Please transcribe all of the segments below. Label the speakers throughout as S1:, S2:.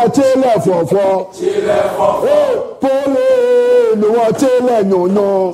S1: Chile for Pole, no Chile no.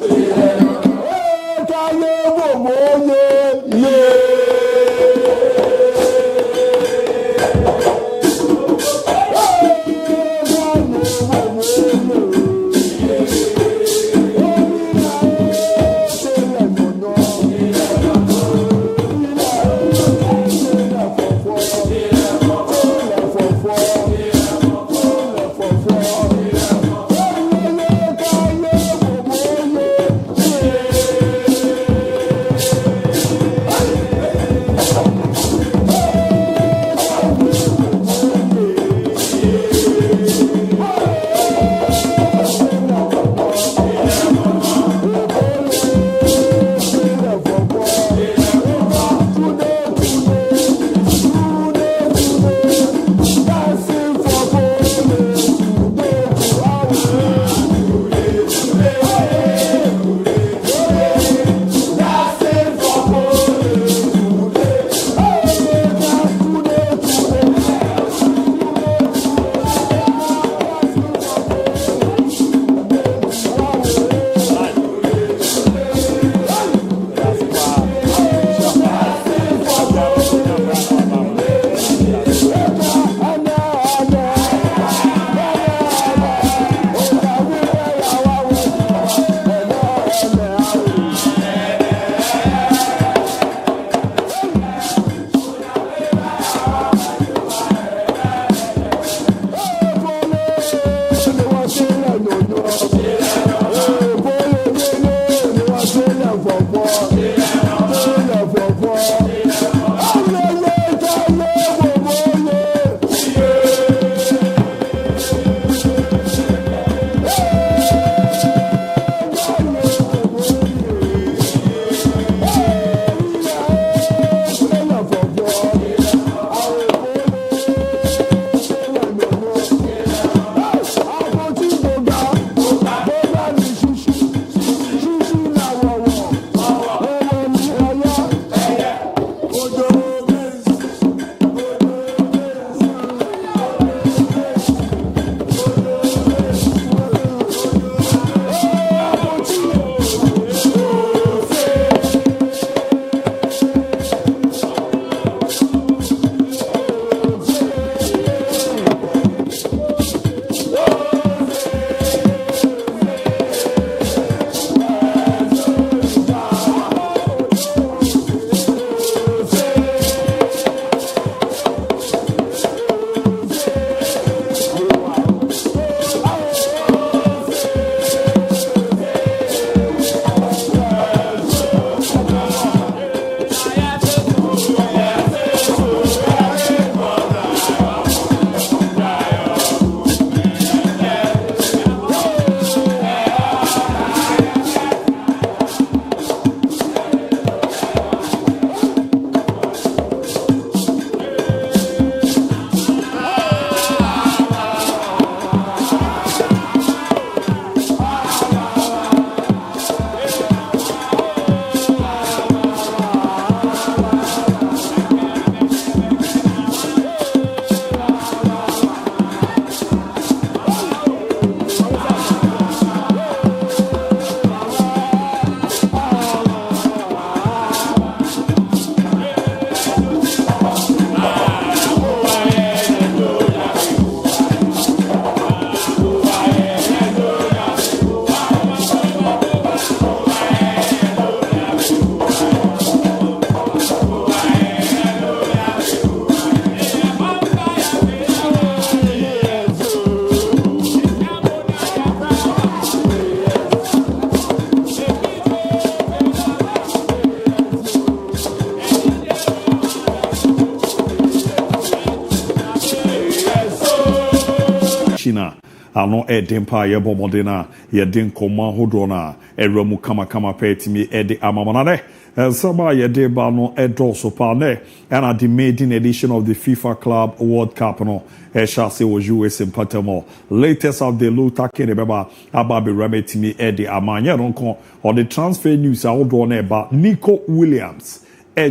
S2: China ano edempa yebo modena yedin koma hodona eremu kama petimi edi amamanade sama yede ba no edoso pa ne and the maiden edition of the FIFA Club World Cup no shall say was US in Patamo latest of the Luta Kenebeba ababe remetimi edi amanya ronko or the transfer news awodo na eba Nico Williams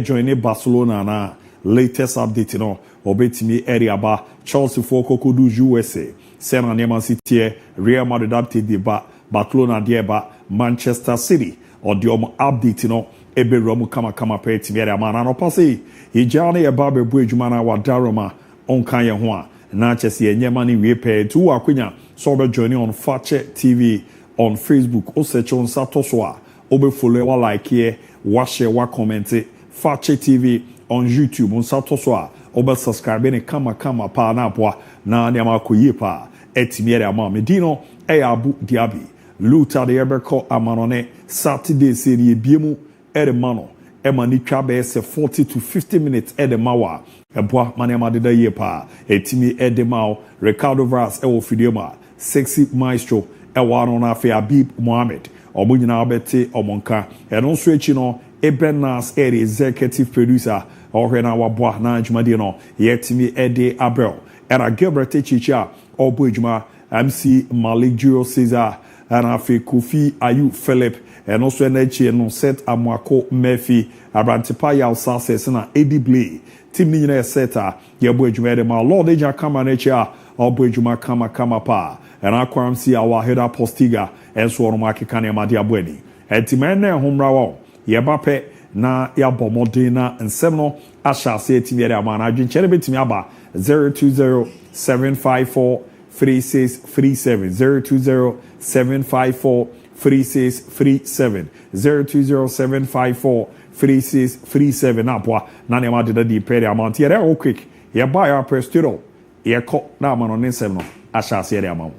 S2: join Barcelona na latest update no obetimi area ba Chelsea for kokodu USA Sena Neman City Real Madrid update de ba Barcelona de ba Manchester City or the update no ebe romu kama petimi area man no passe ijane e ba bebu adwuma na wadaroma onkan ye ho a na chese enyema ni we pe tu akwenya so be join on Fakye TV on Facebook o search on Satoso a obe follow wa like here wa share wa comment Fakye TV on YouTube on Satoso a obe subscribe ne kama pa na boa na ne ma koyie pa etimi area ma medino ABOU DIABY luta de ebeko amanone Saturday serie biemu edemano emani twabe se 40 to 50 minutes edemawa eboa manema de ye pa etimi edemao Ricardo Vaz ewo fidioma sexy maestro ewa na afi Habib Mohammed omunyina obete omonka eno so echi no Ebenas executive producer ohwena waboa na adwumade no yetimi ede ABOU era Gilbert Echicha obo adwuma MC Malik Juro Caesar and afi Kofi Ayu Philip and also energy no set Amwako Murphy Abrantipa Yaw Success na Eddie Blay team ni nyina seta yebo adwuma de ma Lord Eja kama na echi a obo adwuma kama pa and akwam si our header postiga and so on makeka na ma de abani etimen na homra wo yeba pe na ya bomode na nsem no asha se etimi de ama na adwenchere betimi aba 0207543637 0207543637 0207543637 apwa na ne ma de di pere amount here o quick ye buy our prestero ye ko na ama no nsem no asha se de ama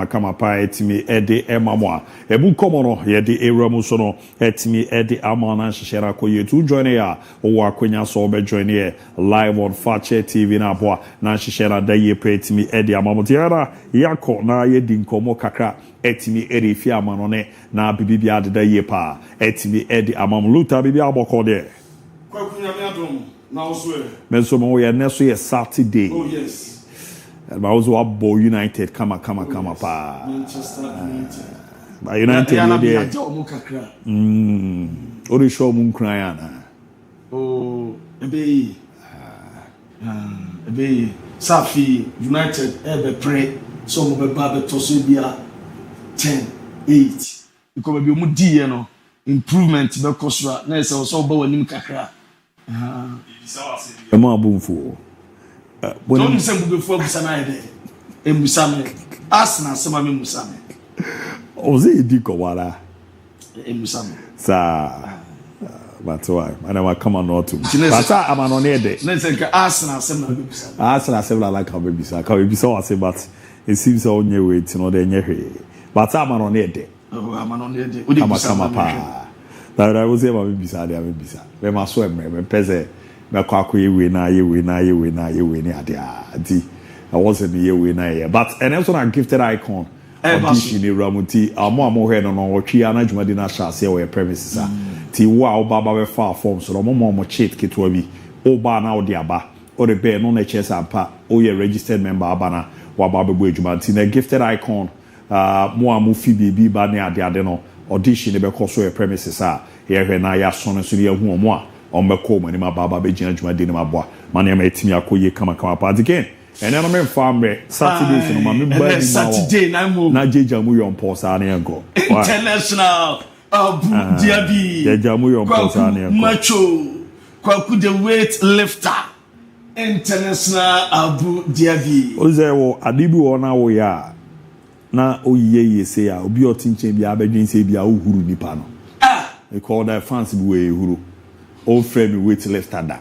S2: kama pa etimi ede emamwa ebu komono yede eramu so no etimi ede amana hihera koye to join ya o akwenya so be join here live on Fakye TV na boa na hihera da ye pa etimi ede amamotiara yako na yedi nkomo kakra etimi ede fi amano ne na bibibia da ye pa etimi ede amamluta bibia aboko de
S3: kwakunya me adom na oso e
S2: menso mo ye neso ye Saturday.
S3: Oh yes.
S2: But also ABOU United kama pa
S3: Manchester United.
S2: But United
S3: ya
S2: there. Ori show mun cry na.
S3: Oh, ebe Safi United ebe pray so mo be ba be to so bia 10 8 because be mu di ye no improvement be kosura na se so ba wanim kakra.
S2: E ma abumfu.
S3: Don't say before Busana e Musame. Asna sema me Musame.
S2: Oze di ko wala.
S3: E Musame.
S2: Sa but why? Ana wa come on to. Bata amano ne de.
S3: Na say ka Asna sema me Musame.
S2: Asna sema like how be bisa. Ka be bisa wa say but it seems so onye wait no de nye hwe. Bata amano ne de.
S3: Oh amano ne de. Odi
S2: Musame pa. Na wo say ma be bisa de be bisa. Be ma so emre me pese Bakako yewe na ni adia adi I wasn't yewe na ye but and also a gifted icon audition ramuti amo he no wotwe anadwumadi na shase we premises ti wa baba be far form so mo cheat kitwa bi o ba na odi aba o de be no na chese ampa o ye registered member abana wa baba bu adwuma ti na gifted icon mo amu fi bibi ba ne ade no audition be koso we premises ye hwe na ya so no so ye hu omo a ombeko mani ma baba be gina dwuma de ne maboa mane ma etimi akoye kama part again and then I'm family Saturday so ma me ba
S3: Saturday na mo
S2: na jeja mu yon posa na engo
S3: international ABOU DIABY
S2: jeja mu yon posa na engo
S3: macho kwaku the weight lifter international Abu Dhabi.
S2: Ozewo adibi wona wo ya na oyiye say a obi otinche bia abedwen say bia uhuru nipa no. They call that fans be uhuru. Old friend weight lifter da.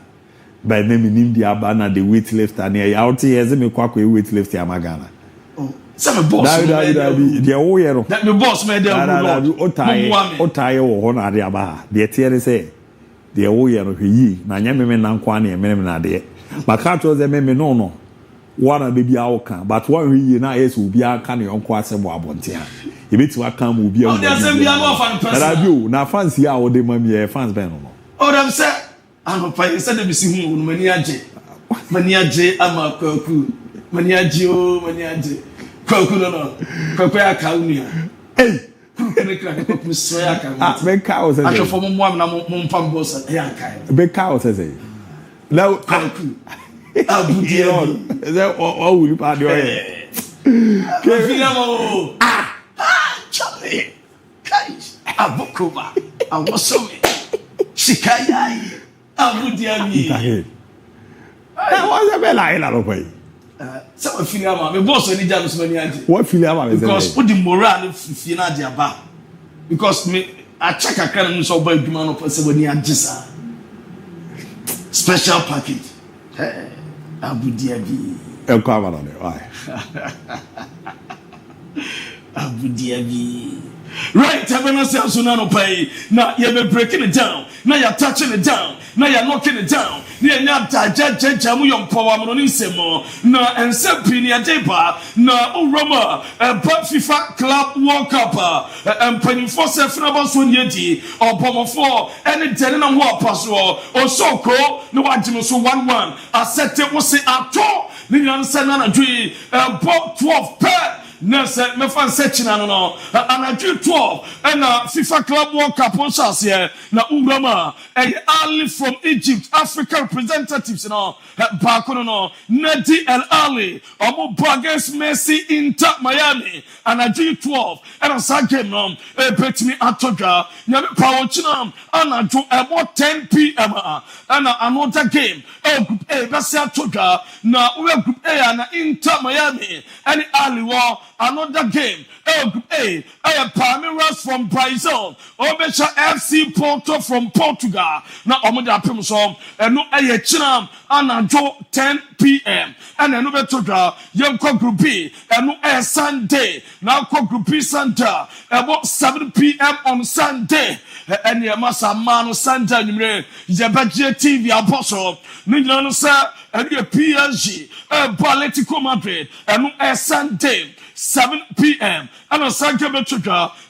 S2: By name in India bana the weight lifter near out here as me kwakwe weight lifter amagana.
S3: Oh, some boss.
S2: The old year.
S3: That the boss made them
S2: otaye wo ho na de aba. The tiere say the old year yi na nyame me nan kwa na me na de. Maka to ze me no. One baby awoka but one yi na yes obi aka ne yonko asebo abonte ha. Ebeti waka mu obi a.
S3: Oh, there's a fan person.
S2: Radio na fans ya wo de mam ye fans ben no.
S3: Oh, them say I'm a said them see hu mani age ama kwaku mani age kwaku no kwaku ya ka unu hey kene kra kwaku so ya ka
S2: be ka o say
S3: afo mo na mo mpam boss ya ka
S2: be ka o say now
S3: kwaku Abu Dhabi
S2: is that what will you party here
S3: Charlie kai abukuba awosome Shikayai Abu Dhabi.
S2: What's the bella in a way?
S3: Some feeling my boss only jams money.
S2: What feeling
S3: because put the morale fina diaba. Because me I check a can so by human of person when you just special package. Abu Dhabi.
S2: El cover on it. Why?
S3: Abu Dhabi. Right, having ourselves on no pay. Now you're breaking it down. Now you're touching it down. Now you're knocking it down. You're not jamu young power monisimo. No, and Sepini Adepa. No, Roma. FIFA Club World Cup. And penny for Sefnabas one yeti. Or Pomo 4. And it telling them what password. Or so cool. No, I do so 1-1. I said it was it at all. Then you understand on a tree. 12 pair. Nurse, me fan searching no. And I do 12. And FIFA Club World Cup on chance here. Na Urama. And Ali from Egypt, African representatives, back on Nadi El Ali. Omo against Messi Inter Miami. And I do 12. And I saw game no. Bet me Atoga. Nyame power chinam. And I do about 10 p.m. And another game. Group A, that's Atoga. Na Group A and Inter Miami. And Ali war. Another game. Group A. Palmeiras from Brazil. Obecha FC Porto from Portugal. Now Omoda Pimson. And no Chinam. And do 10 p.m. And then over to young Group B. And no Sunday. Now Group B Sunday. About 7 p.m. on Sunday. And your massa man on Sunday. Yabaji TV Apostle. Nino sir. And your PSG. Atletico Madrid. And no Sunday. 7 p.m. And on Sunday,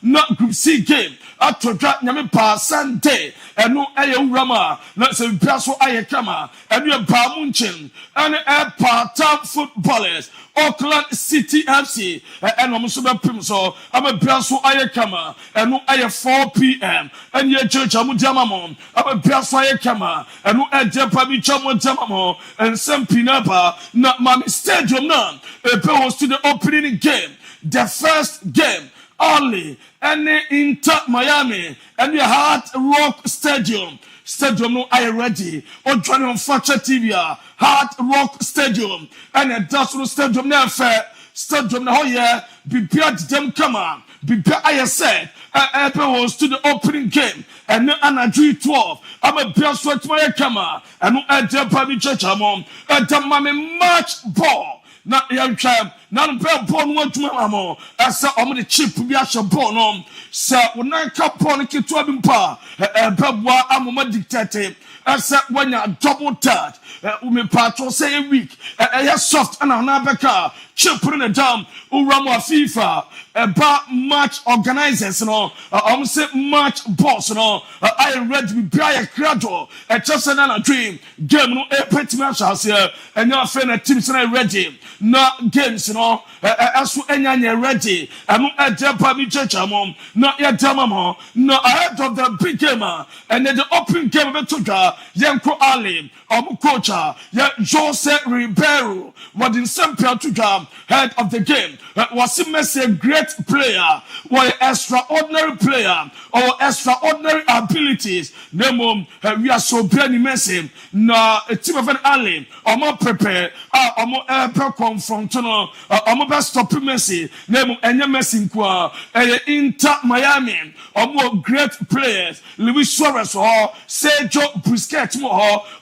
S3: not Group C game. At Nyame Sunday. And no Rama. Let's say Paso Ayakama. And you are Munchin. And part-time footballers. Auckland City FC. And I'm so Pimso. I'm a Paso Ayakama. And no 4 p.m. And your church, I'm Jamamon. I'm a Paso Ayakama. And no Japabi Jamamon. And some Pinapa. Not Mami Stadium now. It to the opening game. The first game only and Inter Miami and the Hard Rock Stadium no I ready or joining on Fakye TV Hard Rock Stadium and a Dasro Stadium now fair Stadium now yeah prepare them come on prepare I said was to the opening game and Anna 12 I'm a best sweat my camera and no Japan church among and the mommy match ball. Na young champ, now the born one to my mama. I saw the chip to be a shampoo. No, sir, when I cap on a kid to a bimpa, a babwa, I'm a dictator. I said when you're double third, me patrol say a week, a soft and another car, chip putting it down, Urama FIFA, a bar match organizers, I'm say match boss, I read to be Brian Cradle, a just another dream, game no a petty match house here, and your friend at Timson ready, not games, no aso enya ready anu ejepa mi chechamom na yedamamo no ahead of the big game and then the open game betodwa yenko ali coach Jose Ribeiro was in Sampia to head of the game was a great player was extraordinary player or extraordinary abilities nemo we are so very messy na a team of an alley omo prepare omo confront no omo best stop Messi nemo enye Messi kwa Inter Miami omo great players Luis Suarez or Sergio Busquets mo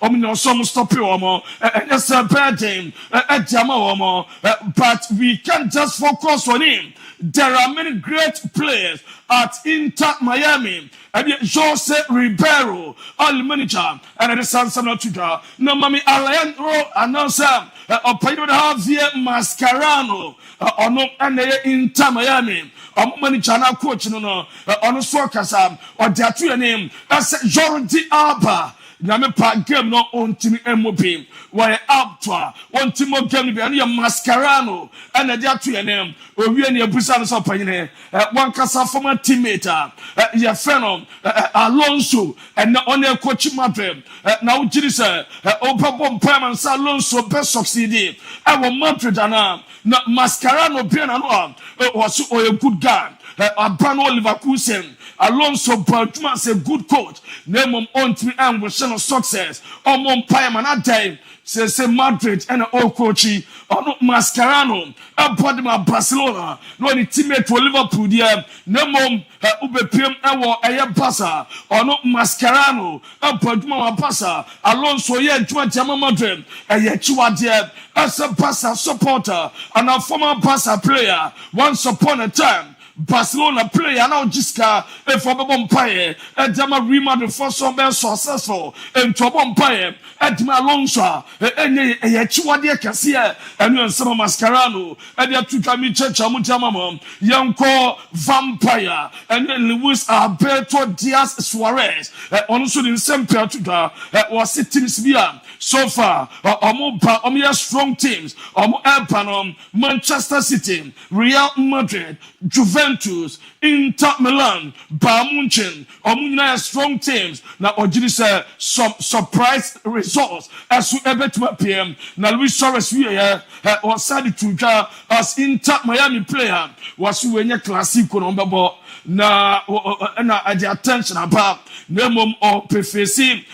S3: omo some stop omo yes burden omo but we can't just focus on him. There are many great players at Inter Miami. Jose Ribeiro, all manager, and the Sansa Tuga. No, Mami Alejandro announcer, Pedro Javier Mascherano, or no, and Inter Miami. Manager now coach, no, on the Swakasam, or their two name, that's Jordi Alba. Name pa game no on team MOP why up to one team game be any Mascherano and the to your name we any abusa so panyine one kasa former teammate your friend Alonso and on the coach Madrid now jiri say opa bom pam and Alonso be succeed e Madrid na Mascherano be na no was a good guy Abano Leverkusen Alonso Baltman is a good coach. Name on to me and with success. On Payam and time. Say Madrid and all coachy or not Mascherano. A body my Barcelona. No any teammate to Liverpool there. Name on Ube PM and a Bassa or not Mascherano. A body my Bassa. Alonso yeah to Madrid. And yet you are there as a Bassa supporter and a former Bassa player. Once upon a time. Barcelona player now Jiska for Bompire and Dama Rima the first one successful and to Bompire and my Alonso and a Chiwadia Cassia and some Mascherano and the two Kami Church Amutamam Yanko Vampire and then Luis Alberto Diaz Suarez also in Sampia to was sitting Sevilla so far Omia strong teams Manchester City Real Madrid Juventus, Inter Milan, Bayern Munich, Omunina strong teams. Now, Ojiri say some surprise results as we ever to PM. Now, Luis Suarez was decided to as Inter Miami player was when your classic number na at the attention about Nemom or prefacing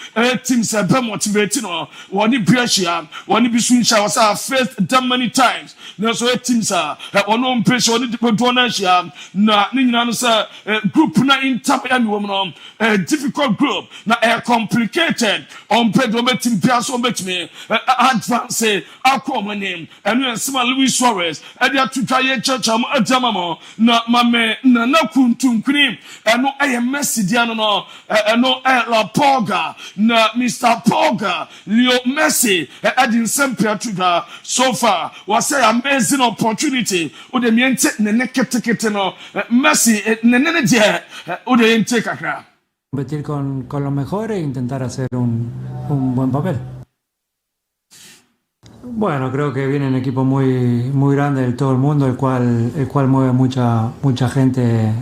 S3: teams have been motivating or one pressure, one be was our first done many times. Now, so teams are on pressure on the na ninyansa group na Inter Miami woman difficult group na complicated on Pedro meeting piaso me advance akwa name and when small Luis Suarez and they to try church am adamamo na mame na kuntunkrim and no Messi dia no no La Poga na Mr. Poga Leo Messi adding Sampia to so far was say amazing opportunity o de miente ne nekete no Messi nene dia o de intake akra
S4: competir con los mejores e intentar hacer un buen papel. Bueno, creo que viene un equipo muy grande de todo el mundo, el cual mueve mucha gente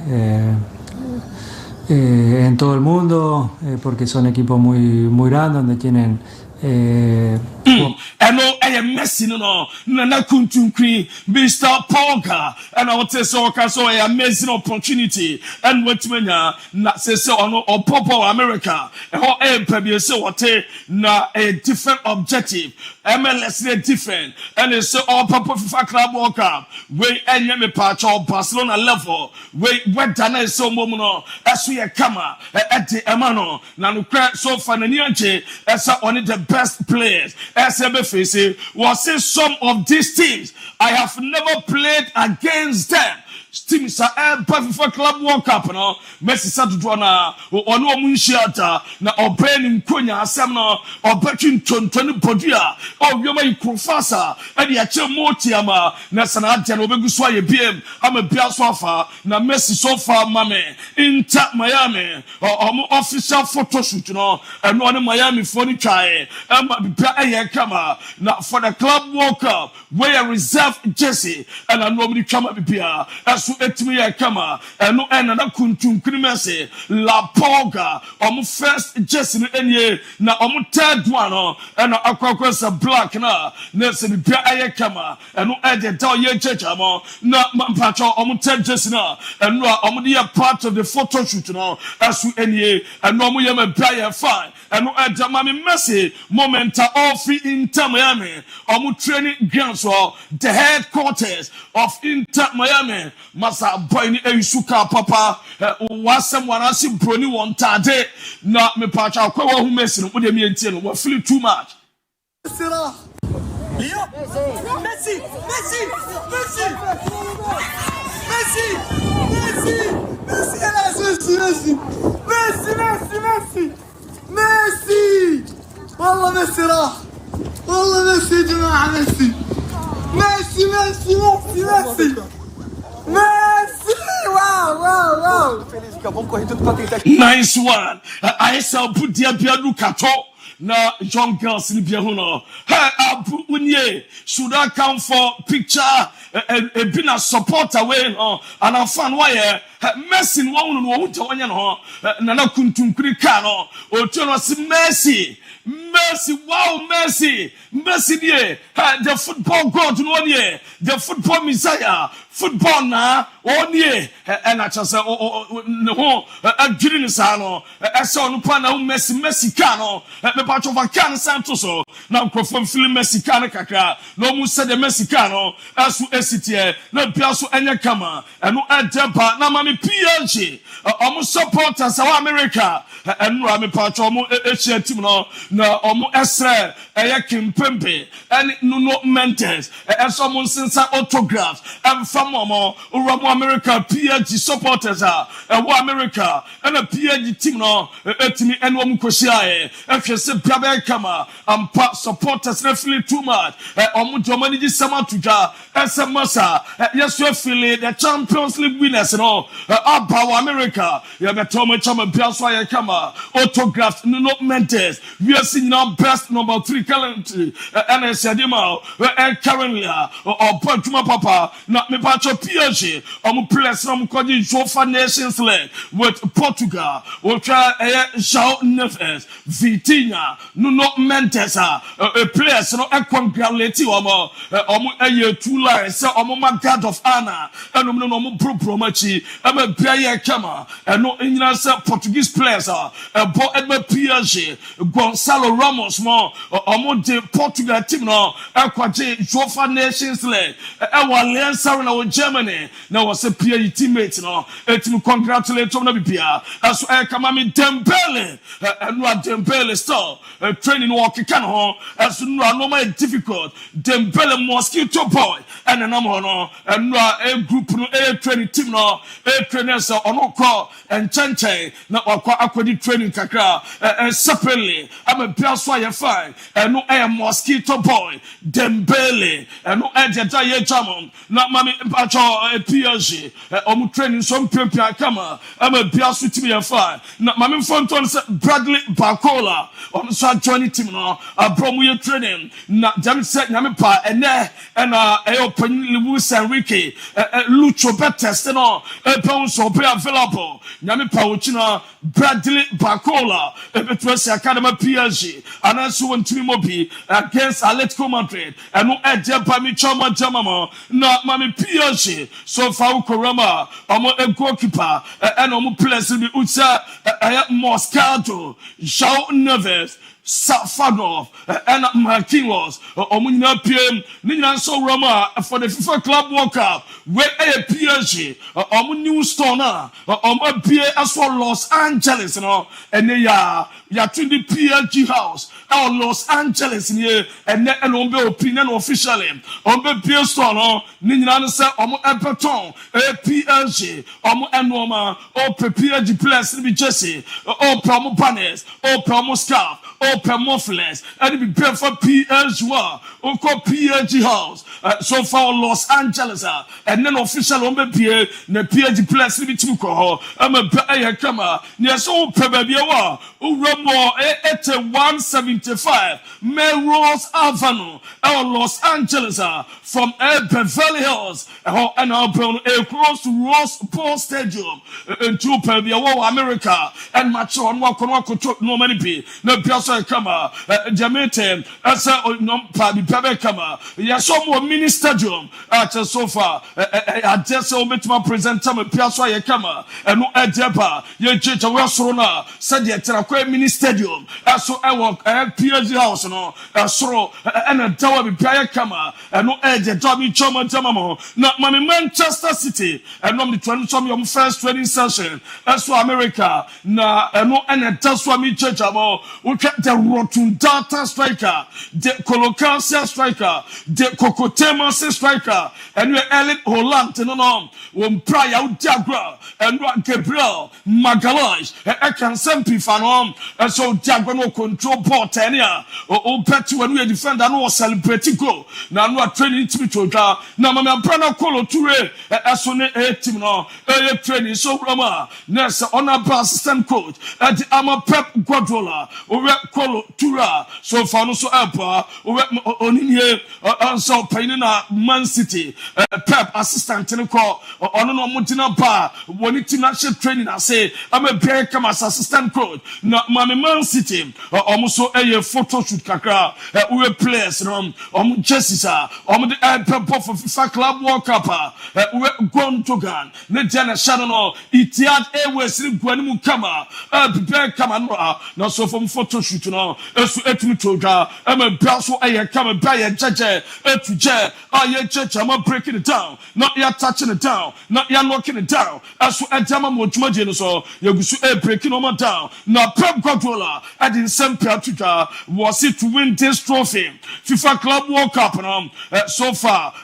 S4: en todo el mundo, porque son equipos muy grandes donde tienen
S3: and no Messi no na kuntunkri Mr. Poga and I would say so amazing opportunity and what menya na say so or Popo America and how say what na a different objective MLS is different and it's all Popo FIFA Club World Cup we enye me patch of Barcelona level we dana so momo as we come at the emano na no so far na nianche as one of the best players SMFC was say some of these teams I have never played against them. steam sa FIFA Club World Cup no Messi sa dodo na ono omunhiata na obeni nkonya asem no obetwi ntontoni podua owioma ikrofasa e de ache motiama na sanadja na obeguso aye biem ama bia so afa na Messi so far mame Inter Miami omo official photo shoot no eno ne Miami phone twae ama bia eye kama na for the Club World Cup where reserve jersey and no me twama bia aso etimi ye kama eno ena na kuntum krimese La Poga omo first jersey no enie na omo third one no ena akwakwasa black na se bia eye kama eno e de da ye checha mo na mpacho omo third jersey na eno omo dey part of the photo shoot no aso enie eno omo ye me bia ye fine eno e de ma me Messi momenta of Inter Miami omo training grounds or the headquarters of Inter Miami masa boy ni Esuka papa wasem wanasi broni wontade na me pacha kwa hu Messi no de me entie no wa feel too much
S5: Messi Messi Messi Messi Messi Messi Messi Messi Messi Messi Messi Messi والله ميسي راح والله ميسي يا جماعة ميسي ميسي ميسي ميسي ميسي ميسي واو واو واو
S3: nice one I saw put the Abiadu Kato na young girls in Biahuno. Hey, Abu Unye, should I come for picture and been a support away? And I found why messing one won't on Nana Kuntum Krikano or Jonas Messi. Mercy, wow, mercy, mercy, dear. The football god, 1 year, the football messiah, football na, 1 year, and I just say, no, a green sano, a son upon Messi cano, the part of a can Santos, now from film Mexicana Kaka, no more said the Mexicano, as to SCTA, no Piasso Anya Kama, and no Adepa, no Mammy PLG, almost supporters of America, and Rami Patromo, Timno. Na omo esre kim pempe and no mentes someone since autographs and from omo America PhD supporters America and a PhD team no etimi and omo koshia se biabe kama supporters na feel too much omo domani ji sama tuja esemasa yes we feel the Champions League winners no ABOU America ya betomo chama biaso ya kama autographs no mentes we are seeing now best number 3 currently and Sadima currently or Pantuma Papa not me pacho PSG plus some Kodi Jofa Nations League with Portugal which João Neves Vitinha Nuno Mendes a place no congratulate omo a 2 lines omo guard of honor and no pro machi a bia kama and no inyan Portuguese players a bo PSG Gonçalo Ramos mo de Portugal team no akwaje Jofa Nations League Alianza na Germany na was a PA teammate no team congratulate na bibia as kama me Dembele and Dembele still training work kan ho as no more difficult Dembele mosquito boy and na mo no and a group no a training team no a trainers ono ko and chanche na akwadi training kakra separately I'm a Piasso ya fine and no a mosquito boy Dembele and no agenda ye jamon na mami pacho PSG omu training some pia kama I'm a Piasso team ya fine na mami fonton Bradley Bacola on so joining team no abromu ye training na jam set nyame pa ene e open Luis Enrique Lucho Betest no e so be available nyame pa ochina Bradley Bacola betwesi academy PSG and also want to be against Atletico Madrid and no ejepa mi chama jamama na mami PSG so far Korama omo a goalkeeper and omo place bi ucha Moscato João Neves Fadov, and Marquinhos, Omuna PM, Nina so Roma for the FIFA Club World Cup, where a PSG, Omun Stoner, Omapia as for Los Angeles, and they are to the PSG house, our Los Angeles here, and then Ombe opinion officially, Ombe Pierre Stoner, Nina say Omo Eperton, PSG, Omo Enoma, O PSG Plus, Jesse, O Promo Banners, O Promo Scarf. Open mufflers and be prepared for PSG or PSG house so far Los Angeles and then official on the PSG plus to call I'm a kama near so baby more at 175 Melrose Avenue Los Angeles from Beverly Hills and across to Ross Paul Stadium to America and match on what no many people no Kama, Jamaican, as a Pabi Kama, Yasomo mini stadium at a sofa, a just omit my presenter, Piazza Kama, and no Adepa, Yachita Wasrona, said yet a mini stadium, as so I walk at PSG house, no, a soro, and a tower with Pia Kama, and no edge, a Tommy Choma Tamamo, not Mammy Manchester City, and not the 20 first training session, as for America, na, and no, and a Taswami Church about, we kept the Rotundata striker, the Colocasia striker, the Cocotema striker, and your Ellen Holland, no, when Prior Diagra, and Gabriel Magalhaes, and can Sempi Fanon, and so Diagonal control Portania, or Petty when we defend and all celebrating go. Now, no training to be told, now, Mamma Prana Colo Toure, as soon as team, no, training so Roma, Nurse, honorable assistant coach, at the Ama Pep Guardiola, or Colo Tura, so far so Alpa, on here, so Painina Man City, Pep assistant in the call, on no Montina Bar, when it's national training, I say, I'm a bear come as assistant coach, not Mammy Man City, almost so a photo shoot Kaka, we players, Jessica, the Pep for FIFA Club World Cup, we gone to Gan, Netana Shannon, Itiad Airways, Guanimu Kama, prepare Kama, now so from photo shoot, as to Etmitoga, I'm a brasso, I come and buy a judge, Etuje, I judge, I'm breaking it down, not yet touching it down, not yet knocking it down, as to Adama Mojimajin, so you breaking on down. Now, Pep Guardiola, at in St. Patrick, was it to win this trophy? FIFA Club World Cup, so far,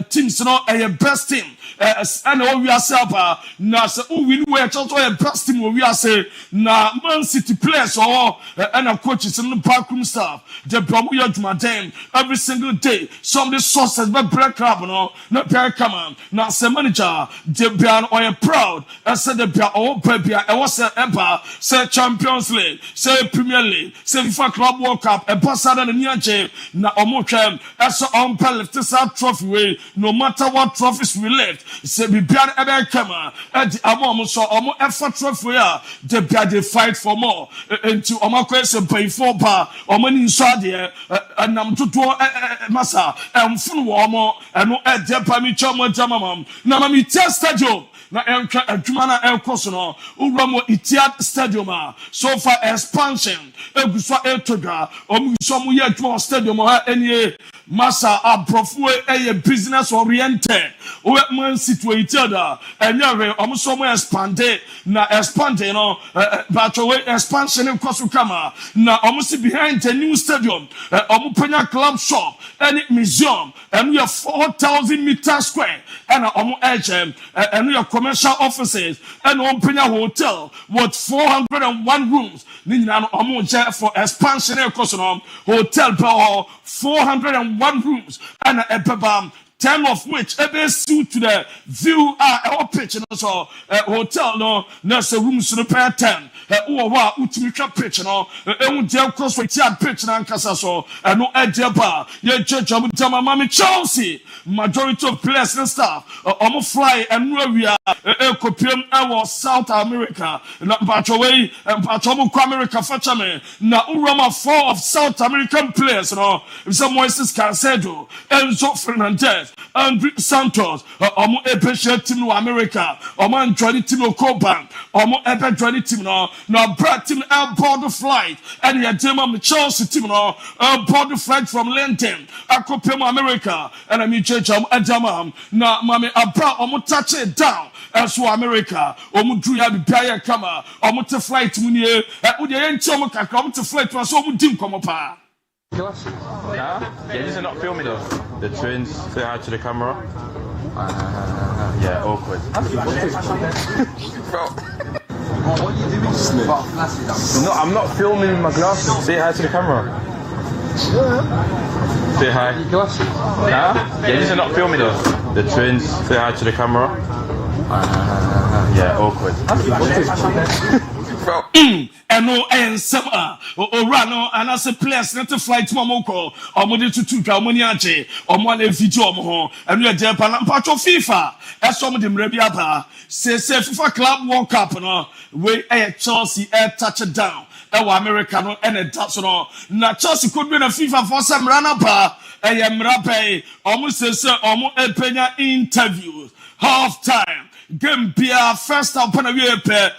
S3: teams not a best team. And all we are self, now, so we know also a best team, we are saying, now, Man City players, or and our coaches and the backroom staff, the Bramuya Jumaden, every single day, some of the sources, but Black Club, not Pierre Cameron, now, say manager, the Bian or proud, I said the Bia or Baby, I was an empire, say Champions League, say Premier League, say FIFA Club World Cup, and Passada and Niaje, now, Omochem, as on left this out trophy way, no matter what trophies we left. Say be bad ever come at the amount so almost effort trophy the bad they fight for more into Omakwe pay for bar or money inside there and I'm to do massa and full warmer and no at their pamichama jamam. Now I'm test stadium. Na enka adwumana enkoso uramo Itiad Stadium so far expansion eguswa etodwa omuso mu ye adwuma stadium ha enie masa abrofo business oriented we Man situated enye omuso mu expand na expand but we expansion enkoso kama na omusi behind the new stadium omupenya club shop any museum and we have 4,000 meters square and edge and we have commercial offices and Ompenya Hotel with 401 rooms. For expansion hotel 401 rooms and a pebam 10 of which every suit to the view our pitch and also hotel no nurse rooms to the pair 10 wa utimika pitch no e cross with pitch na nkasa so no edeba ye church mama Chelsea majority of players and staff MON-FRI and we are kopiam our South America na patchaway and patchomo America fachame na urama 4 of South American players no some Moises Cancedo Enzo Fernandez Players, Andre Santos, Omo Epe team no America, Omo Anthony team no Cobank, Omo Epe joining team no Brad team board the flight, and your team of the Chelsea team no board the flight from London, Akopema America, and I'm in church Adamam, na Mami Abra Omo touch it down. As for America, Omo drew ya Bia Kama, Omo to flight Munie, would you enter Omo come to flight to us Omo Dim come up?
S6: Yeah, these are not filming though. The twins say hi to the camera. Yeah, awkward.
S5: What are you doing?
S6: No, I'm not filming with my glasses. Say hi to the camera. Say hi. Yeah, these are not filming though. The twins say hi to the camera. Yeah, awkward.
S3: And no summer or run and as a place not to flight Momoko or Modi to Moniache or one video and we are Japan and part of FIFA as some of them Rebiaba says FIFA Club World Cup no way a Chelsea air touchdown our American and a touch no now Chelsea could be a FIFA for some run up a Mrape almost says almost a penya interview half time. Gambia first up on a year pair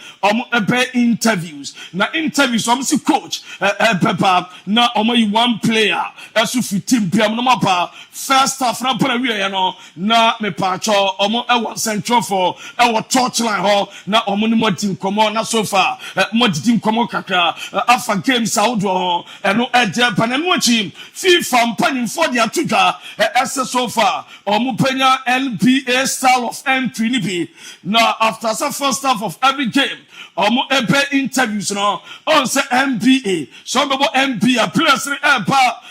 S3: interviews. Now interviews see coach Pepper now one player as if you team Pia Mapa first half na pon awie ye no na me pacho omo e wo central for e wo touch line ho na omo ni modin komo na so far modin komo kakra afa games awdo ho e no e je pananu achi FIFA mpanin for dia tuga ese so far omo penya NBA style of entry ni bi na after the first half of every game omo ebe interviews no on say NBA so be NBA players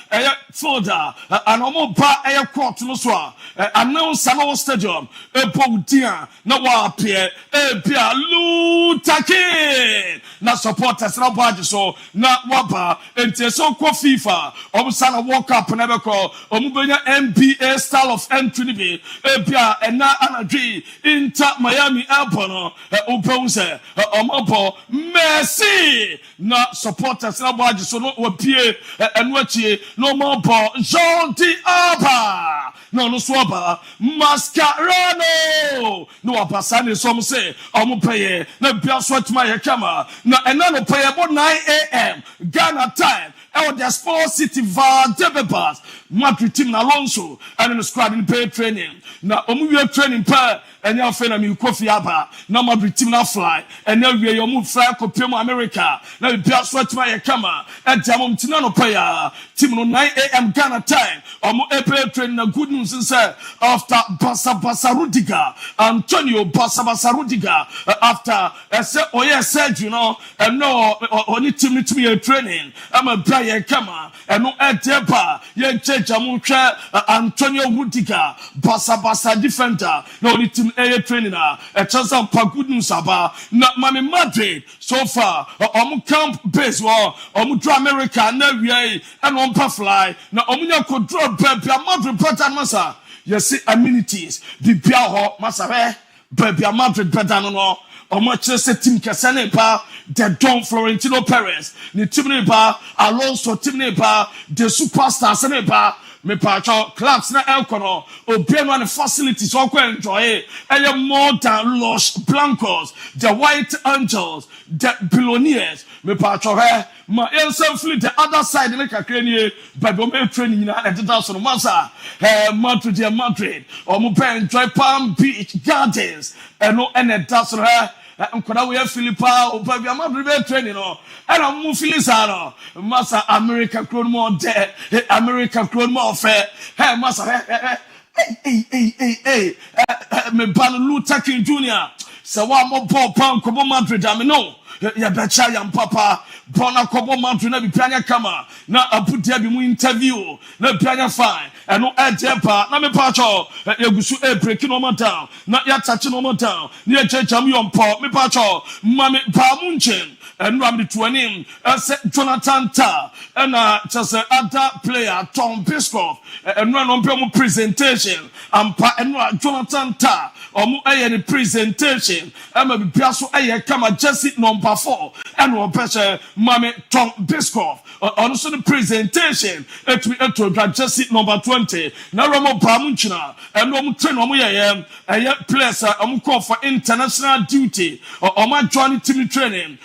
S3: e folder and omo ba e court no so announce no stadium e poudia na wa appear e bia lutake na supporters na badge so na waba enti so ko FIFA omo sana World Cup na be ko omo benya NBA style of entry ni be e bia na anadwi Inter Miami airport no open say omo bo Messi na supporters na badge so no opie enu achie no more ball Jean DIABY no swaba Mascarano no apasane some say omo peye na bia so atuma ye kama na ena no peye bo 9 a.m. Ghana time the Sport City Debebas Madrid team na Alonso and in the squad in pay training na omu we training pa and ya fe na mi Kofi aba na Madrid team na fly and now we omu fly ko pem America na bia so atuma ye kama and jamom tina no pa ya team no 9 a.m. Ghana time omu pay training na good news say after Basa Rudiger Antonio Basa Rudiger after say oye said you know and no oni team to be training I'm a ye kama eno etepa ye chejamu hwe Antonio Rudiger basa defender na oni team training na chance pa good news aba na mami Madrid so far omu camp base wo omu draw America na wie eno ompa fly na omu nya ko draw baby Madrid pattern masa you see amenities bibia ho masa baby Madrid pattern no omo Chelsea team kesane pa the Don Florentino Perez ni team ne pa Alonso team ne pa the superstars ne pa me pacho clubs na elkono obiano and facilities so ko enjoy more than Los Blancos the White Angels the Billionaires me pacho ma elsem fleet the other side ne kakrenie but o me training na edita so no masa Madrid omo be enjoy Palm Beach Gardens eno edita so nkona we Philippa obabia Madrid training no era mu Filisa no masa America crown more de America crown more fair masa me ban Luther King Jr. so wa mo ball pan ko Madrid am no ya becha ya papa bona ko Madrid na bi pianya kama na abudia bi mu interview na pianya fine eno ejepa na me pacho yegusu break no man down na ya touch no man down na checham yompo me pacho mame pa munchen eno am the 20 Jonathan Ta na just other player Tom Biscoff eno no presentation ampa eno Jonathan Ta omu the presentation presentation ama bibia so aye kama jersey number 4 and one person Mame Tom Biscoff also the presentation to jersey number 20 na Romo Bamunchina and no train omo ye players call for international duty or my joining team training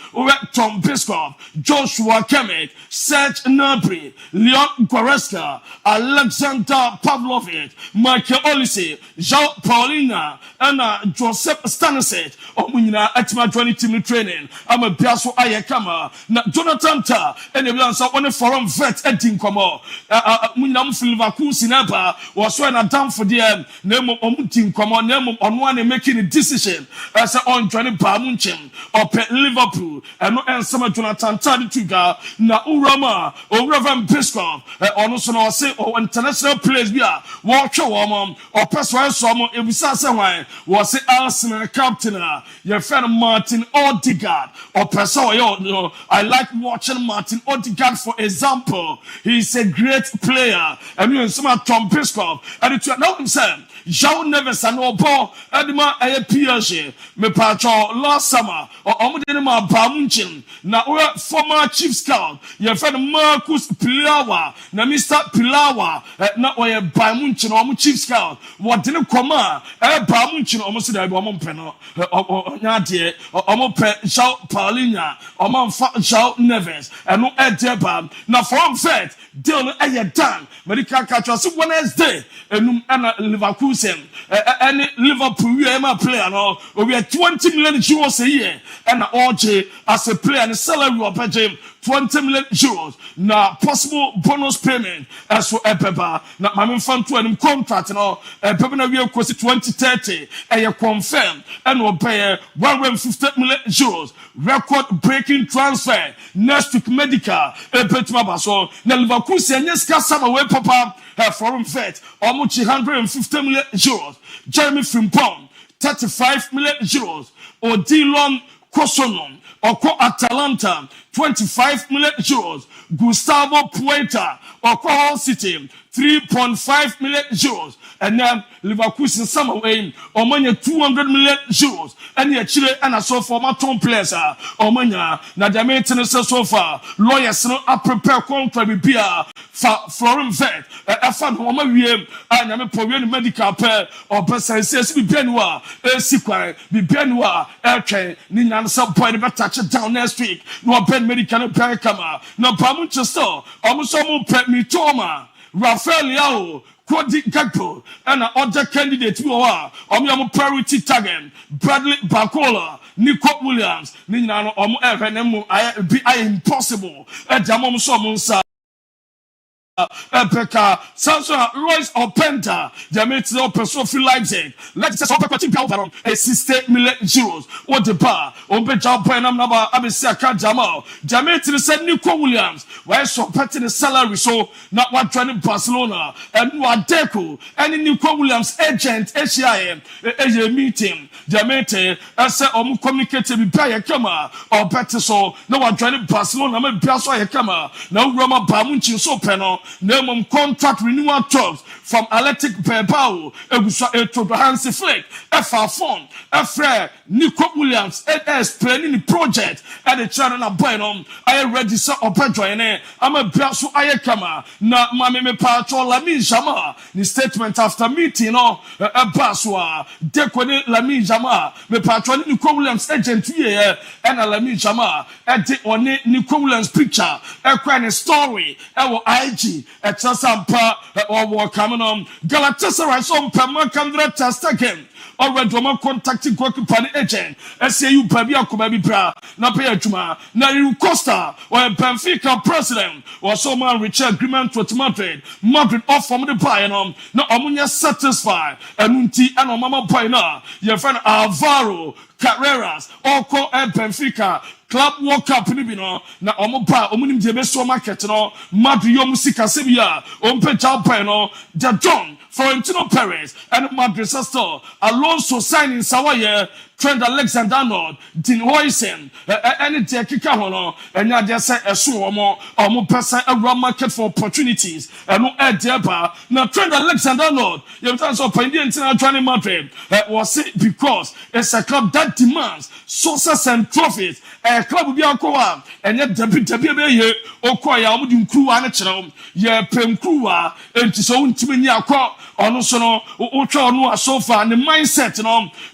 S3: Tom Biscoff, Joshua Kemek, Serge Gnabry, Leon Goretzka, Alexander Pavlovich, Michael Olise, Jean Paulina, and Joseph Stanisic. Omunina at my joining team training. I'm a Biaso Ayakama, Jonathan Ta, and the Blanca on a forum vet at Dinkomo. Munam Silvacusinaba was when I down for the name of Omutin Common, name on one making a decision as on joining Bamunchin or Pet Liverpool, and no answer Jonathan Tadituga, na Urama, or Reverend Biscoff, or no son or say, or international players, watch a woman, or Pessoa Somo, it was was the Arsenal captain, your friend Martin Odegaard, or Pessoa. I like watching Martin Odegaard for example. He's a great player, and you and some Tom Biscoff, and it's not himself. João Neves and Obo, Edma PSG, me patcho last summer, or Omudenema Bamunchin, na former chief scout, your friend Marcus Pilawa, na Mr. Pilawa, na oye Bamunchin, or chief scout, what didn't come Bamunchin, almost there, Omompeno, or Nadia, or Omope, João Paulina, or João Neves, and no Edeba, now from Fed, Dylan Ayadan, Medical catch us Wednesday, and Liverpool. Any Liverpool player no, we are 20 million euros a year, and OJ as a player and salary of 20 million euros. Now possible bonus payment as for Epeba. Now my fan to an contract no, Epeba na we cost 2030, and you confirm and will pay 150 million euros. Record breaking transfer next week medical. Epetma so na Liverpool yes kasama we papa foreign vet almost 150 million euros. Jeremy Frimpong 35 million euros. Or Dylan Kosonon or Atalanta 25 million euros. Gustavo Puerta or Hull City 3.5 million euros. And then Liverpool in summer way or money 200 million euros. And yet Chile and a so for my top players or money na the maintenance so far. Lawyers no a prepare contract with beer for foreign vet. I found home and I'm a proven medical pair or person says be Benua, sequel, be Benua, airtrain, Nina some point about touch it down next week. No pen medical pair come no Pamuchester, almost some pet me Toma, Rafael Yao. Cody Gakpo and other candidates who are on priority target Bradley Bacola, Nico Williams, Nina I impossible at Jamon Somonsa. Pekka, Samson, Royce or Penta, Jamaica or Persofi Leipzig. Let's just open a 60 million euros. What the bar? Open job point number Abisaka Jamal. Jamaica said Nico Williams. Why so petty the salary so not one training Barcelona and what Deco any Nico Williams agent HIM a meeting. Jamaica as a communicated with Paya Kama or better so no one training Barcelona, I'm a Piazza Kama. No Roma Bamunchi so penal. Name on contract renewal talks from Athletic Bilbao, to Hansi Flick, Fon, Fred, Nico Williams, explaining the project at the channel of Benham. I already saw a Pedro. I'm a Biasu Ayakama, not Mammy Pacho Lami Jama. The statement after meeting or a Baswa, Decone Lami Jama, me patron Nico Williams agent here, and a Lami Jama, at the on Nico Williams picture, a kind of story, our IG. At Sasampa or coming on Galatasaray some Permacandra test again. Already Roma contacting Company agent. SAU Pabia Kubabi Bra, Napia Juma, Nairu Costa, or Benfica president, or someone reach agreement with Madrid. Madrid off from the Bayern, no Amunia satisfied, and Unti and Mama Paina, your friend Alvaro, Carreras, or call Benfica. Club World Cup nibino na omopa omunim de beso market no Madrid yo musika sebia ompe chapa no ja John Florentino Perez and Madrid sister Alonso signing Sawaye Trent Alexander-Arnold, Dean Hoysen, any Kika Hono, and ya just say a so or more person around market for opportunities, and no air dear. Now, Trent Alexander-Arnold, you have of Indian International Madrid, was it because it's a club that demands sources and trophies. A club will be a co-op, and yet the Okoya would crew and a channel, ye pem crew, and to so intimate on no so far, and the mindset,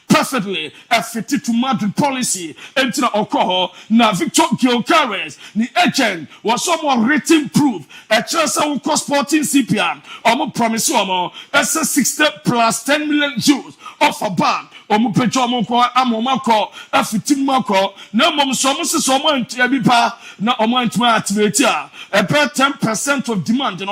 S3: perfectly a fit to Madrid policy, and to Okoho, now Victor Gilcares, the agent was somewhat written proof, a Chelsea will cost sporting CPR, or promise as a 60 plus 10 million Jews off a ban. Omupecho Moko, Amomako, a 15 Mako, no mom so someone to Abipa, no amount to activate a per 10% of demand,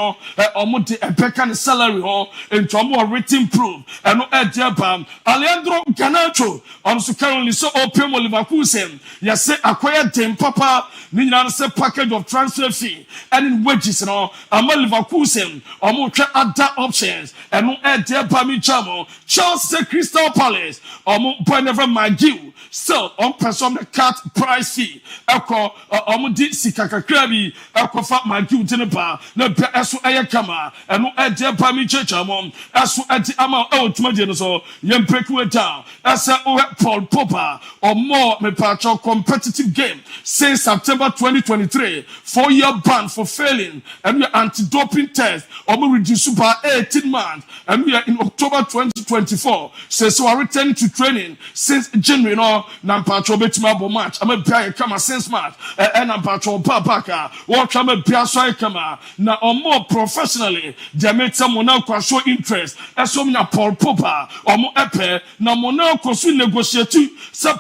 S3: almost a pecan salary hall, and to a more written proof, and no Ediabam, Alejandro Ganacho, also currently so open Leverkusen, yes, say acquired them papa, Nina say package of transfer fee, and in wages, and all, Leverkusen, or more other options, and no Ediabami Chamo, Charles say Crystal Palace. Never mind you. Still, on person the cut price fee. Echo, did Sikaka Krabi, Echo Fat Maggie Dinapa, no Esu Ayakama, and no Edia Pami Church among Esu at the Ama out Madinoso, Yem Breakaway down, as a Paul Popper, or more me patcho competitive game since September 2023, 4-year ban for failing, and we are anti-doping test, or we reduce by 18 months, and we are in October 2024. So I return to training since January. Nampacho Betimabo match. I'm a Pia Kama since match. And Nampacho Babaka. Watch I'm a Pia Kama. Now, or more professionally, they made someone now show interest. As so many Paul Popper or more Epe. Now, Monao soon negotiate to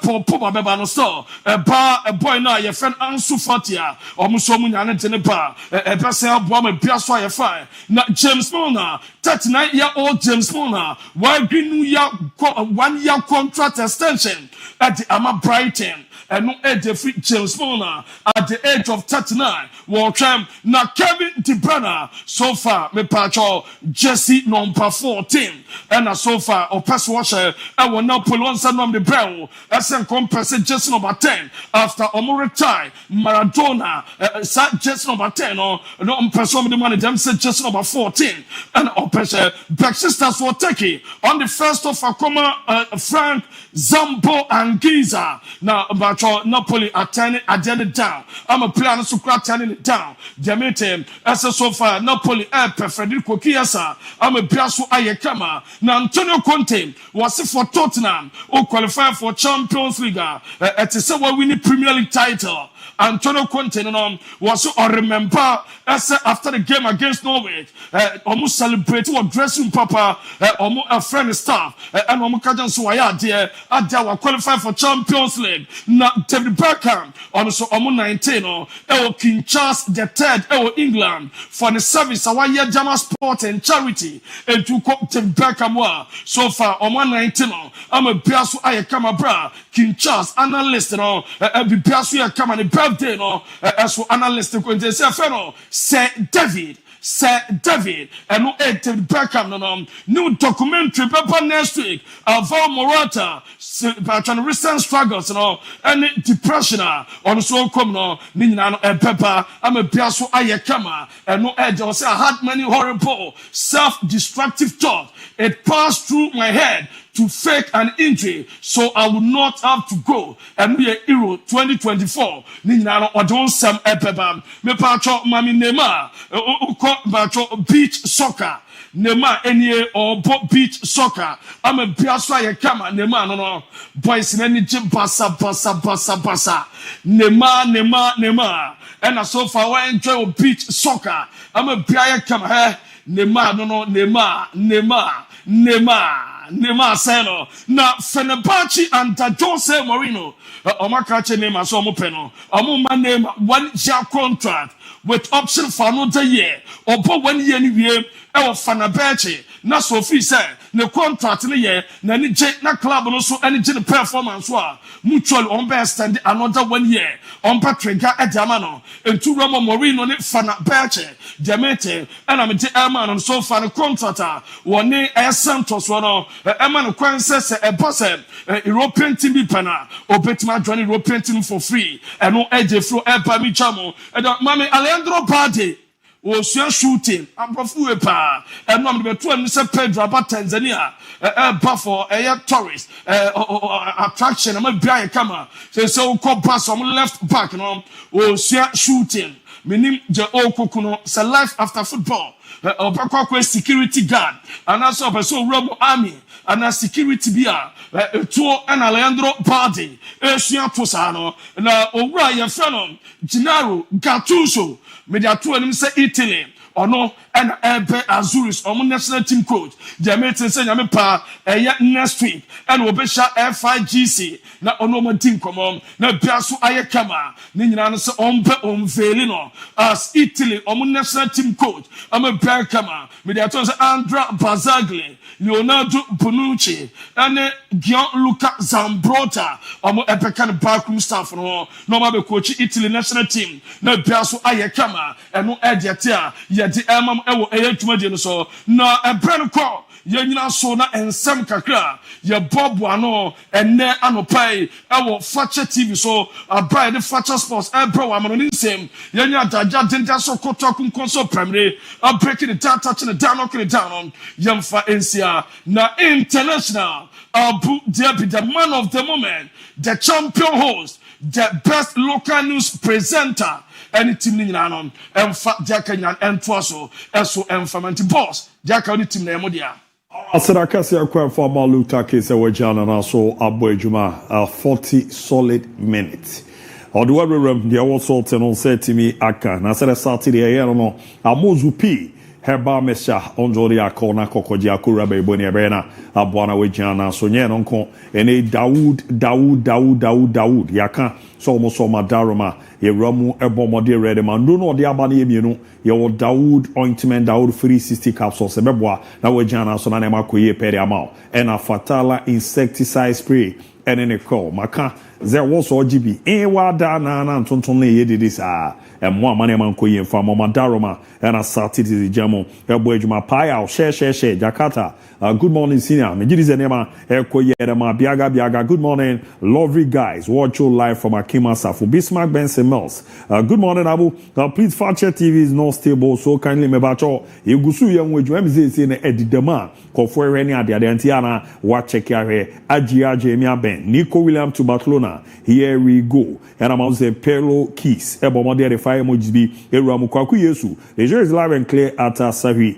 S3: Paul Popper Bebano store. A boy now, your friend Ansu Fatia or Musomun and Tenepa. A person of Bama Pia Fire. Now, James Mona, 39-year-old James Mona. Why Green New York 1 year contract extension at the Ama Brighton. And no free James Mona at the age of 39. Welcome now Kevin De Bruyne. So far, me patcho Jesse number 14. And so far, or pass washer, I will now pull on some of the brow. As a compensate Jesse number 10 after Omo retire. Maradona, Jesse number 10 or no person the money. Them said Jesse number 14 and Opesha Baxisters for Turkey on the 1st of Akoma, Frank Zambo and Giza. Now, about Napoli are turning it down. I'm a plan to crack turning it down. Diamete, as a so far, Napoli Federico Chiesa. I'm a Piasso Ayakama. Now, Antonio Conte was it for Tottenham who qualified for Champions League. At a winning Premier League title. Antonio Conte was I remember as after the game against Norway, almost celebrating what dressing papa, almost a friend staff, and almost Kajan Suaya dear, I qualified for Champions League. Now David Beckham, also almost 19, King Charles III, England for the service of year Jama Sport and Charity, and to David Beckham. So far, almost 19, I'm a Piasso Ayakama bra, King Charles analyst, and all, be Piasso Ayakama. Birthday, as for analysts, they say, Sir David, and no David Beckham, new documentary paper next week, Alvaro Morata, about recent struggles, and depression, on so come, Nina, and Pepper, I'm a Piasso Ayakama, and no edge, I had many horrible, self-destructive thoughts. It passed through my head to fake an injury, so I would not have to go. And we are Euro 2024. Nina or don't some epebam. Me patcho mami Neymar. Beach soccer. Neymar any or beach soccer. I'm a Piasso Ayakama. Neymar no. Boys in any gym basa. Neymar. And so far I enjoy beach soccer. I'm a Piasso Ayakama. Neymar Seno. Now Fenerbahce and Jose Mourinho. Omakache Neymar so mo peno. Omo man name 1 year contract. with option for another year. Obo 1 year ni wie e wo Fanabeche na so fi say ne contract ne ye na ni je na club no so ani je ne performance so a mutual on be extend another 1 year on Patrick e diama no entu Romo Morino ne Fanabeche Demete and me je Elman so far the contract one e Santos no Elman kwan se e boss European team bi pana obetima join European team for free and no eje fro e pa mi chamo e da mame Alejandro Party Ocean shooting, I'm profu pa. And no, I'm the 2 Pedro about Tanzania. For a tourist attraction. I'm a blind camera. So called pass on left back. No, Ocean shooting. Meaning the Okuno. It's a life after football. Or security guard. And also a Robo army. And a security beer. Tour and Alejandro Party. Ocean Tosano. Na O'Brien Phenom. Gennaro Gattuso. Media 2 and say Italy or no and Azuris or national team coach. They made say Yamepa next week and Obesha FIGC na ono team come on na Biasu Ayakama Nina say on as Italy or national team coach. I'm a Berkama Media 2 Andra Bazzagli Leonardo Bonucci and Gianluca Zambrotta or Epekan backroom staff no normal coach Italy national team na Biasu Ayakama and no ediatia yet the Emam Ewo Ayatuma so na a brand call. Yenina so na ensem kakra ye Bob Wano and ne anopai ewo Fakye TV so abai the Fakye Sports bro amano nsem yenya daja denda so kotokum konso primary breaking it down touching it down knocking it down on yemfa NCR na international ABOU DIABY the man of the moment the champion host the best local news presenter any team ni nyina no emfa diakanyan entoaso eso emfamanti boss diaka ni team na emodia
S2: Asadakasi akwa for Maluta case wajana na so abo ejuma 40 solid minutes. Oduwa rem dia wo salt no say timi aka na say Saturday aye no amozupi heba mesha onjori akona kokoji akura be boni ebe na abwana wajana so nye no nko ene Dawood yaka so almost madaroma ye ramu ebomode ready man no no de aba na yemienu ye wo Dawood ointment Dawood 360 capsules ebeboa na wajana so na na makoye pere amao ena fatala insecticide spray ene ne call maka ze wo so GB wa da na ntonton na ye didi sa emo amane mankoye mfa madaroma ena Saturday jamo ebo ejuma paya share Jakarta. Good morning, senior. Mejidizenema Ekoyerema Biaga. Good morning, lovely guys. Watch you live from Akima Safu. Bismarck Benson Mills. Good morning, Abu. Please, Fakye TV is not stable, so kindly mebacho. Igusu young with MZ in Edidema. Kofwe Reni Adiantiana. Watch check here. Ajia Jamia Ben. Nico William to Barcelona. Here we go. And I'm also Perlo Keys. Ebomode the fire emojis be Eramukwaku Yesu. The jury is live and clear at Sahi.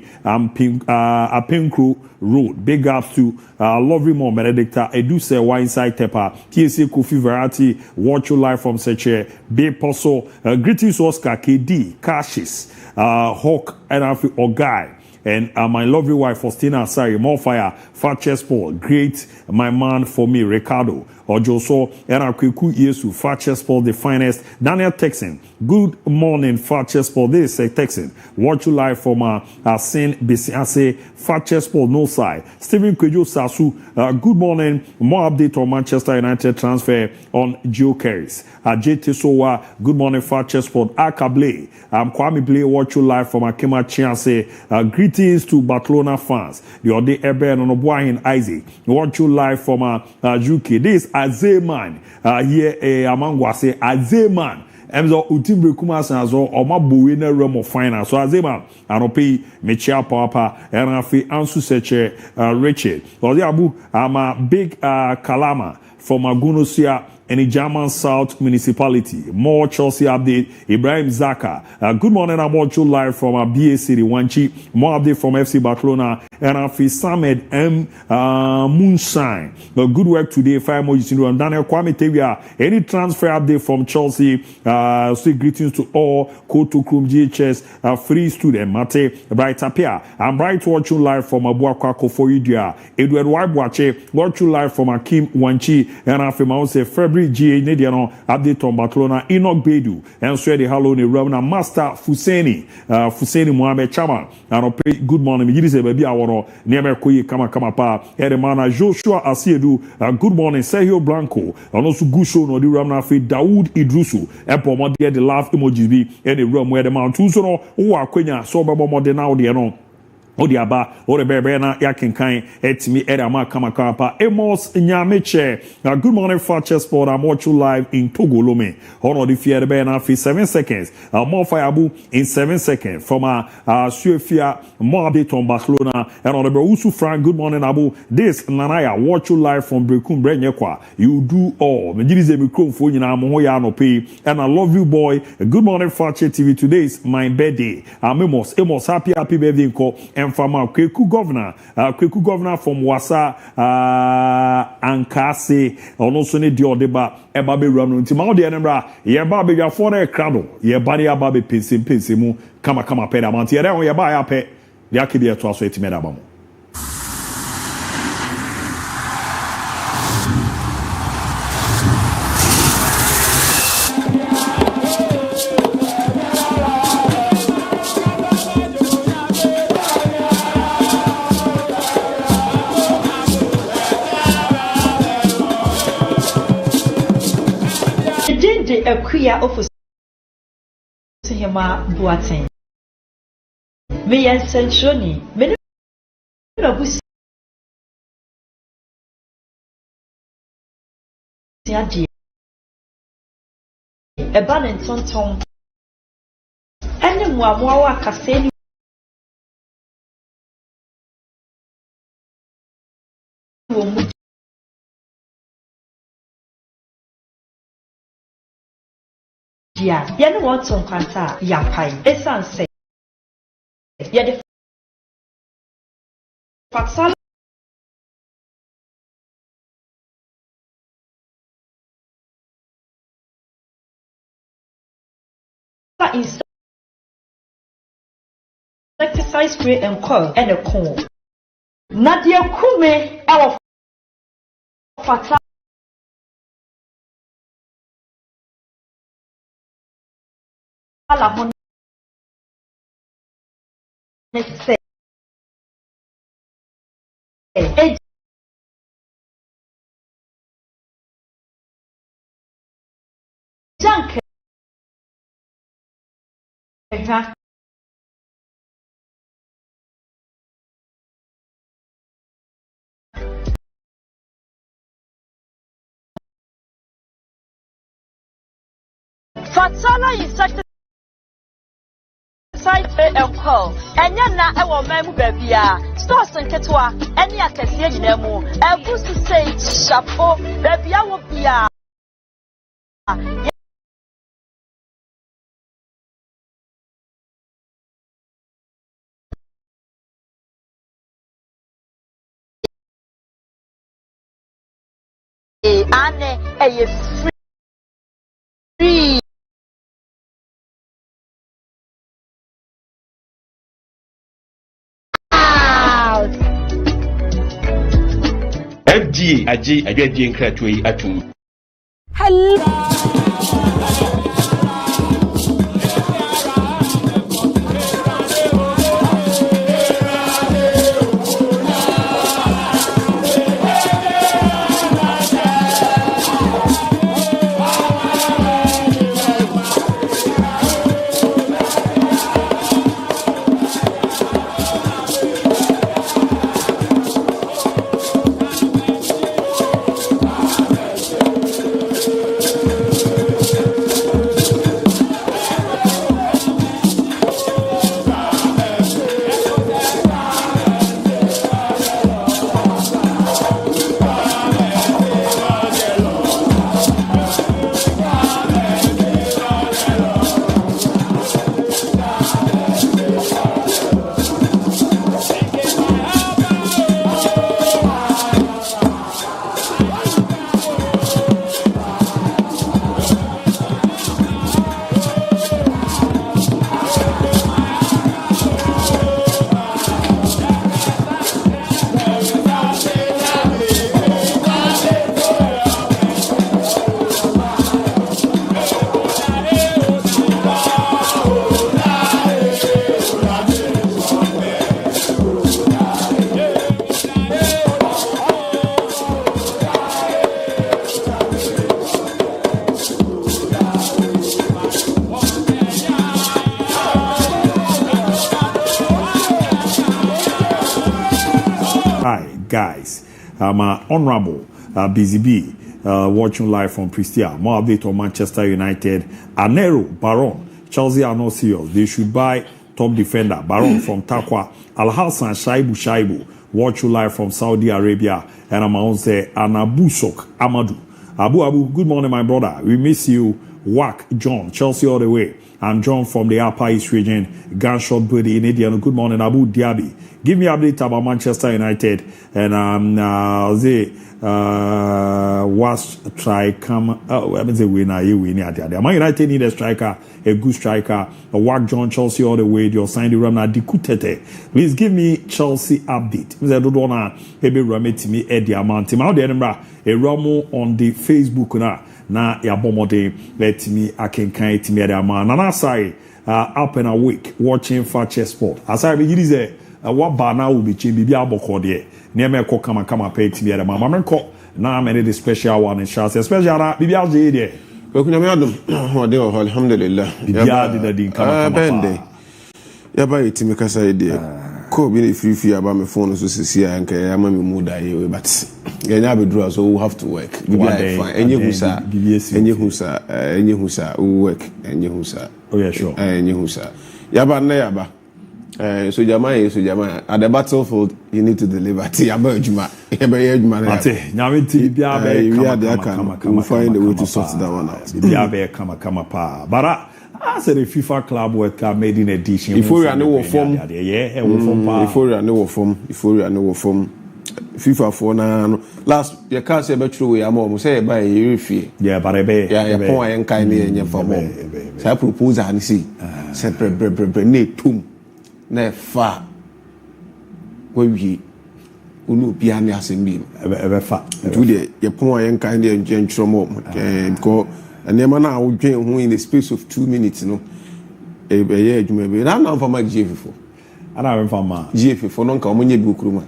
S2: Apenkru Road. Big ups to lovely mom Benedicta Eduse Wineside Tepa TSA Kofi Variety. Watch you live from Seche Big Poso. Greetings Oscar KD Cassius Hawk and Alfie Ogai. And my lovely wife Faustina Asari MON-FRI Fakye Sport great my man for me Ricardo Ojoso and Akweku Yesu Fakye Sport the finest Daniel Texan. Good morning Fakye Sport. This is Texan. Watch you live from Sin Bisiase Fakye Sport no side. Stephen Kwejo Sasu. Good morning. More update on Manchester United transfer on Joe Carries. JT Sowa. Good morning Fakye Sport. Akable. Kwame Blay. Watch you live from Akima Chianse. Greetings to Barcelona fans. The Ode Eben on Obuahin Isaac. Watch you live from UK. This is Azeman. Here Amangwase Azeman. Emzo utimbre kuma sanzo oma bowe na realm of finance. So Azema anope mechia papa erafi ansu seche Richard. Odi Abu ama big Kalama from Agunosia any German South Municipality. More Chelsea update. Ibrahim Zaka. Good morning. I'm watching live from BA City Wanchi. More update from FC Barcelona. And Afi Samed M. Moonshine. Good work today. 5 emojis in Daniel Kwame Tevia. Any transfer update from Chelsea? Say greetings to all Koto Krum GHS free student Mate Bright Apia. I'm Bright watching live from Abuakwa Kofoidia. Edward Waibuache. Watching live from Akim Wanchi. And Afi Mause February Madrid GA ne deɛ no update on Barcelona Enoch Bedu ɛnso yɛ de hello ne wura na Master Fuseni Mohamed Chama and good morning megye sɛ baabi a wɔrɔ nneɛma ɛkɔ yie kama pa ɛde ma na Joshua Asiedu good morning Sergio Blanco ɔno nso good show na ɔde wura na afei Dawood Idrusu ɛpɔ ɔmɔde de laugh emojis bi ɛde wura mu ɛde ma nto nso no wowɔ akwanya sɛ ɔbɛbɔ ɔmɔde na wodeɛ no Odiaba, or the baby na yakinkai, etimi erama kamakapa. Amos Nyameche. Good morning, Fakye Sport. I'm watching live in Togo Lome. Honor the fear na for 7 seconds. MON-FRI ABOU in 7 seconds. From Suefia, more update on Barcelona. And on the Usu Frank. Good morning, Abu. This Nanaya watch you live from Brekum Brenyekwa. You do all. Mejirize mikro for you na mohoya no pay. And I love you, boy. Good morning, Fakye TV. Today is my birthday. Amos happy birthday and from Kweku governor from Wasa Ankase also ne dio deba eba be ram nti ma wo de enbra ye ba be dwa for na krado ye ba de aba be pense mu kama pe da manti ye da ye ba ya pe de akebe to aso etime da ba mu
S7: a queer office to him Boatin. Me and Centroni, many of us a balance on tongue and the more cassini. Yeah, you know what's on Quanta, Yapai, a sunset. Yeah, the Fatsala insecticide spray and coil and a comb. Nadia Kume, our Fatsala. Ala say junk Fatsala insecticide and call, and yana I will memu babia, stores and ketua, any a cassia nemo, a boost to say chapeau, babia will be a free.
S8: FDA aje adwadie nkratoyi atum.
S7: Hello.
S2: guys. Honorable Busy B, watching live from Pristia. More update on Manchester United. Anero, Baron, Chelsea are not serious. They should buy top defender. Baron from Takwa. Al Hassan Shaibu, watch you live from Saudi Arabia. And I'm on say Anabusok Amadou. Abu, good morning, my brother. We miss you. Whack, John, Chelsea all the way. I'm John from the Upper East region. Gunshot buddy in India. Good morning, Abu Diaby. Give me update about Manchester United. And was try come. Oh, I mean, say winner. Man United need a striker, a good striker. A Whack, John, Chelsea all the way. You're signed the runner. Dikutete. Please give me Chelsea update. I don't wanna maybe remit me at the amount. Out there, a Ramo on the Facebook now. Na ya bomode let me I can it me at man and aside up and awake watching Fakye sport aside be say what bar now will be chibi bi aboko de near me kama pay it me at man mama ko na me the special one in shots special na bibi aje de
S9: we kunya me adom ho de alhamdulillah
S2: bibi de din kama
S9: bende ya ba it me kasa ide ko bi free about my phone so see anka ya ma me mood aye but Ganya bedru so we have to work. Fine. Enye husa work enye husa. Oh yeah, sure. Enye husa. Yaba na yaba. So jama at the battlefield you need to deliver. Yaba ejuma. Yaba ejuma na. Ate, nyame ti bia be kama. We find a way to sort that one out.
S2: Bia be kama pa. Bara I said the FIFA club work made in edition.
S9: If we are no form. Yeah, if we are no form. FIFA for na last you can't say about true we am almost say by refie
S2: yeah but
S9: yeah point en kind enye for more say propose and see say bre na tum na fa we unu bia na asem
S2: ebe fa
S9: do the you point en kind enye ntromo because enema na wo dwen ho in the space of 2 minutes no ebe ye adwuma be na for my GF4
S2: ana for ma
S9: GF4 no nka omonye bi okuruma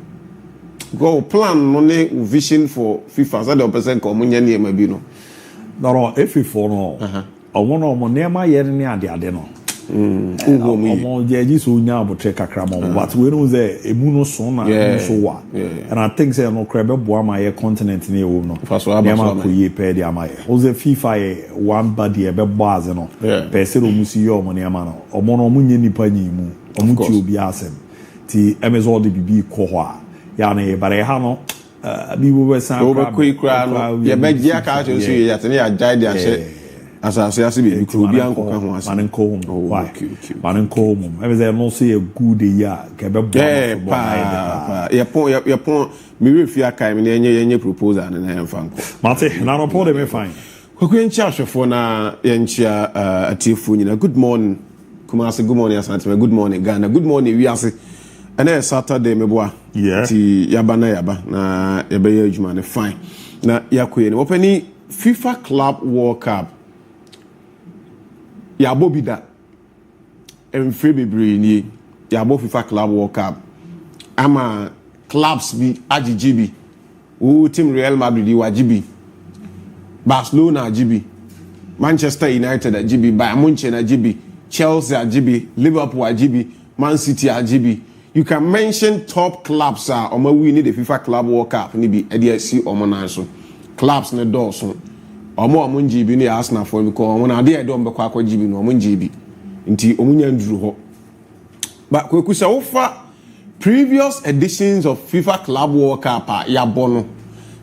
S9: go plan no ne vision for FIFA so the person come nya ne ma bi no
S2: no if4 no omo no nema ye ne ade no omo je ji so nya abotre kakra mo but we know say emu no so na so wa and I think say no crebe boa ma ye continent ne wo no nema ko ye pe dia ma ye o ze FIFA ye one body e be boaz no pe se ro musi yo omo nema no omo no omo nya nipa nyimu omo ti obi asem ti emezo de bibi ko ho a ya na bare ha no bi wo be san
S9: kra no ye be gia ka so so ya tene ya jai dia she asase bi ku bi an ko ka ho ase
S2: manen ko hom manen ko hom e be no so ye good ya ke be bo
S9: ye pon mi we fi aka mi yenye proposal na en fan ko
S2: mate na no po de me fine
S9: kwakwen chi ahwefo na ye nchia atiefo nyina good morning kuma say good morning asante good morning Ghana good morning we ase and Saturday meboa ti yaba na yaba ye adwuma ne fine na yakoye ne opani FIFA Club World Cup yabo bida emfre bebre ni yabo FIFA Club World Cup ama clubs bi AGB o team Real Madrid wajibi Barcelona AGB Manchester United AGB Bayern Munich AGB Chelsea AGB Liverpool AGB Man City AGB. You can mention top clubs we need the FIFA Club World Cup ni bi EDC omonanso clubs ne doso omo GB ni Arsenal for because omo na dey do mbekwa akwa GB no omo GB nti omunya nduru ho but kwekusa ofa previous editions of FIFA Club World Cup ya bono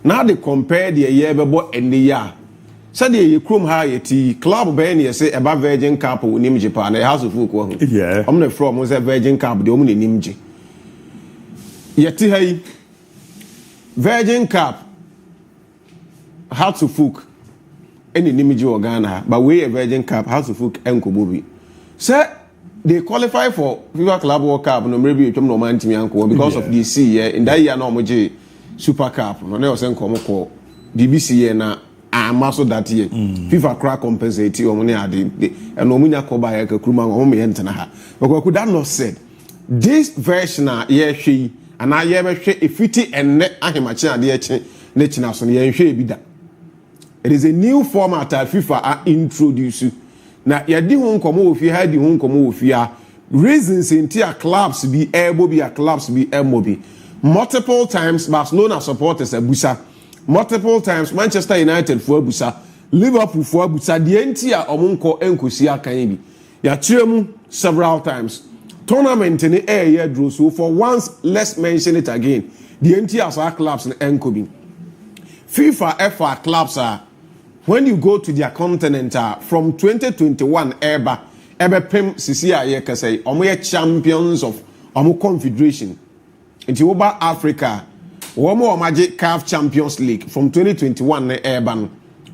S9: now they compare the year bebo and the year said the chrome high ti club ben ye say eba Virgin Cup onim Japan na house of folk ho
S2: yeah
S9: I'm the from was Virgin Cup de omo nim je yeti hay Virgin Cup house of folk any nim je Ghana but we Virgin Cup house of folk enkobobi say they qualify for FIFA Club World Cup no maybe no man timi anko because of the C yeah in that year no mo je Super Cup no na o say nko mo ko BBC na amaso that year FIFA crack compensate o money ade and o munya ko ba ya ka kuruma o me yentena ha because could that not said this version ye hwe and I ye be hwe efiti enne ahemachi ade ye chi ne china so ye hwe bi da it is a new format that FIFA are introduce na ye di ho nkomo ofi ha di ho nkomo ofi a reasons inti a clubs be able be a clubs be emobi multiple times Barcelona supporters abusa, multiple times Manchester United for abusa, Liverpool for abusa. The entire omunko enkosi akan bi. Ya chiremu several times. Tournament in the air draw. So for once, let's mention it again. The entire clubs in enkobi. FIFA FR clubs are, when you go to their continent from 2021 eba pem sisi aye kase omo champions of omo confederation. Inti oba Africa, omo omaje CAF Champions League from 2021 eba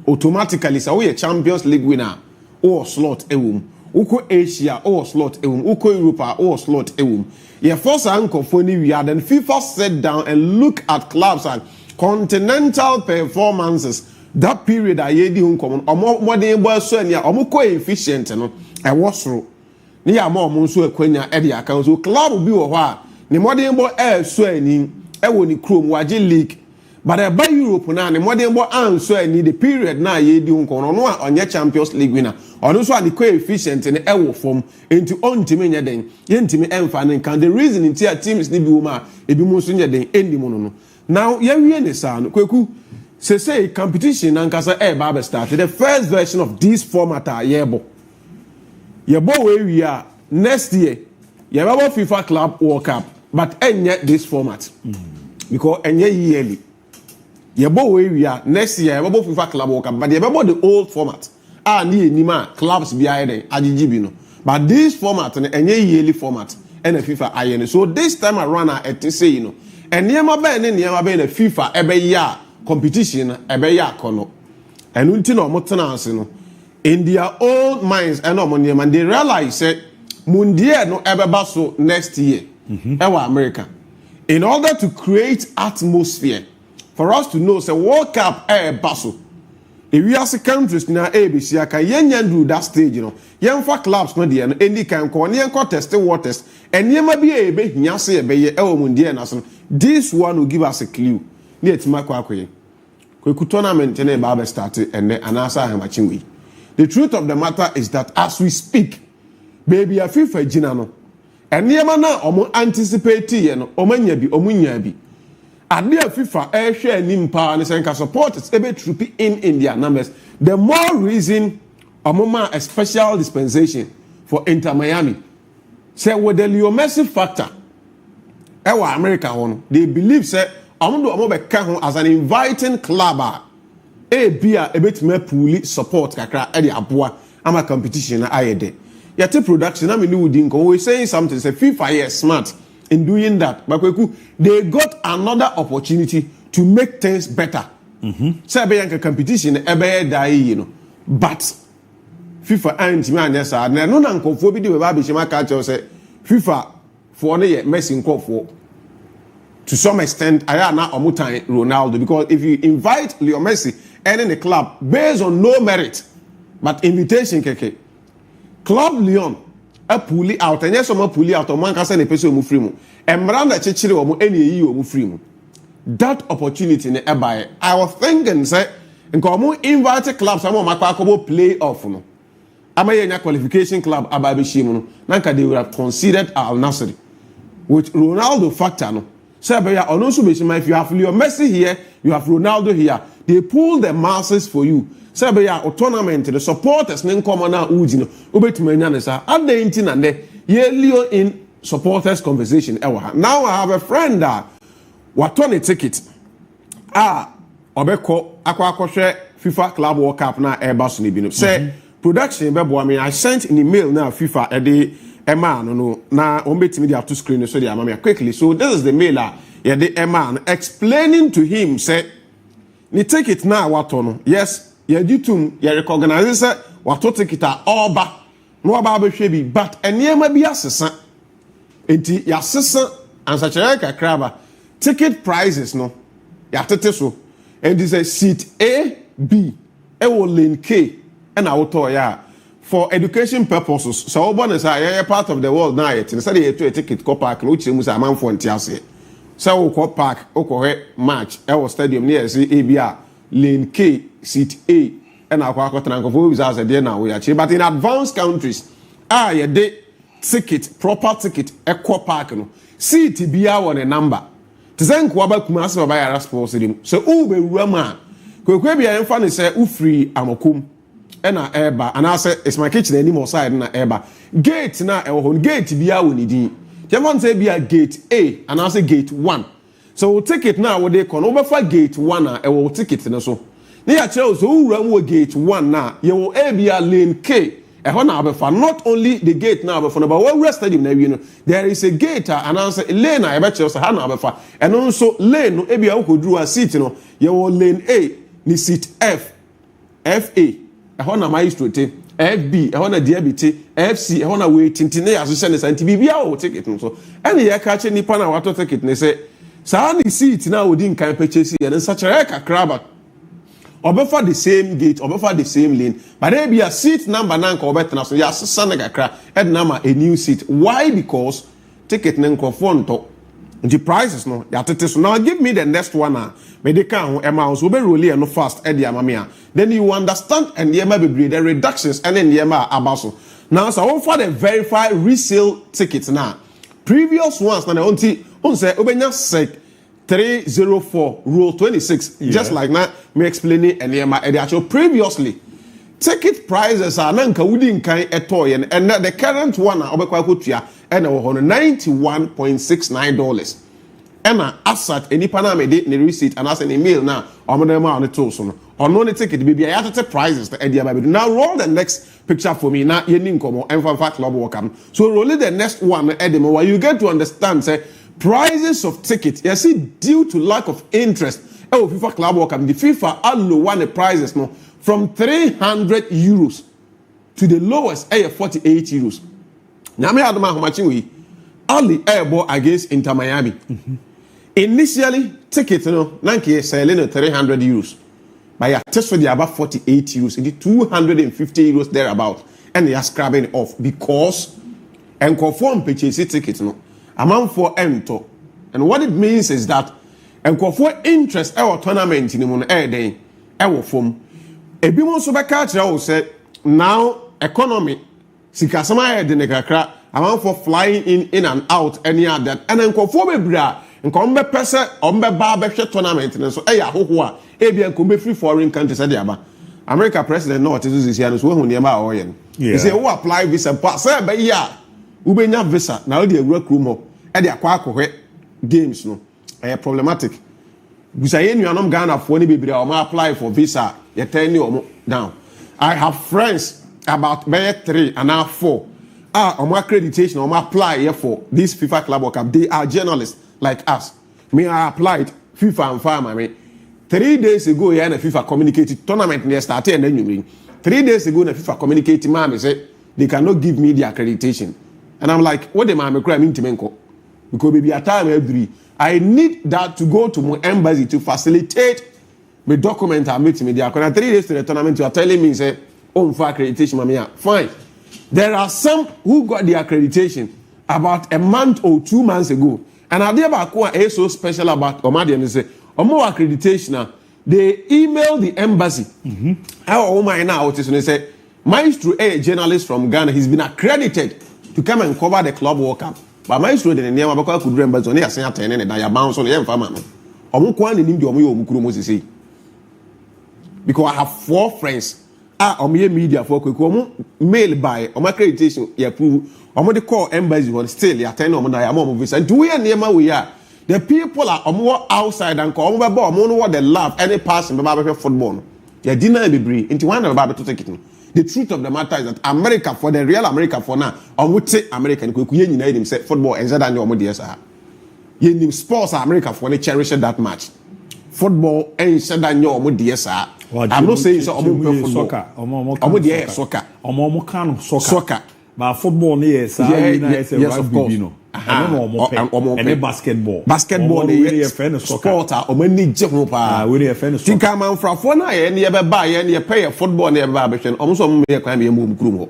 S9: automatically say we Champions League winner or slot ewum. Uko Asia or slot ewum. Uko Europa or slot ewum. Ye first anchor for ni we are then FIFA sat down and look at clubs and continental performances. That period I yedi uncommon omo de bo so ania omo coefficient no e wosoro ni ya ma omo so akwanya e de aka so club bi wo ho a ni modern bo e so ani e wo ni krom waje league but e ba Europe na ni modern bo an so ani the period na yedi unkono no a onye Champions League winner ono so a the coefficient ni e wo form enti ontimi nya den ye ntimi emfa ne kan the reason nti a teams ni bi wo ma e bi mo so nya den endi mo no now ye wie ne sa no kweku say competition and kasa Baba started the first version of this format yebo where we are next year yebo FIFA Club World Cup but enye this format because enye yearly yebo where we are next year yebo FIFA Club World Cup but yebo the old format ni enima clubs behind them ajijibi no but this format enye yearly format and FIFA ayene so this time around at say you know and niema be na FIFA ebe ya competition ebeya kono enu nti no motena ase no in their own minds and and they realize say mundial no ebeba so next year ewa America in order to create atmosphere for us to know say World Cup baso if we as countries na ABC aka yenya do that stage you know yemfa clubs no dey no any kan ko ne enko test waters enema bi ebe hia se ebeye ewo mundial na so this one will give us a clue. The tournament in Baba started and the truth of the matter is that as we speak, baby, a FIFA Ginano and Yamana omo anticipate omunyabi. And near FIFA share nimpa and senka support is able to be in their numbers. The more reason omoma a special dispensation for Inter Miami. Say with the Leo Messi factor, ewa America one, they believe say as an inviting club bia ebetime puli support kakra e de aboa ama competition na ayede yete production na me ni wudi nko we saying something say FIFA is smart in doing that but they got another opportunity to make things better say be yanka competition e be dai you know but FIFA antimi anya sa na no na nkofo bi de we ba be shima ka che say FIFA for na ye Messi nkofo. To some extent, I am not Omutai Ronaldo because if you invite Leo Messi and in the club based on no merit, but invitation keke, Club Lyon a pulling out and yes, I'm pulling out of one person a person free mu. And Miranda Chichiri or any you free mu. That opportunity in the Ebai, I was thinking, say, and come invite clubs, I'm on my play off. No, I'm a qualification club, Ababi Shimono. Nanka they would have considered Al Nassr with Ronaldo factor. No. So if you have Leo Messi here, you have Ronaldo here. They pull the masses for you. So a tournament, the supporters name come now Ujino. At the internet, Leo in supporters conversation. Now I have a friend that what on a ticket. Obeko akwa FIFA Club World Cup na Airbus ni binu. Say production I sent an email now FIFA a day. Emma no na ombetimi dey have to screen so dey amamia quickly so this is the mailer yeah the Emma explaining to him say ni take it now wato no yes ya ditum ya recognize say wato ticket all ba no ba hwe bi but enema bi asesa enti ya sesa ansachere kakra ba ticket prices no ya tete so and this is seat A B e wo lane K and auto ya for education purposes so obo na say part of the world now yet say dey to a ticket ko park no chire mu say amanfo ntiase so ko park okohe match e wo stadium near say ABA lane K seat A and akwa tranko we say dey na we achi but in advanced countries ye dey ticket proper ticket e ko park no seat bia won a number to Tizen Kwaba Kumasa by a sports him. So Ube Rama. Kwekwe and funny say Ufri Amokum. Ena eba and I say it's my kitchen anymore side na eba. Gate na ehon gate biya we need. Jaman say biya gate A and I say gate 1. So we'll take it now what they call over for gate 1 na we'll take it na so. Ni ya tell so who run with gate 1 na you will A biya lane K. Ehon na abefa not only the gate na abefa but what rest stadium na you know there is a gate and I say lane na ebe tell so ha na abefa and also lane no e biya wo kodru a seat no you will lane A ni seat F FA ehon na maestro te FB ehon na DIABY te FC ehon na we tintine aso ne santi bibia o ticket no so ene ye ka che nipa na wato ticket ne say sa ni seat na odi nkan purchase ye ne sachere kakra ba obefa the same gate obefa the same lane but there be a seat number na nka obetena so ya sesa ne kakra ed na ma a new seat why because ticket ne nkrofo nto the prices no ya tete so now give me the next one na medical ho ema so be roll no fast e dia mamia then you understand and yema be the reductions and then yema abaso now so for the verify resale tickets now previous ones na onti on say obenya sec 304 rule 26 just like that me explain it and yema the actual previously ticket prices are nanka wudi nkan etoy and the current one na obekwa kotua and $91.69 Emma asat any panama date the receipt and as an email now on the tools on no ticket baby I have to prices the idea baby now roll the next picture for me now you need come MON-FRI club welcome so roll the next one Edimo where you get to understand say prices of tickets you see due to lack of interest FIFA club welcome the FIFA allow one the prices no from 300 euros to the lowest 48 euros now me adama how much we only airball against Inter Miami. Initially, ticket no, nanke selling 300 euros. But ya test for the about 48 euros, it is 250 euros thereabout, and they are scrubbing it off because and conform purchase ticket no amount for ento. And what it means is that and conform interest our tournament in the moon air day, our form. A bit more super culture say now economy. Sikasama air the negakra. Amount for flying in and out any other and then conform bra and come be person on be barbecue tournament and so ho and come be free foreign countries aba America president no what is this here so hu niam a oyen he say who apply visa pass say be ya we be nya visa na the work room ho e de akwa akohwe games no problematic busa ye nuanom Ghana for ni bebre o ma apply for visa ye tell ni o down I have friends about be 3 and now 4 on my accreditation, on my apply here for this FIFA Club World Cup. They are journalists like us. Me, I applied FIFA and farm. I mean, 3 days ago, yeah, the FIFA communicated tournament they started and then you mean 3 days ago, the FIFA communicated, ma'am, said they cannot give me the accreditation. And I'm like, what the ma'am cry mean to me? Because maybe a time every I need that to go to my embassy to facilitate the document I made to me. There 3 days to the tournament, you are telling me, say, oh, for accreditation, ma'am, fine. There are some who got the accreditation about a month or 2 months ago. And idea about what is so special about Omadi and say, more accreditation, they email the embassy. How my now and they say, Maestro, a journalist from Ghana, he's been accredited to come and cover the club World Cup. But Maestro didn't know about could remember on the Ascent and I bounce on the farmer. Because I have 4 friends. Media for mail by accreditation approve they call embassy on still you attend on visa do we near we are the people are more outside and call what they love any person about football yeah dinner be bree into one about to take it the truth of the matter is that America for the real America for now would say American him say football and than your modiasa ye sports America for they cherish that match football and than your modiasa I'm not saying so
S2: soccer.
S9: Soccer.
S2: Soccer. But football yes,
S9: yes, of course.
S2: And basketball.
S9: Basketball sport or many jehopa.
S2: We are friends.
S9: Think I'm from Fona and you ever buy and you pay a football near Barbation. Almost may can be a move groom.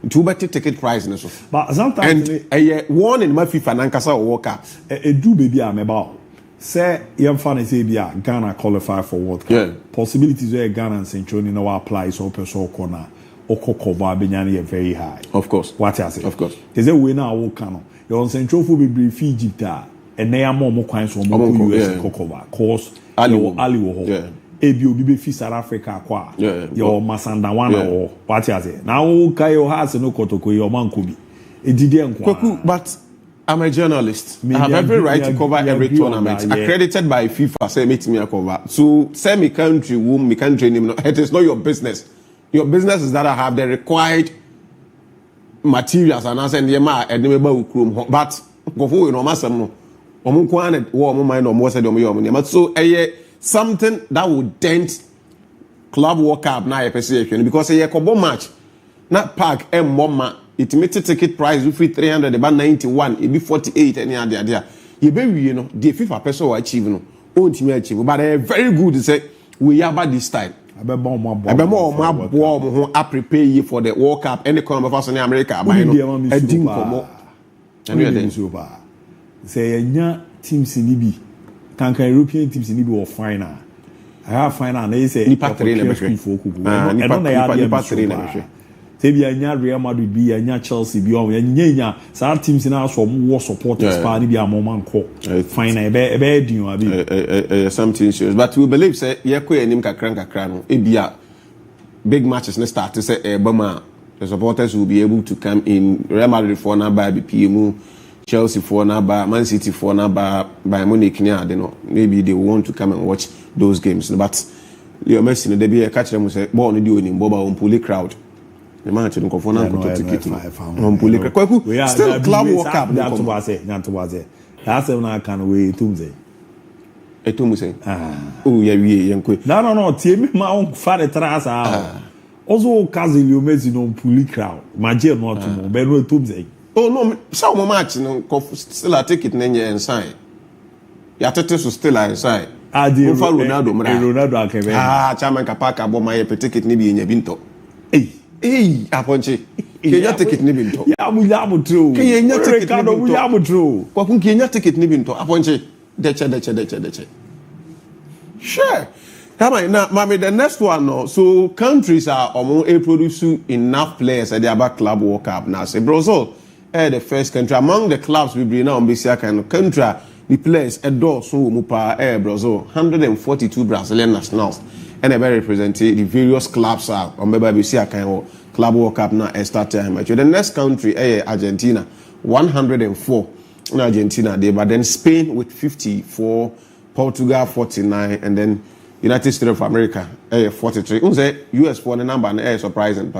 S9: 2 better ticket price.
S2: But sometimes
S9: a one in my FIFA and Casa Walker.
S2: A do baby I'm about. Say, young fan is Ghana qualify for World Cup.
S9: Yeah.
S2: Possibilities where Ghana and St. John in our apply so person corner Okoko Benyani are very high.
S9: Of course.
S2: What I say?
S9: Of course.
S2: Is a winner or cano. You're on St. John for be Fiji. and they are more coins from US Cocoa, course, Ali wo. Ebi obi be fi South Africa kwa. Your Masandawana or what you say. Now Kayo has no kotoko your man could be.
S9: But I'm a journalist. I have every right to cover every tournament. Accredited by FIFA, say meet me a cover. So say me country, me country name. It is not your business. Your business is that I have the required materials and I send them out and they will but go for you know masam no. So something that would dent Club World Cup na appreciation because a combo match not park and mama it made ticket price with 300 about 91 it be 48 any other there you be you know the FIFA person will achieve no won't me achieve but very good to say we are about this time I be more prepare you for the World Cup any kind of us in America by no a ding for
S2: say nya teams in Libi can European teams in Libi or final I have final and they say
S9: nipa 3 na
S2: say bi anya Real Madrid bi anya Chelsea bi o nya some teams na so more supporters pa ni bi amoma nko final e be din abi
S9: something serious but we believe say ye ko enim kakra no e bia big matches na start say Bama the supporters will be able to come in Real Madrid for na by BPM Chelsea for na by Man City for na by Munich near they know maybe they want to come and watch those games but Leo Messi no dey be catch them say ball no dey oni boba on pulley crowd the man actually go for na go ticket on pulley crowd still Club World Cup
S2: that that's when can we tumze
S9: etumuse oh yeah we yankwe
S2: no tie me ma on fa de trasa also kazi Leo Messi no pulley crowd maje no to mo be no tumze
S9: oh no some match no still a ticket na nye inside ya tete so still a inside for Ronaldo akebe chairman kapaka bo my ticket ni bi nya binto aponche kenya ticket ni binto
S2: ya mu tro
S9: kenya ticket ni binto
S2: ya mu tro
S9: kwa kun kenya ticket ni binto aponche deche sure come now mami the next one no so countries are produce enough players at the ABOU Club World Cup now say Brazil the first country among the clubs we bring now on this kind of country the players so mupa Brazil 142 Brazilian nationals and they represent the various clubs are on BBC kind of Club World Cup now start time the next country Argentina 104 in Argentina there but then Spain with 54 Portugal 49 and then United States of America 43 US for the number and surprising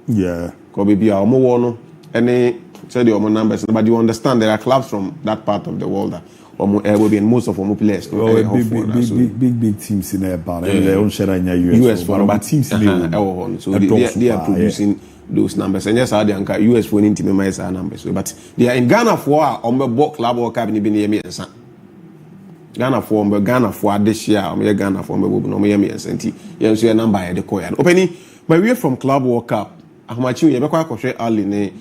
S2: yeah
S9: ko be bia omo wo any say the numbers but you understand there are clubs from that part of the world that will be in most of our players
S2: big teams in there but they don't share in US
S9: for but teams so they are producing those numbers and yes how they anka US for in team my numbers but they are in Ghana for on Club World Cup ni be near me ensa Ghana for this year Ghana for no me ensa nti yen so number e de koya opening my way from Club World Cup Ahmachi we be kwa akoshe Ali ne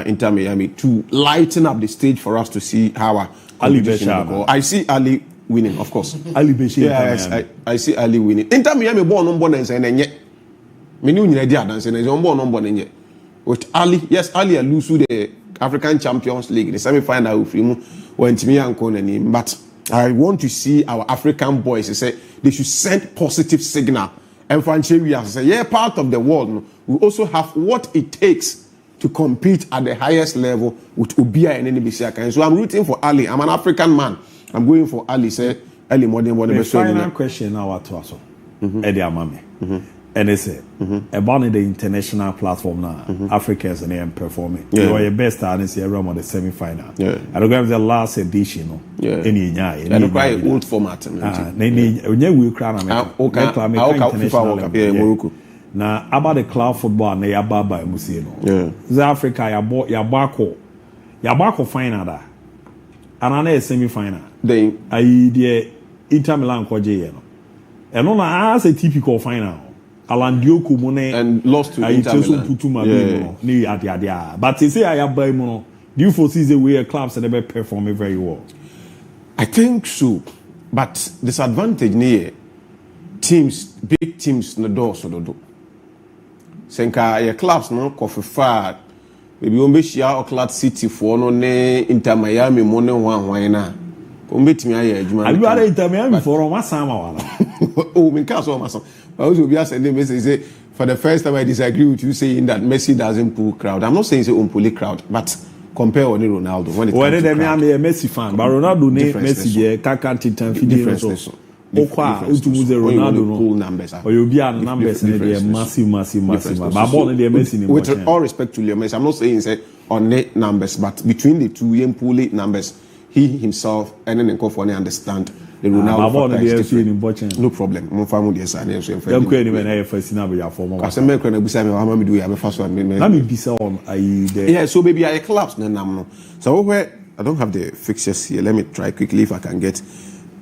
S9: Inter Miami to lighten up the stage for us to see how our
S2: Ali Besham.
S9: I see Ali winning, of course.
S2: Ali Besham.
S9: Yes, I see Ali winning. Inter Miami born on bonus and then yet. Many idea dance and on born on bonus. With Ali, yes, Ali lose to the African Champions League, the semi-final with him when Timmy and Conan. But I want to see our African boys. They say they should send positive signal. And Franche, we say, yeah, part of the world. We also have what it takes to compete at the highest level with Ubia and NBC. So I'm rooting for Ali. I'm an African man. I'm going for Ali. Say Ali more than one.
S2: The final question now to us. Eddie Amami. And they say about the international platform now, Africans and they are performing. You are your best and say around the semi-final. I don't have the last edition. Any
S9: quite old format.
S2: We crown Morocco. Now about the club football na yababa emusie no South Africa yabako final da anana semi final
S9: then
S2: ayi de Inter Milan koje ye no eno na as a typical final Alan Dioku mo ne
S9: and lost to Inter Milan
S2: but they say ayaba mu no do you foresee the way clubs and they perform very well?
S9: I think so but disadvantage near teams big teams no do so do Senka your clubs no coffee far maybe on be share Oakland City for no ne Inter Miami mo ne wan na Umbetimi aye adwuma.
S2: Abi ara Inter Miami for on wasama wala.
S9: Oh, me can so maso. I also be sending message say for the first time I disagree with you saying that Messi doesn't pull crowd. I'm not saying it's a pull crowd, but compare on Ronaldo when it comes to crowd.
S2: I'm a Messi fan, but Ronaldo ne Messi dey kaka titan fidie so. Okwa utumu ze Ronaldo no
S9: numbers.
S2: Or you be an numbers ne dey massive. But ball ne dey Messi ne.
S9: With all respect to Leo Messi, I'm not saying say on net numbers, but between the two pull numbers, he himself and then Nkofo understand the Ronaldo factor is different. No problem. Mo famu dey say na so en fa.
S2: Dem ko ni me na first na be ya form.
S9: Cause me kro na busa me wa ma me do ya me fa so me.
S2: Na me bisa on ayi there.
S9: Yeah, so baby I collapse na nam no. So where I don't have the fixtures here. Let me try quickly if I can get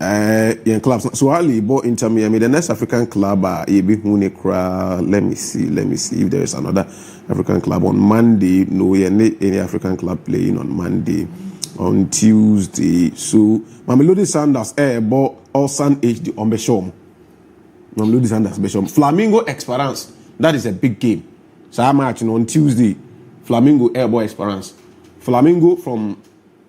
S9: yeah, clubs. So Ali bought Inter Miami. The next African club Ebi Hunekra. Let me see if there is another African club on Monday. No, any African club playing on Monday. On Tuesday, so Mamelodi Sundowns bought Ulsan HD on Beshom. Mamelodi Sundowns Beshom. Flamingo Esperance. That is a big game. So I'm matching on Tuesday. Flamingo bought Esperance. Flamingo from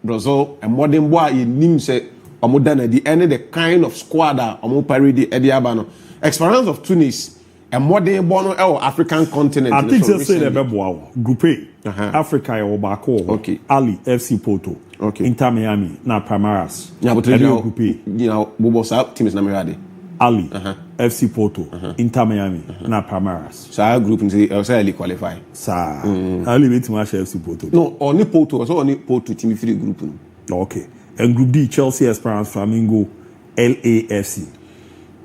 S9: Brazil and modern boy in Nimse or modern the end the kind of squad that parody Eddie Abano. Esperance of Tunis. A modern bono African continent.
S2: I think they say the Bebo Group A. Africa Obako.
S9: Okay.
S2: Ali FC Porto.
S9: Okay.
S2: Inter Miami na Palmeiras.
S9: Yeah, but
S2: Group A.
S9: You know, Bobosa team is Namirade.
S2: Ali FC Porto. Inter Miami na Palmeiras.
S9: So our group say qualify.
S2: Sa. Ali wait match FC Porto.
S9: No, only Porto. So only Porto team free group.
S2: Okay. And Group D Chelsea Esperance Flamingo LAFC.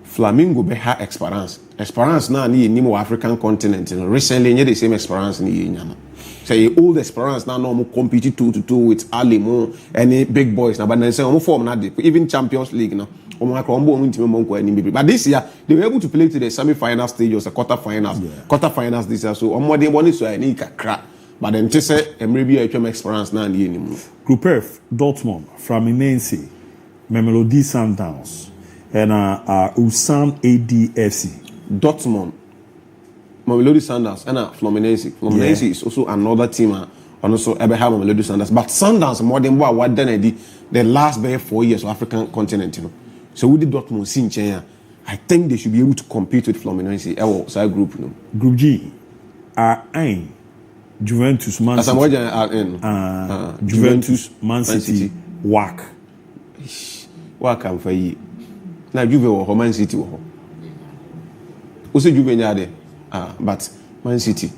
S9: Flamingo be ha Esperance. Esperance na ni more African continent. Recently, the same Esperance ni nyama. Say old Esperance now no compete 2-2 with Ali Mo any big boys now. But then say form na even Champions League now. But this year they were able to play to the semi-final stage or the quarter-finals. Quarter-finals this year. So they wanted to any crack. But then they say maybe I can Esperance now anymore.
S2: Group F Dortmund, Fluminense, Mamelodi Sundowns. And Ulsan ADFC.
S9: Dortmund, Mamelodi Sundowns, and Fluminense. Fluminense is also another team, and also Abraham Mamelodi Sundowns. But Sundowns more than what done the last 4 years of African continent, you know. So we did Dortmund see in China. I think they should be able to compete with Fluminense. Side group, you know.
S2: Group G, RN, Juventus, Man City. Juventus, Man City, WAC.
S9: WAC am for you. Now Juve or Man City or also Juve nyade but Man City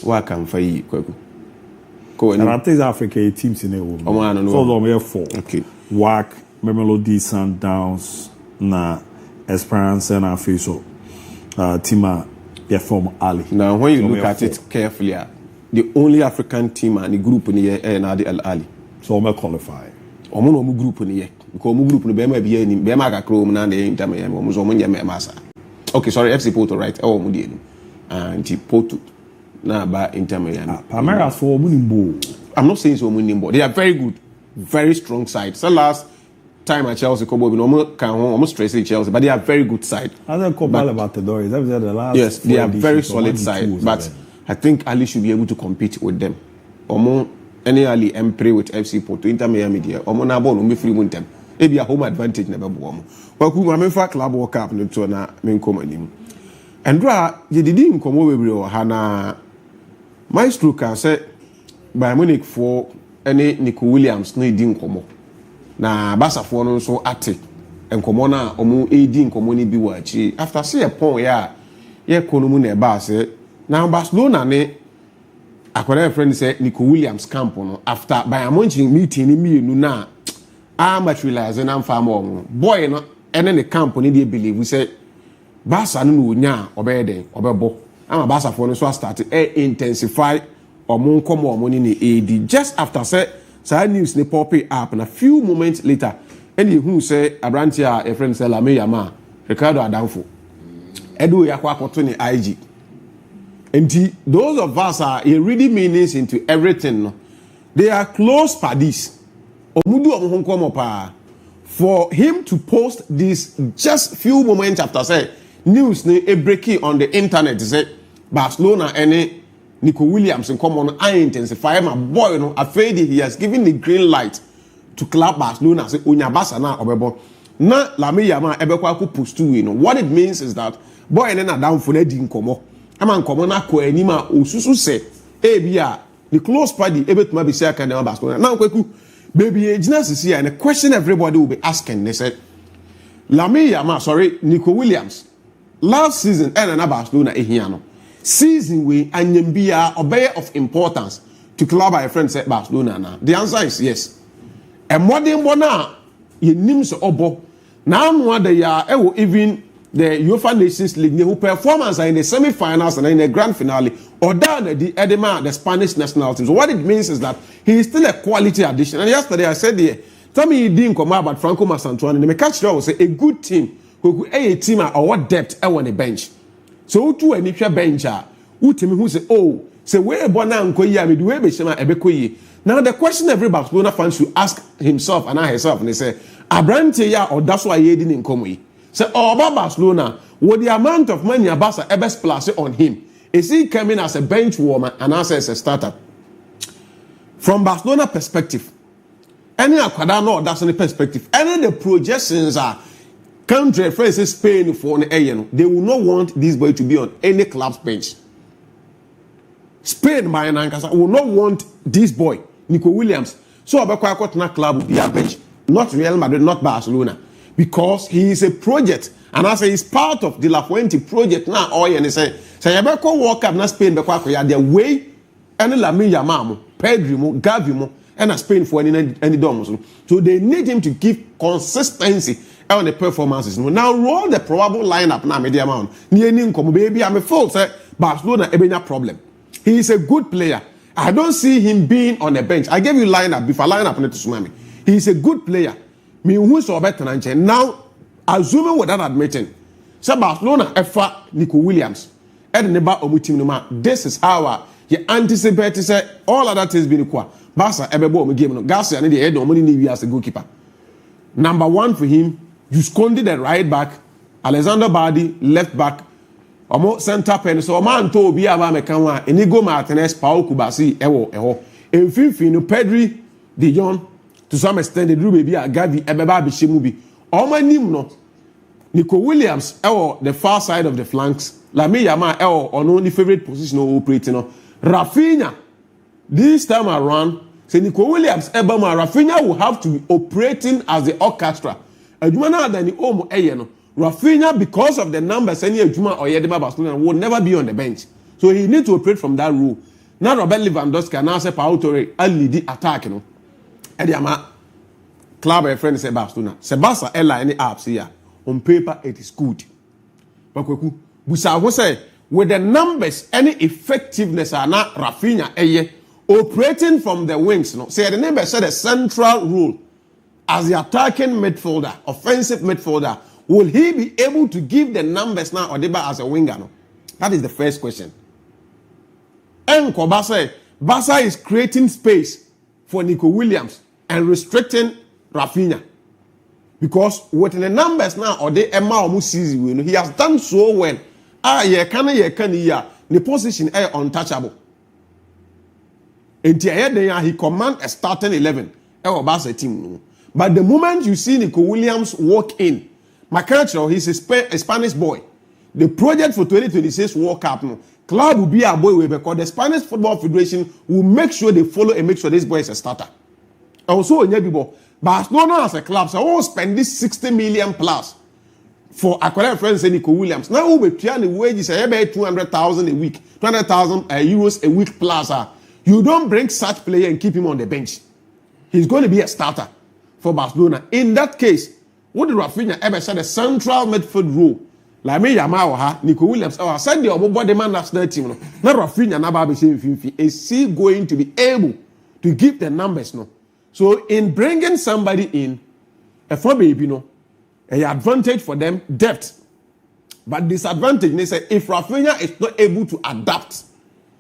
S9: work am for you kwaku ko
S2: and I think Africa teams in the world so we have 4
S9: okay
S2: WAC Mamelodi Sundowns na Esperance and Afiso team they form Ali.
S9: Now when you look at it carefully the only African team and the group in here na the Al Ali
S2: so we qualify
S9: omo no group in here because my group no be ma bia ni be ma ka kro na the Inter Miami omo so omo nyame masa. Okay, sorry, FC Porto right. Omo die no. And Porto na ba Inter Miami.
S2: Palmeiras for omo nimbo.
S9: I'm not saying so omo nimbo. They are very good, very strong side. So last time at Chelsea Kobo we no can almost stress Chelsea, but they are very good side.
S2: I don't call about the Doris. That was the last.
S9: Yes, they are very solid side, but I think Ali should be able to compete with them. Omo any Ali pray with FC Porto Inter Miami there. Omo na ball no me free montem. E be a home advantage na be bo omo. Waku MON-FRI Club World Cup no to na me nkom anim. Endra ye didi nkomo bebre o ha na Maestro kan say Bayern Munich for any Nico Williams no di nkomo. Na Basafo no so ate nkomo na omo edi nkomo ni bi wa chi after say a pon ya ye konomu na ba say na Barcelona ne akwara friend say Nico Williams camp no after Bayern Munich meeting ni mienu na materialize na farm on boy no ene ne camp ni dey believe we say Barca no nya obeden obebo ama Barca for no so start intensify omo nkomo omo ni AD just after say news ne pop up na few moments later any who say Abrantia a friend say Lame Yama Ricardo Adamfo Edo yakwa akoto ni IG and those of us are reading meanings into everything no they are close paddies for him to post this just few moments after say news breaking on the internet say Barcelona and Nico Williams and come on I intensify my boy no afraid he has given the green light to club Barcelona say onya basa na obebo na Lamine Yamal ebekwa ko post two no. What it means is that boy na down for na di nkomo ama nkomo na ko anima osusu se ebia the close party ebetuma be say kan na Barcelona na kwaku baby engineer sisi and the question everybody will be asking they said Lamine Yamal Nico Williams last season na Barcelona ehia no season we anyambia obey of importance to club our friends at Barcelona now. The answer is yes. And modern bona ye nims obo now no the ya even the UEFA Nations League who performance in the semi-finals and in the grand finale or down the Edema the Spanish national team. So what it means is that he is still a quality addition. And yesterday I said here, tell me he didn't come about Franco Masantuan and the catch was say a good team who could a team or what depth on the bench. So to any bench who tell me who say oh say where bona nkoyi me the way be shema ebekoyi. Now the question every Barcelona fan should ask himself and herself and they say Abrante ya or that's why he didn't come. Say about Barcelona with the amount of money Barca ever splashed on him is he coming as a bench warmer and as a starter? From Barcelona perspective, any Aquadano that's any perspective, any the projections are country friends Spain for an AN, they will not want this boy to be on any club's bench. Spain by an Ankasa will not want this boy, Nico Williams. So Abakwa club will be a bench, not Real Madrid, not Barcelona, because he is a project, and I say he's part of the La Fuente project now. Oh, and they say Abakwa walk up na Spain Bakwa ya their way, and Lamine Yamal, Pedri mo, Gavi mo, and a Spain for any domos. So they need him to give consistency on the performances. Now roll the probable lineup now, media amount. Baby, I'm a fool. Say Barcelona ebenya problem. He is a good player. I don't see him being on the bench. I gave you lineup before lineup to tsunami. He is a good player. Me who saw better than now, assuming without admitting, say Barcelona efa Nico Williams. This is how you anticipate to say all other things being equal. Barca ebebo game no. Garcia and the head of money need as a goalkeeper. Number one for him, you scolded the right back, Alexander Bardi left back. Omo center pen so man to obi aba mekanwa Inigo Martinez Pau Kubasi ewo emfinfin no Pedri De Jong to some extent the baby Gavi ebeba be shemu bi omanim no Nico Williams ewo the far side of the flanks Lamine Yamal ewo on only favorite position operating no Rafinha this time around say Nico Williams ebama Rafinha will have to be operating as the orchestra aduma na da ni omo no Rafinha, because of the numbers, any Juma or Yedema Barcelona will never be on the bench. So he needs to operate from that rule. Now Robert Lewandowski now say Pau Torre lead the attack, you know. And the club a friend say Barcelona. Sebasa Ella any apps here. On paper it is good. But we say with the numbers, any effectiveness are not Rafinha operating from the wings. No, say the neighbor said a central rule as the attacking midfielder, offensive midfielder. Will he be able to give the numbers now Odeba as a winger? No? That is the first question. And Barca is creating space for Nico Williams and restricting Rafinha. Because with the numbers now, or the Emma season, he has done so well. The position is untouchable. And he commands a starting 11. Barca team. But the moment you see Nico Williams walk in, Macancho, he's a Spanish boy. The project for 2026 World Cup, no, club will be a boy because the Spanish Football Federation will make sure they follow and make sure this boy is a starter. Also, Barcelona as a club, so I will spend this 60 million plus for acquiring friends Nico Williams. Now we'll be trying the wages 200,000 a week, 200,000 euros a week plus. You don't bring such player and keep him on the bench. He's going to be a starter for Barcelona. In that case, what did Rafinha ever said a central midfield role? Lamine Yamal Nico Williams. I said the body man national team. Now Rafinha na baby say is he going to be able to give the numbers? No. So in bringing somebody in, a for baby no, a advantage for them depth, but disadvantage. They say if Rafinha is not able to adapt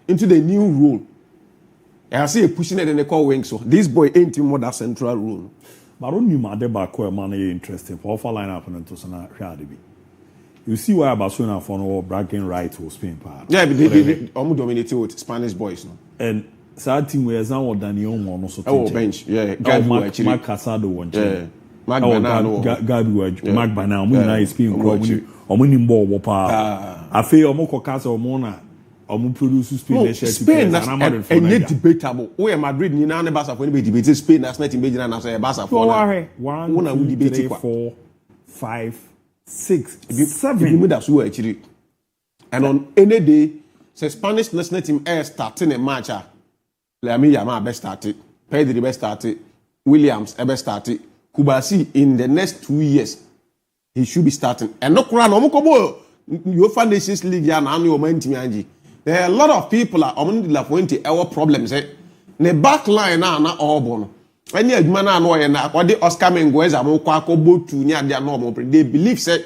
S9: into the new role, I see a pushing it in the call wing. So this boy ain't more that central role.
S2: But on you made back where man is interesting for offer lineup and to sana DIABY. You see why Barcelona for no bragging right to Spain part.
S9: Yeah, but they dominated with Spanish boys, no.
S2: And Sa team we exam or Daniel Mono so.
S9: Oh bench, yeah. Gabi actually.
S2: Mark Casado one.
S9: Yeah. Mark Banano.
S2: Gabi Mark Banano. We na Spain crowd. Omuni ball wopa. Afi omoko kasa omona. Omu produce Spain nation.
S9: Spain and yet debatable. We Madrid ni na Barca for anybody debate Spain national team be na say Barca for na.
S2: 1 2 3 4 5 6 7.
S9: You that's who actually. And on any day, say Spanish national team air starting a match. Lami Yama best started, Pedri best started, Williams best started, Kubasi in the next 2 years he should be starting. And no crown omukobo UEFA Nations League ya na anu omo ntimi anji. There are a lot of people are omo de la pointe our problems ne back line na obo no. Any adwuma na no ye na ode Oscar Mengueza mo kwa akobotu ni ade na omo they believe say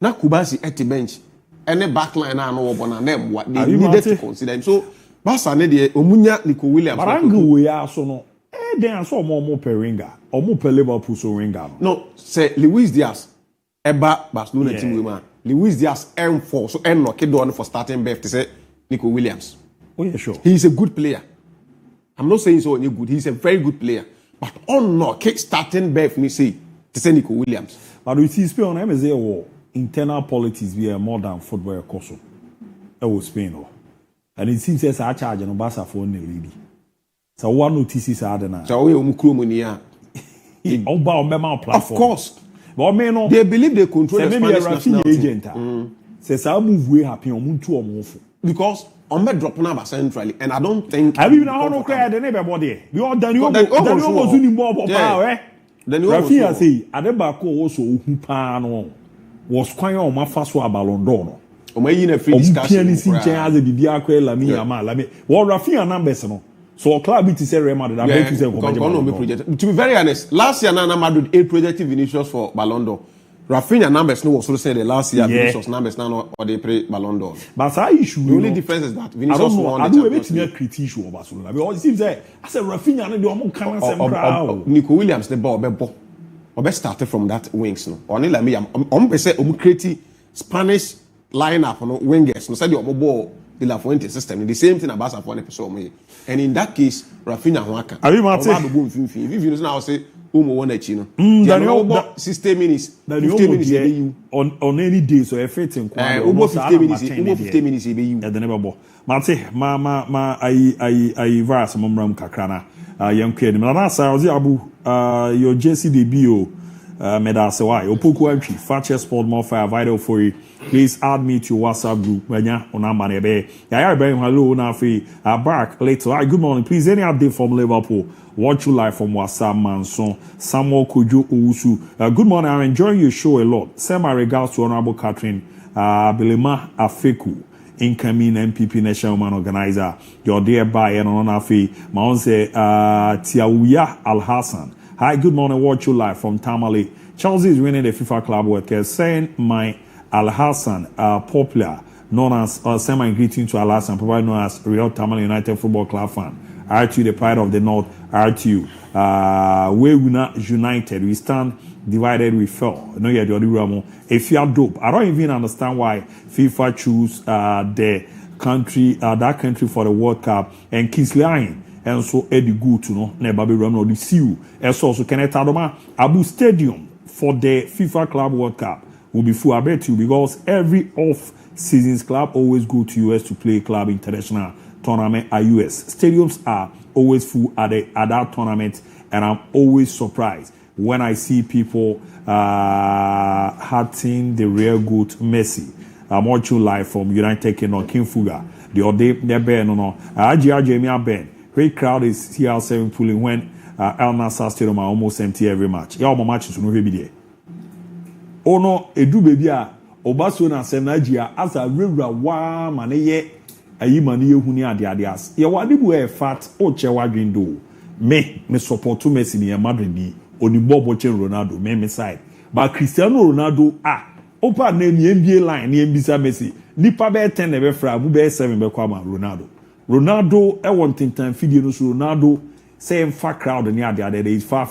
S9: na Kubasi at the bench. Any back line na no obo na them what they needed to consider him. So Basa ne de omunya Nico Williams.
S2: Marangu we ya so no. Den so mo Peringa. Omo pe Liverpool so ringa.
S9: No, say Luis Diaz eba Barcelona team we man. Luis Diaz M4 so en no kedo for starting Beth to say Nico Williams.
S2: Oh yeah, sure.
S9: He is a good player. I'm not saying so only good. He's a very good player. But on no kick starting Beth me say to say Nico Williams.
S2: But we see Spain on MSA war internal politics be more than football course. That was Spain or. And it seems as I charge no Barca for only lady. So one notices are na.
S9: So we umukrumonia. Of course.
S2: But men no.
S9: They believe they control the Spanish national
S2: agent. Says I move we happy on muntu omo.
S9: Because on me drop na centrally and I don't think
S2: I even know cry the neighbor body. We all Daniel was in ball power eh. Rafinha say Adebako also ohu pa no. Was kwanya o mafa so Ballon d'Or no.
S9: Omayi na free discussion.
S2: As a bibia kwa Lami Yamal. Lami. What Rafinha numbers no. So club it is Real Madrid.
S9: To be very honest, last year Nana Madrid 8 projected Vinicius for Ballon d'Or. Rafinha numbers no was also said the last year Vinicius numbers now or they play Ballon d'Or.
S2: But our issue
S9: the only difference is that Vinicius won.
S2: I do a critique issue of Barcelona. Because it seems that I said Rafinha no do can crowd.
S9: Nico Williams the ball be started from that wings no. Only like me am say create Spanish lineup no wingers no say the ball the La Fuente system the same thing about Barca for me. And in that case Rafinha Waka if you now say Umo one echi no Daniel 60 minutes 50 minutes
S2: on any day so everything
S9: Umo 50 minutes be you
S2: the never bo mate ma I virus momram kakrana yankwe ni na sa ozi abu your JC debut medase why opoku antwi Fakye sport MON-FRI vital for you. Please add me to your WhatsApp group. Wenya onamba nebe. Yaya Ibrahim hello na fi back later. Hi, good morning. Please any update from Liverpool? Watch you live from WhatsApp Manson. Samuel Kojo Owusu. Good morning. I'm enjoying your show a lot. Send my regards to Honorable Catherine Belema Afeku, incoming MPP National Woman Organizer. Your dear buyer and on Afi. My own say Tiawuya Al Hassan. Hi, good morning. Watch you live from Tamale. Chelsea is winning the FIFA Club World Cup. Saying my Al Hassan, popular, known as semi greeting to Al Hassan, probably known as Real Tamale United Football Club fan. RTU, the pride of the North, RTU. Where we not united, we stand divided, we fell. No, yeah, the other if you are dope, I don't even understand why FIFA choose the country, that country for the World Cup and Kingsley Iron. And so Eddie Good to know, never be run or the CU. And so Kenneth Adoma, ABOU Stadium for the FIFA Club World Cup will be full, I bet you, because every off-seasons club always go to US to play club international tournament at US. Stadiums are always full at that tournament, and I'm always surprised when I see people hurting the real good Messi. I'm watching live from United Kingdom, King Fuga, the Ode, the Ben, no, Jamie Ben. Great crowd is CR7 pulling when El Nassr Stadium are almost empty every match. Yeah, my matches will not be there. Oh no, edu baby a obaso na senajia as a rewra wa mane ayi mane ehuni ade as ye wade bu e fat o che wadwen do me support Messi ni Madrid bi oni bobo che Ronaldo me side but Cristiano Ronaldo opa na ni NBA line ni mbisa Messi nipa be 10 na be fra bu be 7 be kwa ma Ronaldo e won tintan fidie no so Ronaldo say fa crowd ni ade is far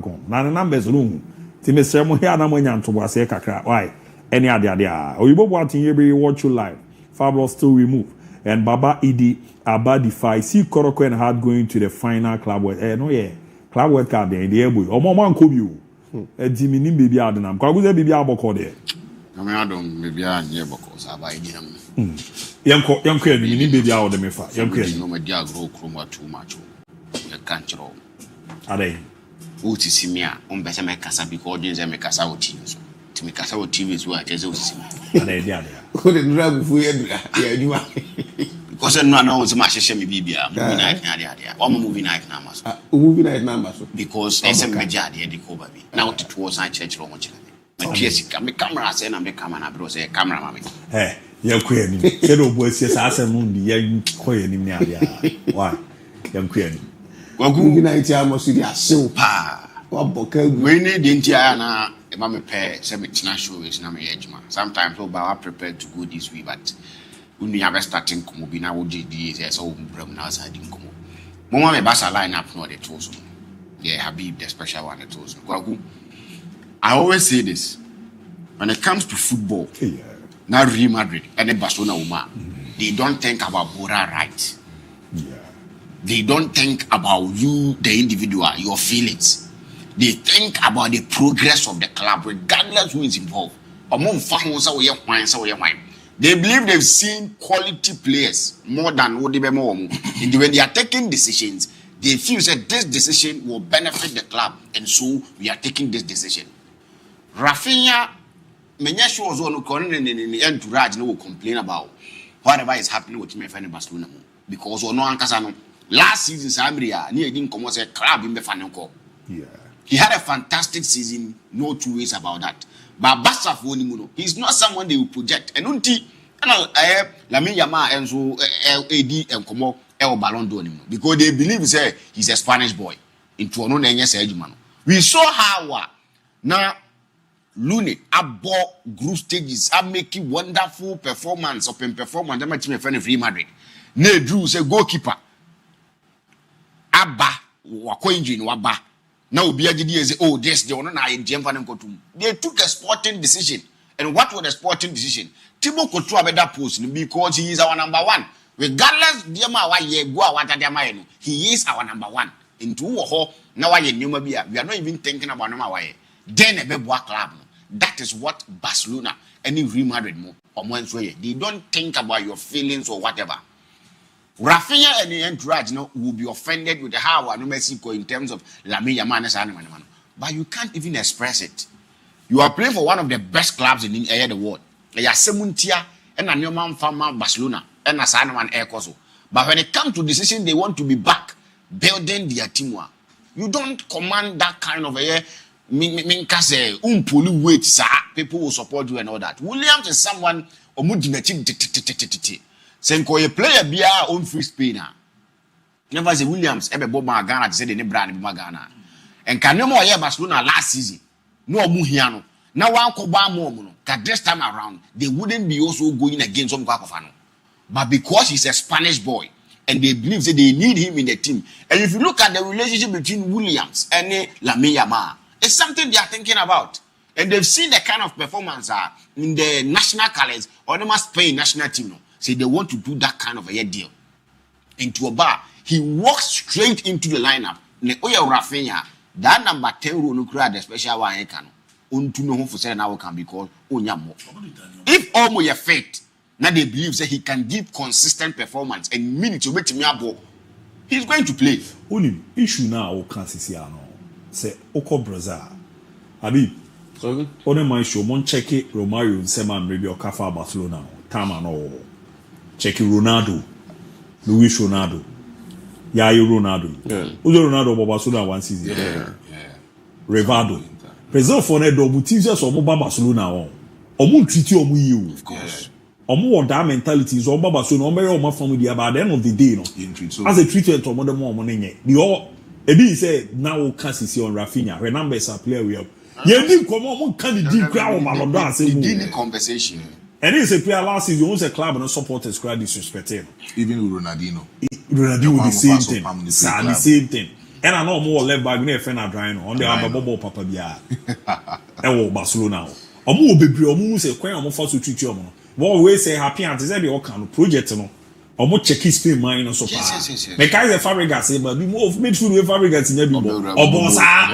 S2: gone na numbers no Timesem here na monyan to wase kakra. Why? Any ade oyibo boatin ye be watch you live. Fabulous still remove. and Baba Idi Abadify see Koroko and Hard going to the final club with no yeah club with card there the ABOU or mama could you Jimmy baby Adam Kaguza baby Aboko there.
S10: I mean I don't maybe I near because I buy him.
S2: Young queen, you need baby out of the mefa. Young queen,
S10: no media grow chroma too much. You can't roll.
S2: Are they?
S10: Who to see me on better make casa because you make casa with teams. To make casa with TVs where I just see me.
S2: Are they there?
S9: Who the drug if we had you are.
S10: Because no one knows much as me be a movie night there. One movie night numbers.
S9: Movie night numbers.
S10: Because SM Media the cover me. Now it was I church wrong. My camera saying I'm the camera, bro. Say camera, mammy.
S2: Hey, young queen, said old boys, yes, I said, Moon, the young queen in the why? Young queen.
S9: Well, good night, I must see the so pa.
S10: We need Indiana, a mammy pair, some international is not my age, man. Sometimes we are prepared to go this way, but when we have a starting Kumubina, would be so brown outside in Kumu. Mama, my bassa line up, not the toes. Yeah, Habib, the special one, the toes. I always say this when it comes to football, now Real Madrid and the Barcelona woman, they don't think about moral rights. They don't think about you, the individual, your feelings. They think about the progress of the club, regardless who is involved. They believe they've seen quality players more than what they be more. And when they are taking decisions, they feel that this decision will benefit the club, and so we are taking this decision. Rafinha, Menyeshu was one who the entourage will complain about whatever is happening with him in Barcelona because no Ankasano last season Sambria near didn't come as a club in the final. Yeah, he had a fantastic season, no two ways about that. But Bassa Fonimuno, he's not someone they will project. And unti Lamine Yamal and so AD and Como El Ballon d'Or because they believe he's a Spanish boy into no Nanya. We saw how now. Lune abo group stages are making wonderful performance open performance that my team friend of Real Madrid. Ne Drew say goalkeeper. Abba wako engine waba. Now Obi Agidi say oh this they want na GM fan nkotum. They took a sporting decision. And what was the sporting decision? Thibaut Courtois better post because he is our number one. Regardless diama wa ye go awata diama no. He is our number one. Into ho na wa ye nyoma bia. We are not even thinking about no wa ye. Then a big club. That is what Barcelona, any Real Madrid more or MON-FRI. They don't think about your feelings or whatever. Rafinha and the entourage will be offended with how I know Mexico in terms of Lamine Yamal. But you can't even express it. You are playing for one of the best clubs in the world. They are Semuntia and a Newman Farmer Barcelona and a Sanaman Air Coso. But when it comes to decision, they want to be back building their team. You don't command that kind of a say weight, sir. People will support you and all that. Williams is someone Senko a player be our own free Spainer. Never say Williams ever bob my Ghana to say the brand Magana. And can no more hear Barcelona last season. No Muhiano. Now one Koba Momono. That this time around they wouldn't be also going against some Kakofano. But because he's a Spanish boy and they believe that they need him in the team. And if you look at the relationship between Williams and Lamine Yamal, it's something they are thinking about. And they've seen the kind of performance in the national colors or the Spain national team. So they want to do that kind of a deal. Into a bar, he walks straight into the lineup. Rafinha, that number 10 role no crowd, the special one he can. Unto no for say now can be called Onyamo. If almost your fate, now they believe that he can give consistent performance and minutes to make me abo, he's going to play.
S2: Only issue now or Cancisiano. Say Oko Brazil. Abi, only my show, mon check it Romario and Seman maybe or Kafa Barcelona, Tamano. Check it Ronaldo, Luis Ronaldo, Yayo Ronaldo. Uzo Ronaldo Barcelona one season. Revado. Brazil for ne double teams or Barcelona. Omu treat you omu of course. Omu that mentality is on Barcelona. Omu my family. But at the end of the day, no. As a treatment to omu more money. The all. Ebi say now can't see on Rafinha. Her numbers are player we have. You didn't come on can the crowd of Malonda say
S10: the conversation.
S2: And it's a player last season owns a club and supporters crowd disrespected.
S11: Even with Ronaldinho
S2: the same thing. The same thing. And I know more left back near Fena drying on the Ababo Papa Bia. And Barcelona. Omu bebre omu say kwen omu for to treat you. What we say happy and say the all kind of project no. Omo check Spain man no so pa. Me kai the Fabregas say but move midfield we Fabregas nya bi bo. Obosa.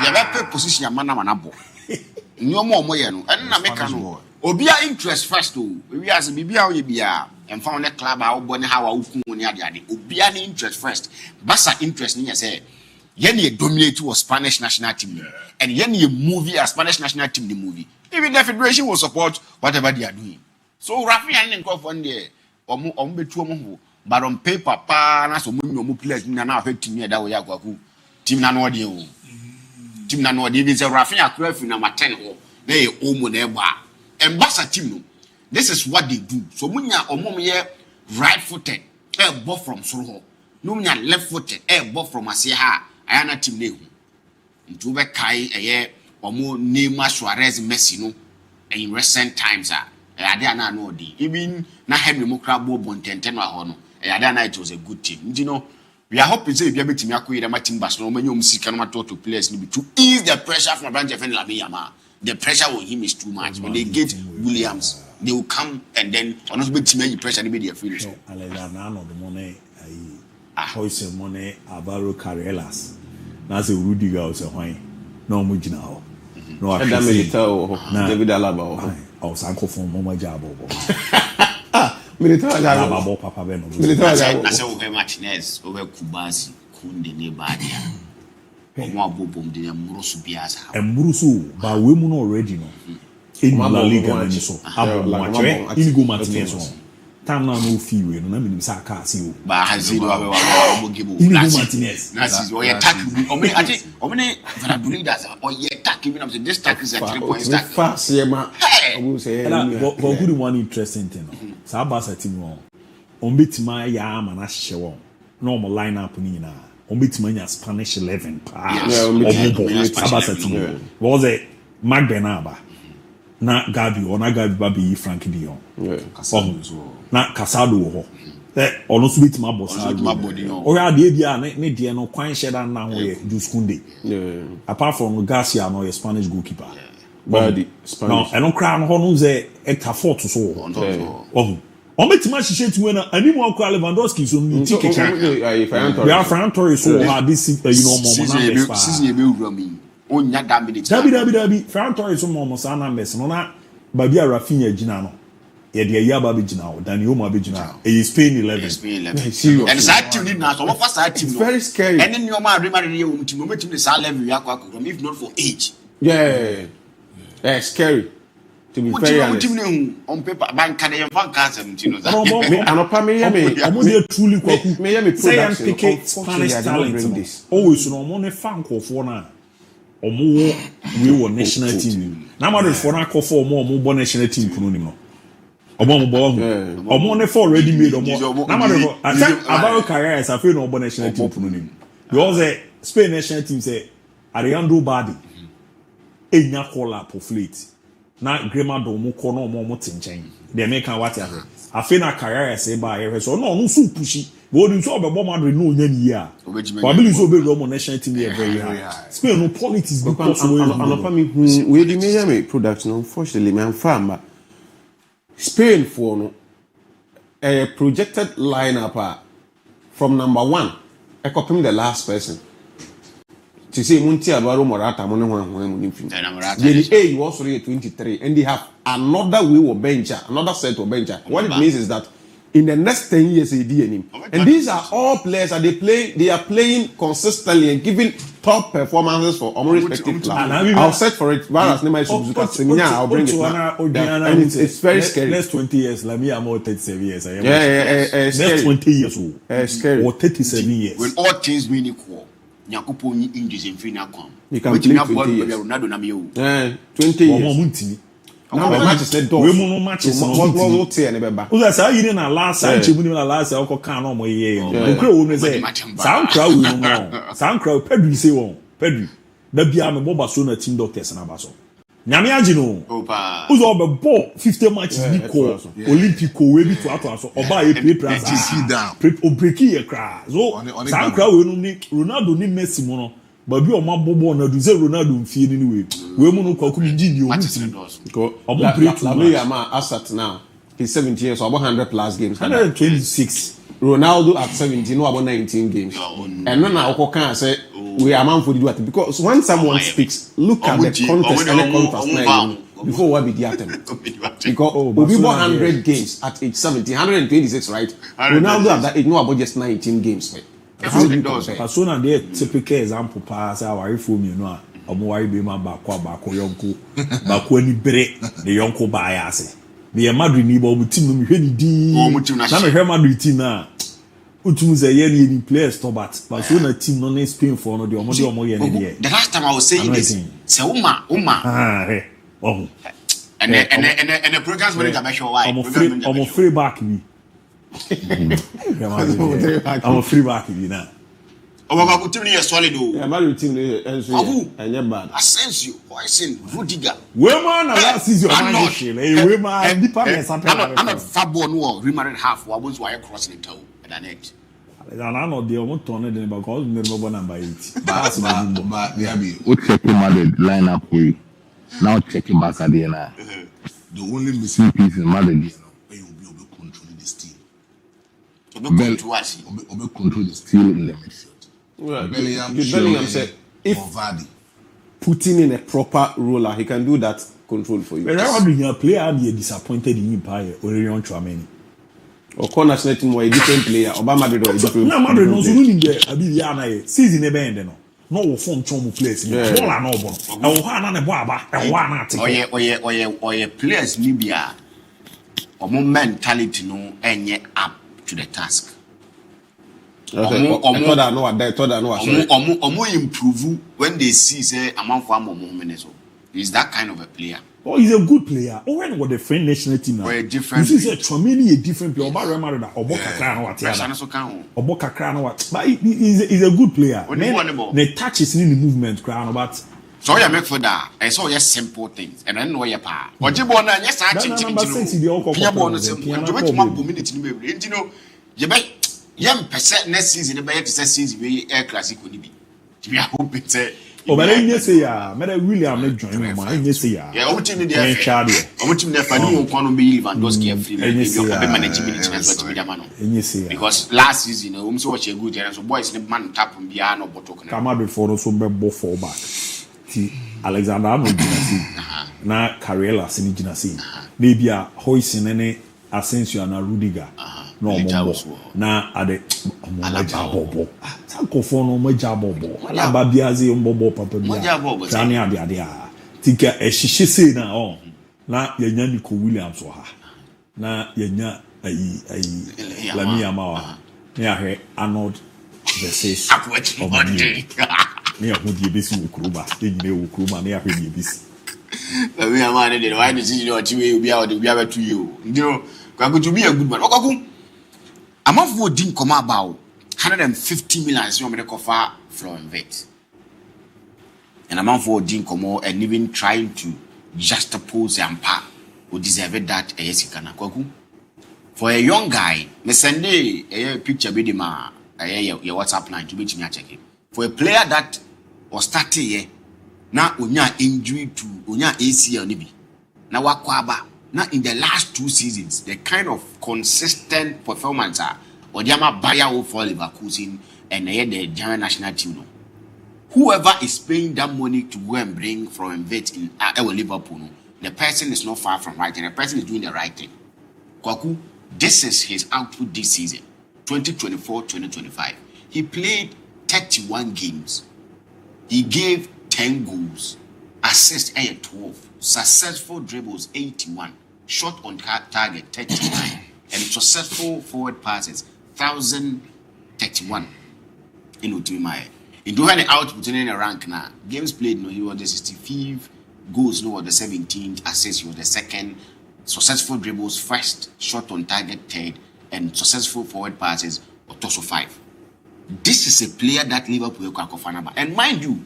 S10: Ya be position ya mana bo. Nyomo ye no. En na meka no. Obia interest first o. We as bibia we bia. En fa on the club a wo ne ha wa wuku ni ade. Obia ni interest first. Basa interest ni say ye dominate was Spanish national team. And ye movie as Spanish national team the movie. Even the federation will support whatever they are doing. So Rafinha and Crawford there omo betu omo ho. But on paper pa na so mo players na na affect team that way akwaku. Team na no dey o. Team na no dey even say Rafinha Crawford number 10 ho. Na e omo na eba. Embasa team no. This is what they do. So munya omo ye right footed. Ball from soro. No munya left footed. Ball from ase ha. Ayana team ne ho. Ntu be kai eye omo Neymar Suarez Messi no in recent times ade ana no di even na Henry Mokrabo Bontente no ho no ade ana it was a good team you know we are hoping say bia betimi akoyi dem team Barcelona many musika no matter to players ni be to ease the pressure from Branch FN Lamine Yamal. The pressure on him is too much. When they get Williams they will come and then honestly betimi pressure ni be their finish
S2: Alela na no the money Hoyce money Alvaro Carreras na se Rudiger o se hwan na omo gina ho no
S9: Adam Militao David Alaba
S2: o sanko fon mo majabo bo
S9: Militao
S2: Alaba bo papa be no
S10: Militao na se o Martinez o Kubasi kunde ne badia omo abobom de murusu biasa
S2: murusu ba we mu no already no in La Liga ni so abo Inigo Martinez so time na no fee we no na minim sa ka si o
S10: ba haziro abe wa obogibo
S2: Inigo Martinez
S10: na si o ye tack omene Valladolid as o ye tack even am say this tack is a 3 point tack
S9: fast ye ma obo say
S2: but good one interesting thing sa Barca team no on betima ya ma na hye won no mo line up ni na on betima nya Spanish 11 Barca team was a Magbenaba na Gabi ona Gabi babi Frank de Jong na Casado ho ono so betima boss o ya de bia ne de no kwan sheda na ho ye Juskunde apart from Garcia no Spanish goalkeeper
S9: body Spanish
S2: no cry no ho no ze hector fort so ho on betima hye tu na animu akwa Lewandowski so ni ticket we are Ferran Torres so ha this you know mo na
S10: season e be wura mi onya da minute
S2: dabi Ferran Torres so mo sa na mess no na ba bia Rafinha gina no ye de yaba be gina o Dani Olmo be gina e Spain 11
S10: and that team need na so what that team no
S9: very scary
S10: and then your man remember the team the same level ya kwa if not for age
S9: scary to be very honest
S10: on paper bank can you fan cancer no
S9: anopa me
S2: dey truly kwaku
S9: me me production
S2: Spanish talent always no mo ne fan kofo na omo we were national team na ma for na kofo omo bo national team kuno nim no omo ne for already made omo na ma for about career as afi no bo national team kuno nim because Spain national team say Ariando Badi enya kola po fleet na grema do mo ko no mo tinchen de me kan what afi na career as e ba ye so no so pushi we do so obebo Madrid no nya ni ya probably so be mo national team here very high Spain no politics because
S9: we dey me production unfortunately me am farm Spain for no a projected lineup from number 1 I copy the last person to say Munti Alvaro Morata mo ne ho mo fin the age was already 23 and they have another way or bencher another set of bencher what it means is that in the next 10 years and these are all players that they are playing consistently and giving top performances for our respective clubs. I'll set for it. I'll bring it back. And it's very scary.
S2: Next 20 years, like me, I'm all 37 years.
S9: Next
S2: 20 years old.
S9: Scary.
S2: Or 37 years.
S10: When all things being equal, Nyakupo ni injuries in Fina come.
S9: You can play 20 years. 20 years. Now the match is not done.
S2: We no matches.
S9: What say any beba?
S2: Uza sa yiri na last sanche mu ni na last e ko kan na mo ye. Okra wo me say. San crowd we no. San crowd Pedro say won. Pedro. Da bia me boba so na team doctors na ba so. Nyame agi no.
S10: Opa.
S2: Uza obe ball 50 matches bi ko. Olympic we bi to ato so. Oba ye play press. O break ye cra. So san crowd we no ni Ronaldo ni Messi mo no. Babi o ma bobo na do zero Ronaldo mfie ni we mu no kwaku ni ji ni o muti ko
S9: omo break la me am asset now He's 17 years, so about 100 plus games.
S2: 126.
S9: Ronaldo at 17, no about 19 games. And then I can say we are man for the duty because when someone speaks, look at the context and the context before what be the item. Because we won 100 games at age 17, 126, right? Ronaldo at that age no about just 19 games.
S2: Persona there typical example pass our reform you know. Omo be man back yonko back ni bere the yonko bias. The Madrid ni bo team no me hwe ni di. Na me hwe Madrid team na. Utum say ye players to but so na team no Spain for no the omo ye ne there.
S10: The last time I was saying this, say Uma.
S2: Oh.
S10: And the programs when it show why.
S2: I'm free back me. I'm free back me now.
S10: Oh, team is solid.
S9: Yeah, Madrid team is bad.
S10: Asensio, Poison, Rudiger.
S2: Woman, last season, I'm not.
S10: I'm a fat boy who remarried half. What was why crossing the toe at an edge.
S2: And I'm not the only turn it because never number 8.
S11: But DIABY, what checking Madrid lineup for now checking back at the end. The only missing piece in Madrid is when you'll be able to control this team. Control the steel in the midfield.
S9: Well, Bellingham said if putting in a proper roller, he can do that control for you.
S2: But how do you player be disappointed in Empire or Orion Chouameni?
S9: Or corner setting more a different player. Obama Madrid or a different.
S2: No, Madrid no running there. Abiyana season never end no. No form chomu place. All are no bon. And one na bo aba. And one na take.
S10: Oye players Libya. Omo mentality no enye up to the task. Omo improve when they see say MON-FRI minutes. He's that kind of a player.
S2: Oh, he's a good player. Oh, when what the French national team now?
S10: Different.
S2: You see, Chouameni a different player. Oboka Krano what? Oboka Krano what? But he's a good player. The touch is in the movement, Krano, but.
S10: So you make for that. I saw just simple things, and then know your power. What you born and yes, I change. Next season, the better season we air classic will be. We are hoping to.
S2: Oh, but I didn't say William not join me. I didn't say
S10: yeah. What team in there? What team there? Fanu won't believe and those carefree. You're managing management. Because last season, we saw what you good there. So boys, the man tap on piano, but talking.
S2: Come out before also be fall back. See, Alexander Arnold Ginasi. Na Carrella Sini Ginasi. Maybe a hoisting any Asensio and a Rudiger. No more. Na ade omo sanko fo no mo jabobo ala babiaze mbobo papa bia tani ade a tika ehihye sei na o na yenya Nico Williams ha na yenya ayi Lami Amawa na ahwe Arnold versus me ahudi ebesi wukuruba enyine wukuruba na ahwe ni ebesi
S10: Lami Amawa ne de why the see you chiwe obi a obi abetu you ndiro kwa go to be a good man okaku MON-FRI didn't come about 150 million so me cover from vet. And MON-FRI didn't come out and even trying to juxtapose and pa who deserved that a yesikana kwaku. For a young guy, me send a picture with him your WhatsApp line to which me check it. For a player that was starting here, now unya injury to unya ACL nibi. Now wakwaba. Now, in the last 2 seasons, the kind of consistent performance are Odiama Bayer for Leverkusen and the German national team. No. Whoever is paying that money to go and bring from vet in Liverpool, no, the person is not far from right, and the person is doing the right thing. Kwaku, this is his output this season, 2024-2025. He played 31 games. He gave 10 goals, assists 12. Successful dribbles 81, shot on target 39, and successful forward passes 1,031. In Utimaya, in doing the output in the rank now, games played no, he was the 65, goals no, the 17th, assists he was the second, successful dribbles first, shot on target third, and successful forward passes also 5. This is a player that Liverpool can confirm. And mind you,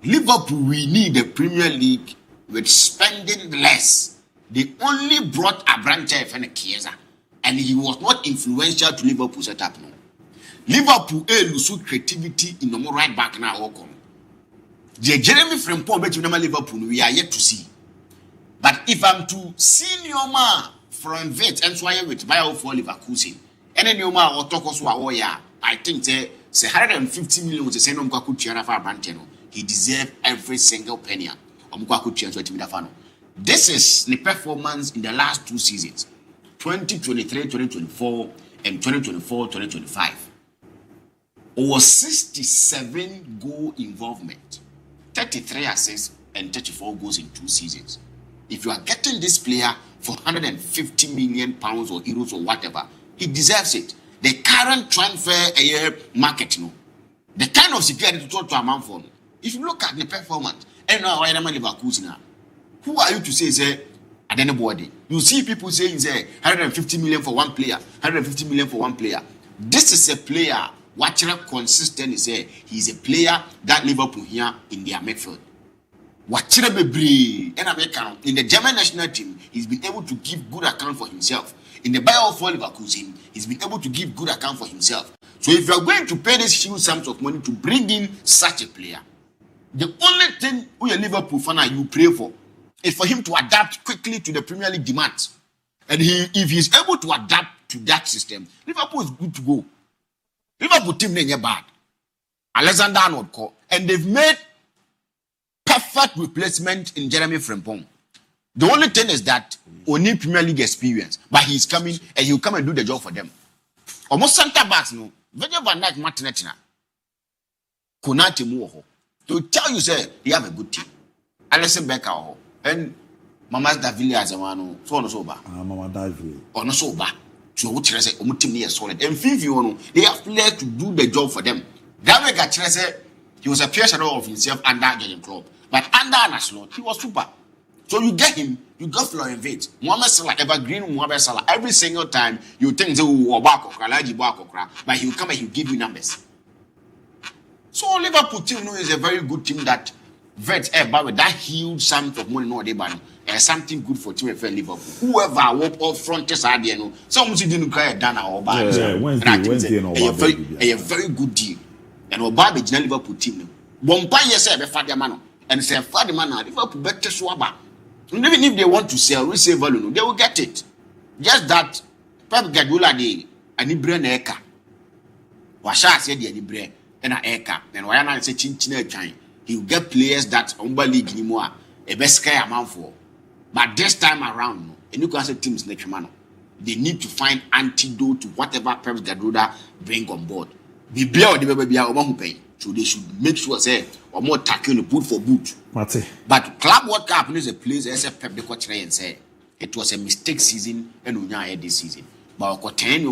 S10: Liverpool we need the Premier League. With spending less, they only brought a branch of Chiesa, and he was not influential to Liverpool setup. No, Liverpool lose creativity in the more right back now. The Jeremy Frimpong bet you Liverpool we are yet to see. But if I'm to senior man from vet and so I with bio for Leverkusen. And then you ma or talk us I think say 150 million was the same on Kwaku Tiana for Branteno. He deserved every single penny. This is the performance in the last 2 seasons, 2023-2024 and 2024-2025. Over 67 goal involvement, 33 assists and 34 goals in 2 seasons. If you are getting this player for 150 million pounds or euros or whatever, he deserves it. The current transfer market, the kind of security to talk to a man for. If you look at the performance, and now I am a Leverkusen. Who are you to say at anybody? You see people saying 150 million for one player, 150 million for one player. This is a player watching consistent. He's a player that Liverpool here in their midfield. Watching in the German national team, he's been able to give good account for himself. In the Bayer for Leverkusen, he's been able to give good account for himself. So if you're going to pay this huge sums of money to bring in such a player, the only thing we a Liverpool fan you pray for is for him to adapt quickly to the Premier League demands. And if he's able to adapt to that system, Liverpool is good to go. Liverpool team ain't bad. Alexander Arnold call, and they've made perfect replacement in Jeremy Frimpong. The only thing is that we need Premier League experience, but he's coming and he'll come and do the job for them. Almost center backs, no. Virgil van Dijk, Martinetina, Konate Muoho. To tell you, say, you have a good team. Alison Becker, and Mama's Davila as a man, so on so bad.
S2: Mama Davila.
S10: Or not so bad. So what you say, team is solid. And Fifi, they have players to do the job for them. David Gatchese, he was a peer shadow of himself under Jurgen Klopp. But under Anaslo, he was super. So you get him, you got Florian Wirtz, Mohamed Salah, evergreen Mohamed Salah. Every single time you think they will back or but he'll come and he'll give you numbers. So Liverpool team is a very good team that Wirtz with that huge sum of money no they ban something good for team for Liverpool. Whoever walk up front is there no. Some didn't cry Dana or bad.
S2: Wednesday
S10: a very good deal. And Oba be Liverpool team. Bomba say be father man and say father man Liverpool better swaba. Even if they want to sell, resale value, they will get it. Just that Pep Guardiola de anibre na eka. Washa said the anibre na eka. And why not say chinchina kind? He will get players that umba league ni more a best guy amount for. But this time around, no, and you can say teams next man, they need to find antidote to whatever Pep Guardiola bring on board. Be beer or the baby who pay. So they should make sure say or more tackle boot for boot. But Club World Cup is a place as a Pep the coach and say it was a mistake season and we are this season. But our 10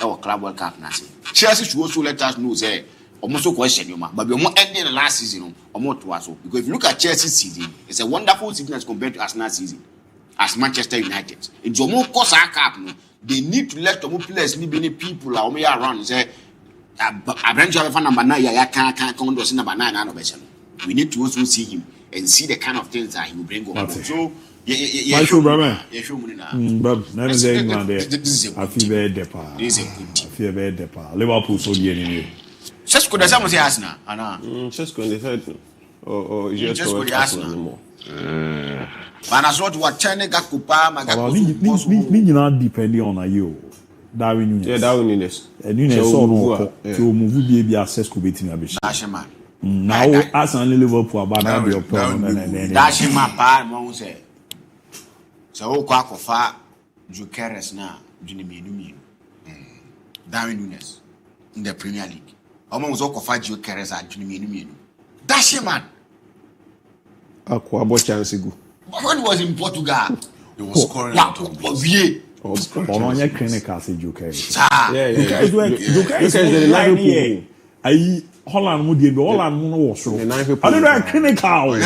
S10: our Club World Cup now say Chelsea should also let us know say almost so question you but we more ending the last season or more to us because if you look at Chelsea season, it's a wonderful season as compared to Arsenal season as Manchester United. It's more course our cup no. They need to let the players many people are around say number 9 number 9 we need to also see him and see the kind of things that he will bring over. So
S2: I feel very depa.
S10: This is a good team.
S2: I feel very depa. Liverpool so the anyway.
S10: Just could have say Arsenal, Anna.
S9: Just going to third or just going to Arsenal anymore.
S10: But as what China got Kupa,
S2: me not depending on you. Darwin Nunes.
S9: Yeah, Darwin Nunes.
S2: And Nunes saw no to move be access to beating a bit. Now, Arsenal Liverpool about your problem and
S10: dashing my part, Mom say. So, quack of far, Jukeres now, Junimi, Darwin Nunes in the Premier League. Almost all of Jukeres at Junimi. Dashing man.
S9: Aqua chance ago.
S10: When was in Portugal?
S5: He was scoring out of
S10: goals.
S2: On your clinical, say Jukeres.
S9: Jukeres is the
S2: line. Holland would be Holland was so. I don't know clinical.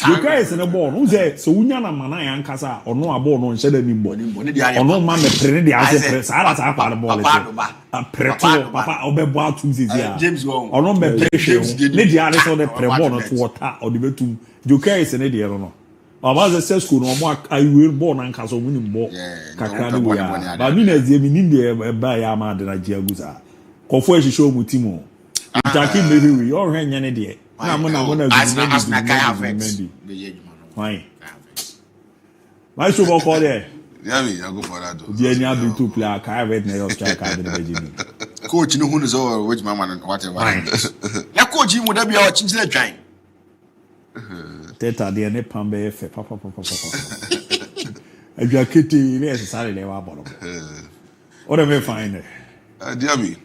S2: You guys in a ball. Who's that? So we know man and Casa or no about no instead of me. Or no man the Trinity as a part of ball. A preto papa or 2 seasons. James Wong or no be James Lady Alice or the Prebon to water or the betu. You guys in a dear or no. About the sales school no more I will born and Casa winning ball. Kakani. But me as the India by Yama de Nigeria. Confess show Mutimo. Jackie maybe we all hang any day. I'm gonna why? My show call there.
S5: Diaby, I go for that.
S2: The any other two player, I read na striker the Virginia.
S10: Coach, no one is over which man and whatever. Now, coach, you would have been our chinchilla giant.
S2: Teta, the any pambe, papa. If you are kitty, necessarily never bottom. What am I finding?
S5: Diaby,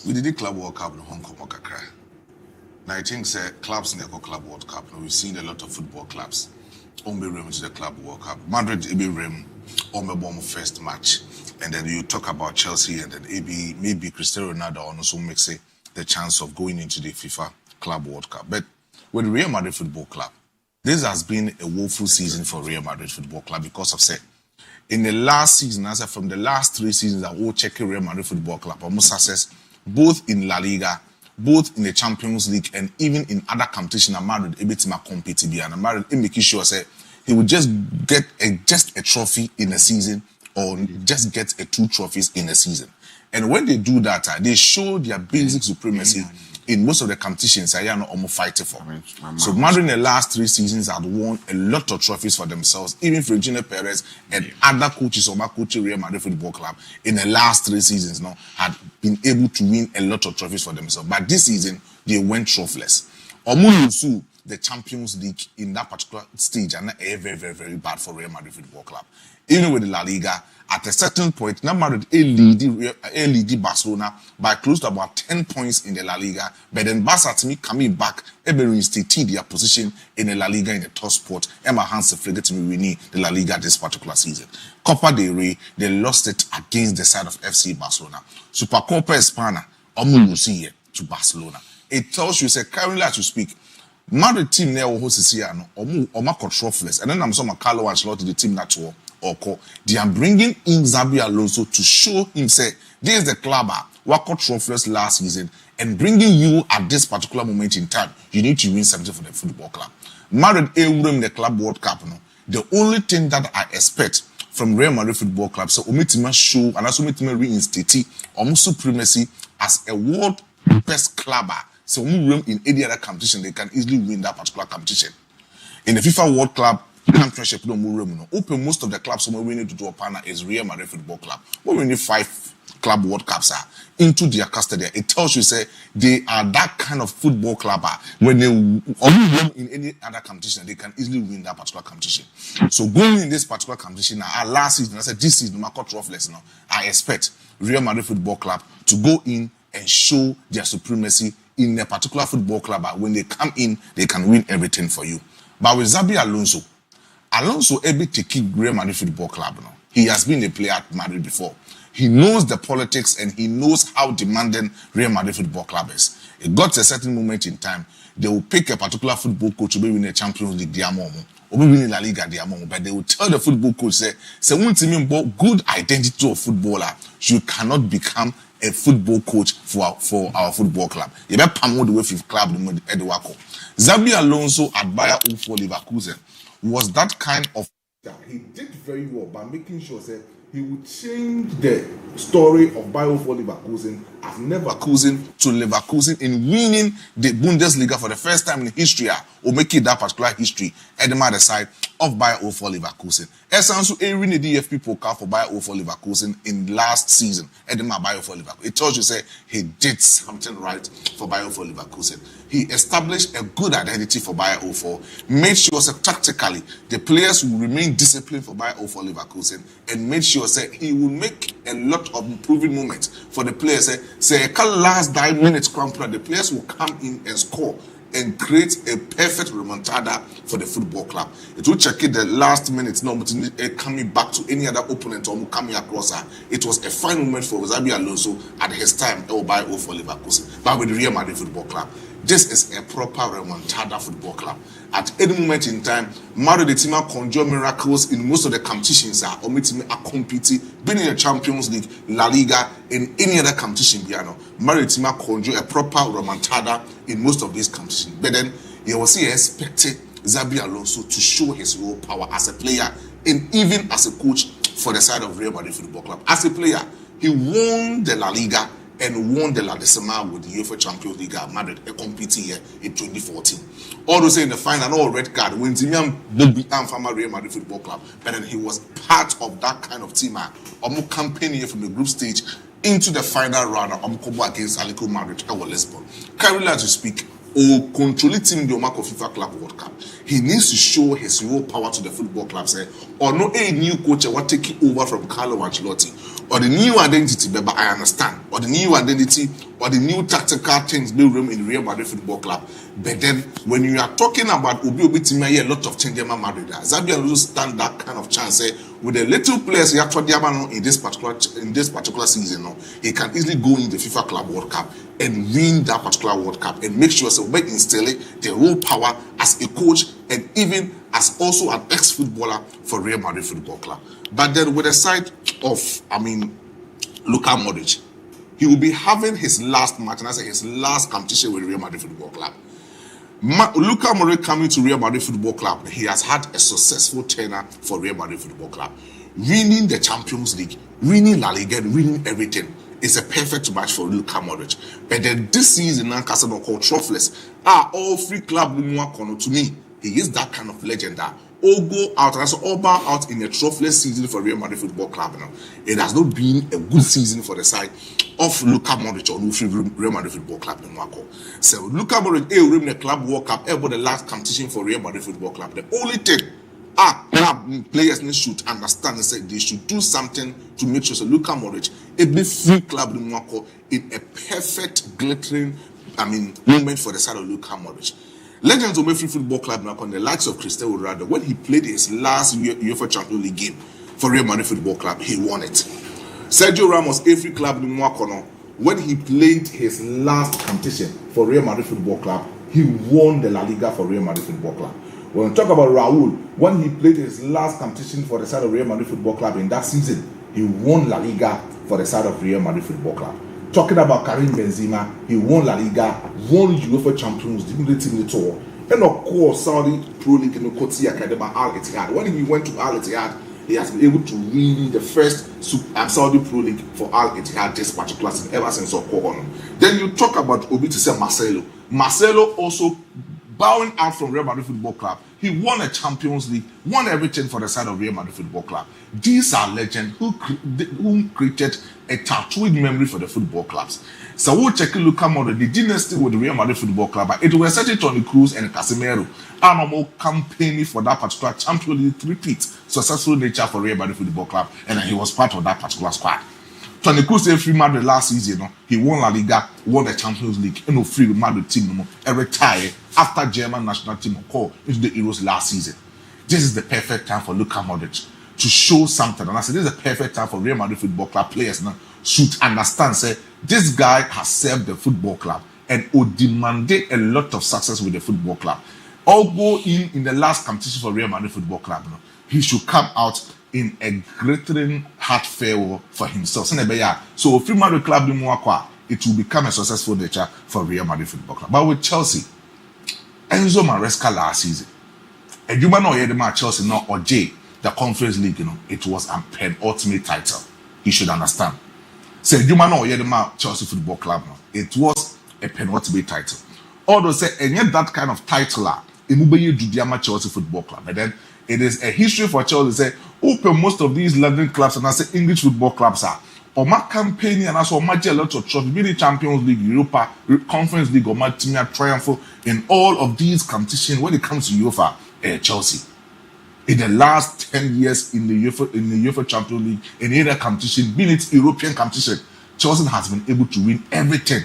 S5: we did the Club World Cup in Hong Kong. Now, I think clubs in the Club World Cup, we've seen a lot of football clubs. Ombe Rem to the Club World Cup. Madrid, Ebe Rem, Ombe Bomb first match. And then you talk about Chelsea and then maybe Cristiano Ronaldo also makes the chance of going into the FIFA Club World Cup. But with Real Madrid Football Club, this has been a woeful season for Real Madrid Football Club because of in the last season, as from the last 3 seasons, I will check Real Madrid Football Club almost success both in La Liga, both in the Champions League and even in other competition. Madrid ebitima compete and Madrid making sure he would just get just a trophy in a season or just get 2 trophies in a season. And when they do that, they show their basic supremacy in most of the competitions I am almost fighting for. So Madrid in the last 3 seasons had won a lot of trophies for themselves. Even Florentino Perez and other coaches of my coaching Real Madrid Football Club in the last 3 seasons had been able to win a lot of trophies for themselves. But this season, they went trophyless. Omunusu, the Champions League in that particular stage, and very, very, very bad for Real Madrid Football Club. Even with the La Liga, at a certain point, now Madrid lead Barcelona by close to about 10 points in the La Liga. But then Barca to me coming back, reinstating their position in the La Liga in the top spot. Emma Hansen forget to me winning the La Liga this particular season. Copa del Rey, they lost it against the side of FC Barcelona. Supercopa España, Omunusi to Barcelona. It tells you, currently as you speak, Madrid team there will host this year, Oma controllers, and then I'm some Carlo Ancelotti the team that will. They are bringing in Xabi Alonso to show him, this is the club what got trophies last season, and bringing you at this particular moment in time, you need to win something for the football club. Madrid in the Club World Cup, the only thing that I expect from Real Madrid Football Club, so Omitima show and also Omitima reinstate supremacy as a world best club. So in any other competition, they can easily win that particular competition. In the FIFA World Club, championship open most of the clubs we need to do a partner is Real Madrid Football Club. But we need 5 Club World Cups into their custody. It tells you they are that kind of football club when they only in any other competition they can easily win that particular competition. So going in this particular competition last season, I said this season troughless now. I expect Real Madrid Football Club to go in and show their supremacy in a particular football club. When they come in, they can win everything for you. But with Xabi Alonso able to keep Real Madrid Football Club now. He has been a player at Madrid before. He knows the politics and he knows how demanding Real Madrid Football Club is. It got to a certain moment in time, they will pick a particular football coach to be in the Champions League, or maybe in La Liga, but they will tell the football coach, say one team good identity of footballer, you cannot become a football coach for our football club. You better promote the way for club Xabi Alonso at Bayer 04 Leverkusen was that kind of. He did very well by making sure that he would change the story of Bayer 04 Leverkusen as Leverkusen to Leverkusen in winning the Bundesliga for the first time in history, or making that particular history at the other side of Bayer 04 Leverkusen. Essentially, winning the DFB Pokal for Bayer 04 Leverkusen in last season at the Bayer 04 Leverkusen. It tells you he did something right for Bayer 04 Leverkusen. He established a good identity for Bayer 04, made sure tactically the players will remain disciplined for Bayer 04 Leverkusen, and made sure he will make a lot of improving moments for the players. Last 9 minutes, the players will come in and score and create a perfect remontada for the football club. It will check it the last minutes, coming back to any other opponent or coming across her. It was a fine moment for Xabi Alonso at his time by 04 Leverkusen, but with the Real Madrid Football Club. This is a proper remontada football club. At any moment in time, Madrid the team conjure miracles in most of the competitions or competing, being in the Champions League, La Liga, in any other competition. Madrid the team conjure a proper remontada in most of these competitions. But then he was expected Xabi Alonso to show his raw power as a player and even as a coach for the side of Real Madrid Football Club. As a player, he won the La Liga and won the La Decima with the UEFA Champions League at Madrid, a competing year in 2014. All those in the final, no red card, when Timian Bobby and Fama Real Madrid Football Club, but then he was part of that kind of team, campaigning from the group stage into the final round of against Atletico Madrid or Lisbon. Currently, as you speak, or controlling the Omako FIFA Club World Cup. He needs to show his real power to the football club, say, or no a new coach what taking over from Carlo Ancelotti, or the new identity, but I understand, or the new identity, or the new tactical things build room in Real Madrid Football Club. But then when you are talking about Obi team, a lot of change in Madrid, Zabia also stand that kind of chance. With the little players you actually have in this particular season, he can easily go in the FIFA Club World Cup and win that particular World Cup and make sure we instill the real power as a coach and even as also an ex-footballer for Real Madrid Football Club. But then with the side of, Luka Modric, he will be having his last match, and I say his last competition with Real Madrid Football Club. Luka Modric coming to Real Madrid Football Club, he has had a successful tenure for Real Madrid Football Club. Winning the Champions League, winning La Liga, winning everything is a perfect match for Luka Modric. But then this season, Casano called Trophyless, all free club to me, he is that kind of legend that all go out, and all bow out in a trophyless season for Real Madrid Football Club. It has not been a good season for the side of Luka Modric or Real Madrid Football Club. So Luka Modric, win the Club World Cup, the last competition for Real Madrid Football Club. The only thing club players should understand is that they should do something to make sure that Luka Modric every free club in a perfect glittering moment for the side of Luka Modric. Legends of MON-FRI Football Club now on the likes of Cristiano Ronaldo, when he played his last UEFA Champions League game for Real Madrid Football Club, he won it. Sergio Ramos, every club in Mwakono, when he played his last competition for Real Madrid Football Club, he won the La Liga for Real Madrid Football Club. When we talk about Raul, when he played his last competition for the side of Real Madrid Football Club in that season, he won La Liga for the side of Real Madrid Football Club. Talking about Karim Benzema, he won La Liga, won UEFA Champions League tour, and of course Saudi Pro League in the Kotsi Academy Al Ittihad. When he went to Al Ittihad, he has been able to win the first Saudi Pro League for Al Ittihad this particular season ever since Okoro. Then you talk about Obi to say Marcelo. Marcelo also bowing out from Real Madrid Football Club. He won a Champions League, won everything for the side of Real Madrid Football Club. These are legends who created a tattooed memory for the football clubs. So we'll check Luka Modric, the dynasty with the Real Madrid Football Club. It was such a Toni Kroos and Casemiro. Our normal campaigning for that particular Champions League repeat successful nature for Real Madrid Football Club, and he was part of that particular squad. Toni Kroos free Madrid last season, he won La Liga, won the Champions League, and free Madrid team and retired after German national team called into the Euros last season. This is the perfect time for Luka Modric to show something. And I said, this is the perfect time for Real Madrid Football Club players now should understand, say, this guy has served the football club and would demand a lot of success with the football club. Although in the last competition for Real Madrid Football Club, he should come out in a glittering heart farewell for himself. So, free Madrid Club, it will become a successful nature for Real Madrid Football Club. But with Chelsea, Enzo Maresca last season, and you might know the Chelsea now or J, the Conference League, it was a penultimate title. You should understand. So you might know the Chelsea Football Club now. It was a penultimate title. Although say and yet that kind of title Chelsea Football Club. But then it is a history for Chelsea. Say open most of these London clubs and I say English football clubs are. Or my campaign and also much a lot of trophies, be the Champions League, Europa, Conference League, or my team triumph in all of these competitions when it comes to UEFA, Chelsea. In the last 10 years in the UEFA Champions League, in any competition, being it European competition, Chelsea has been able to win everything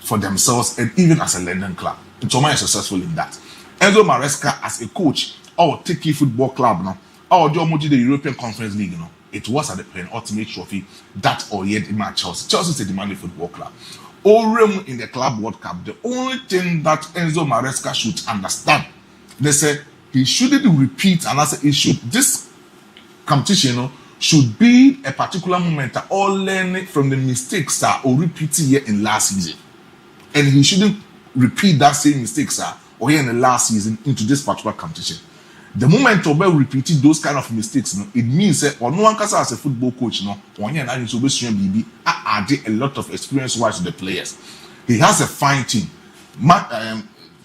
S5: for themselves and even as a London club. Toma is successful in that. Enzo Maresca as a coach, our Tiki Football Club, our the European Conference League, it was at the penultimate trophy that yet in Chelsea. Chelsea is a demanding football club. Orem in the Club World Cup, the only thing that Enzo Maresca should understand, they say he shouldn't repeat, and I say this competition should be a particular moment or learn from the mistakes or repeating here in last season. And he shouldn't repeat that same mistakes or here in the last season into this particular competition. The moment Obe repeated those kind of mistakes, no, it means that or no one can as a football coach, no, one year and so BB added a lot of experience wise to the players. He has a fine team.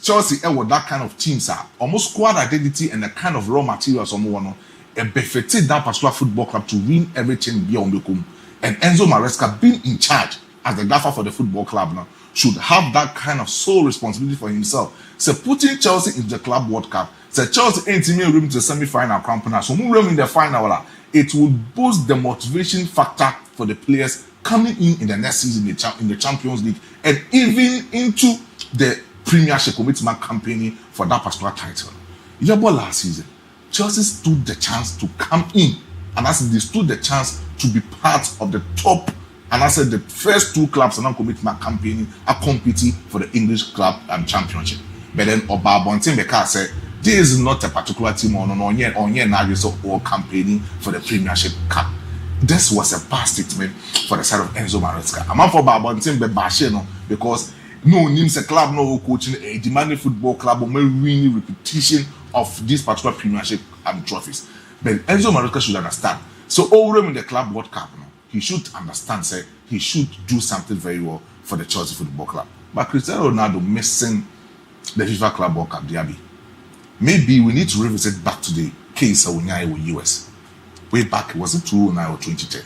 S5: Chelsea with that kind of teams are almost squad identity and the kind of raw materials on one benefited that particular football club to win everything beyond the and Enzo Maresca being in charge as the gaffer for the football club now should have that kind of sole responsibility for himself. So putting Chelsea into the Club World Cup, so Chelsea ain't in room to the semi-final campaign. So move room in the final, it will boost the motivation factor for the players coming in the next season in the Champions League and even into the Premiership commitment campaign for that particular title. You know, last season, Chelsea stood the chance to come in, and as they stood the chance to be part of the top. And I said the first two clubs are now commitment campaigning are competing for the English club championship. But then Oba Bontin Beka said this is not a particular team on now so all campaigning for the Premiership Cup. This was a bad statement for the side of Enzo Maresca. I'm for Oba Bontin Bebashe because no names a club no coaching a demanding football club or winning repetition of this particular Premiership trophies. But Enzo Maresca should understand. So all in the Club World Cup. He should understand, say, he should do something very well for the Chelsea Football Club. But Cristiano Ronaldo missing the FIFA Club World Cup, DIABY. Maybe we need to revisit back to the case of Unyai with US. Way back, was it 2009 or 2010?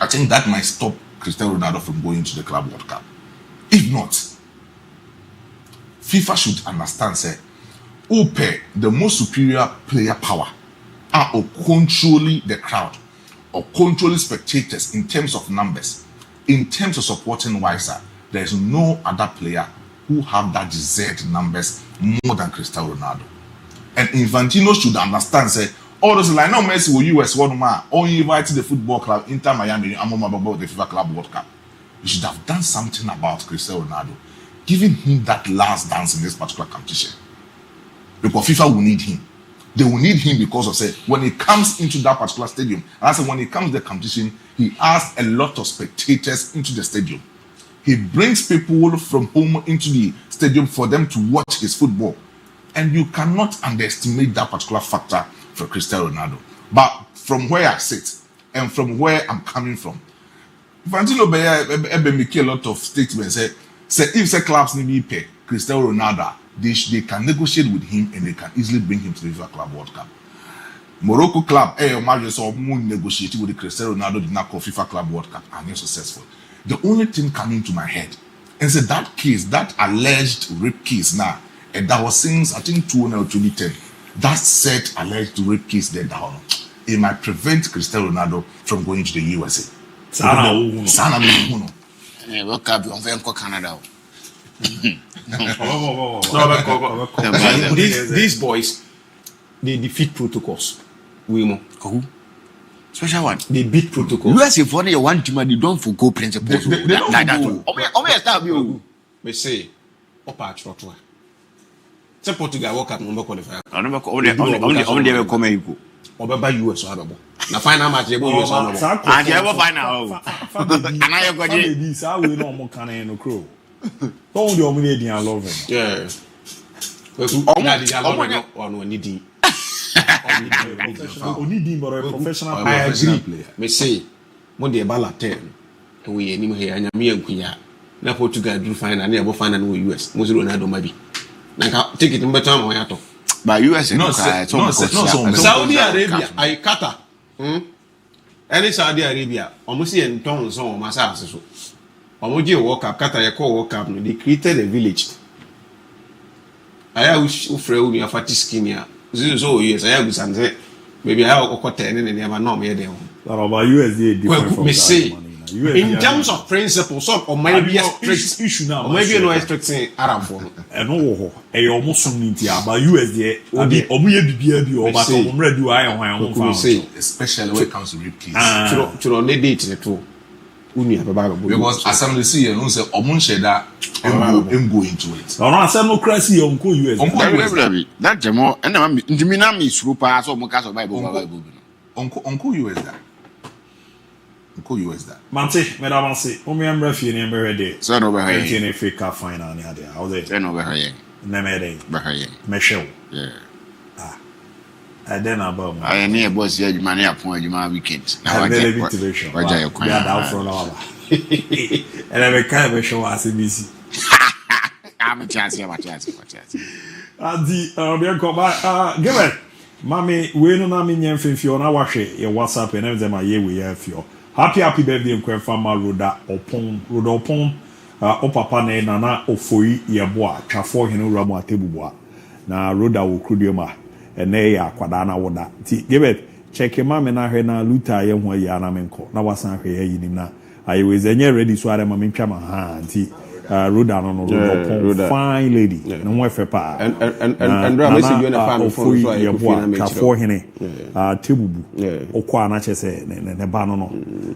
S5: I think that might stop Cristiano Ronaldo from going to the Club World Cup. If not, FIFA should understand, say, Ope, the most superior player power, are controlling the crowd. Or controlling spectators in terms of numbers, in terms of supporting wiser, there is no other player who have that desired numbers more than Cristiano Ronaldo. And Infantino should understand, say, all those like now Messi will US one man, or you invite the football club Inter Miami, about the FIFA Club World Cup. You should have done something about Cristiano Ronaldo, giving him that last dance in this particular competition. Because FIFA will need him. They will need him because of say when he comes into that particular stadium, and I said when he comes to the competition, he asks a lot of spectators into the stadium. He brings people from home into the stadium for them to watch his football. And you cannot underestimate that particular factor for Cristiano Ronaldo. But from where I sit and from where I'm coming from, Infantino make a lot of statements. Say if the clubs need to pay Cristiano Ronaldo, they can negotiate with him and they can easily bring him to the FIFA Club World Cup. Morocco club, negotiated with the Cristiano Ronaldo did not call FIFA Club World Cup and they're successful. The only thing coming to my head is that case, that alleged rape case now, and that was since I think 2010. That said alleged rape case there down. It might prevent Cristiano Ronaldo from going to the USA.
S10: World Cup, you're very Canada.
S9: These boys, they defeat protocols.
S10: Special one.
S9: They beat protocols.
S10: USA for you want to they don't forgo principles.
S9: They don't
S10: like that.
S9: They say, Opa Trotwa. Say Portugal World Cup number qualifier.
S10: Only come here.
S9: Obeba US or Ababo. Na final match they go US or Ababo.
S10: And you ever final. And I go there.
S2: This I will no more can no crow. Don't you mean they are loving?
S9: Yeah. But
S2: professional
S9: I agree. Me say, when they ball at 10, we any here and me and Kuya. Na Portugal do final and abo final no US. Mo zero na do mabi. Na take it better on yato.
S10: But US
S9: no Saudi Arabia, I Qatar. Any Saudi Arabia, almost in tons on my house. Omoji World Cup, Qatar ya call World Cup, they created a village. I wish Ufre me a fatty skin here. So yes, I have some maybe I have a 10 and never know me there.
S2: About USD different from
S9: say in terms of principles, or maybe a strict
S2: issue now,
S9: or maybe no strict Arab for
S2: and no, a almost something about USD or the Omuya or but already do I
S5: say, especially when it comes to rape case.
S9: To only date the two.
S5: Because as I'm see, you say Omun Sheda and go into it.
S2: No, I said no crazy Uncle US.
S10: That Jamo and Jimina me super so Mocas of Bible.
S5: Uncle US that. Uncle US that.
S2: Mante, Madame say, Omiam Refi and Ember
S10: Son over here.
S2: In a fake car final near there. How they
S10: turn over here.
S2: Nemede.
S10: Bahaye.
S2: Michelle.
S10: Yeah.
S2: then about
S10: I near boss here, money upon you, my weekend. Now I
S2: get
S10: get
S2: motivation.
S10: Yeah,
S2: down for an hour. And I kind of show us busy.
S10: I'm a chance.
S2: And the give it. Mommy, we don't know me if you na wash your WhatsApp and everything my year we have you. Happy birthday in Kwefama Roda Opon o papa na nana ofoi ye boa twafo hene ramu atebubua na Roda wo krudioma ene ya kwada na woda ti give it check ma me na hwe na luta ye ho ya na menko na wasan hwe ye yinim na ayewe zenye ready so are ma mentwa ma ha ti Roda no Roda fine lady no ho efe pa
S9: and message you na farm phone so
S2: ye boa twafo hene tebubu okwa na chese ne ba no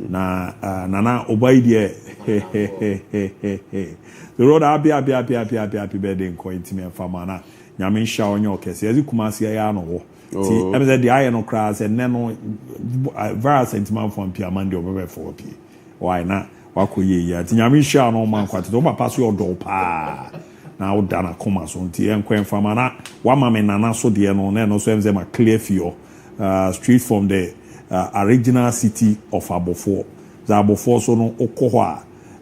S2: na nana obaidie the road happy birthday nko intime fama na nyame hya onyo kese ezi kumasi ya no ho ti em say the iron cross and no virus sentiment from pia mande obebe for pie why na wakoye ya ti nyame hya no man kwate do papa so odo pa na oda na koma so ti enko fama na wa mame nana so de no na no so em say ma clear fio street from the original city of Abofo Zabofo so no okoho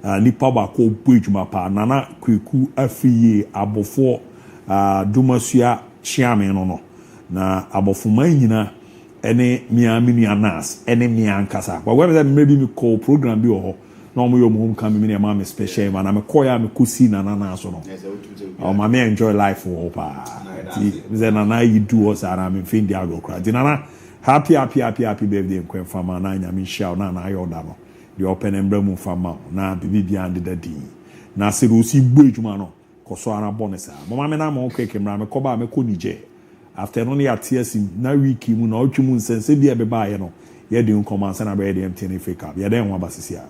S2: a nipa ba ko buejuma pa nana kweku afiye Abofo dumasua chiame no na abofuma nyina ene miamini anas ene miankasa kwa webe maybe me call program bi ho na omo yo home come me na me special man na me call ya me kusi na so no o ma me enjoy life wo pa ti ze na you do us and me fin dia go kra nana happy birthday nkwen fama na nyame hia na ayo da no the open emblem fama na bibi bia de dadi na se ro si gbo ejuma no koso ara bonus mama me na ma okeke mra me koba me ko nije after no ya TSC na wiki mu na otwum nsense bia be ba ye no ye de nkomansa na be de MTN fake up ye de nwa basisia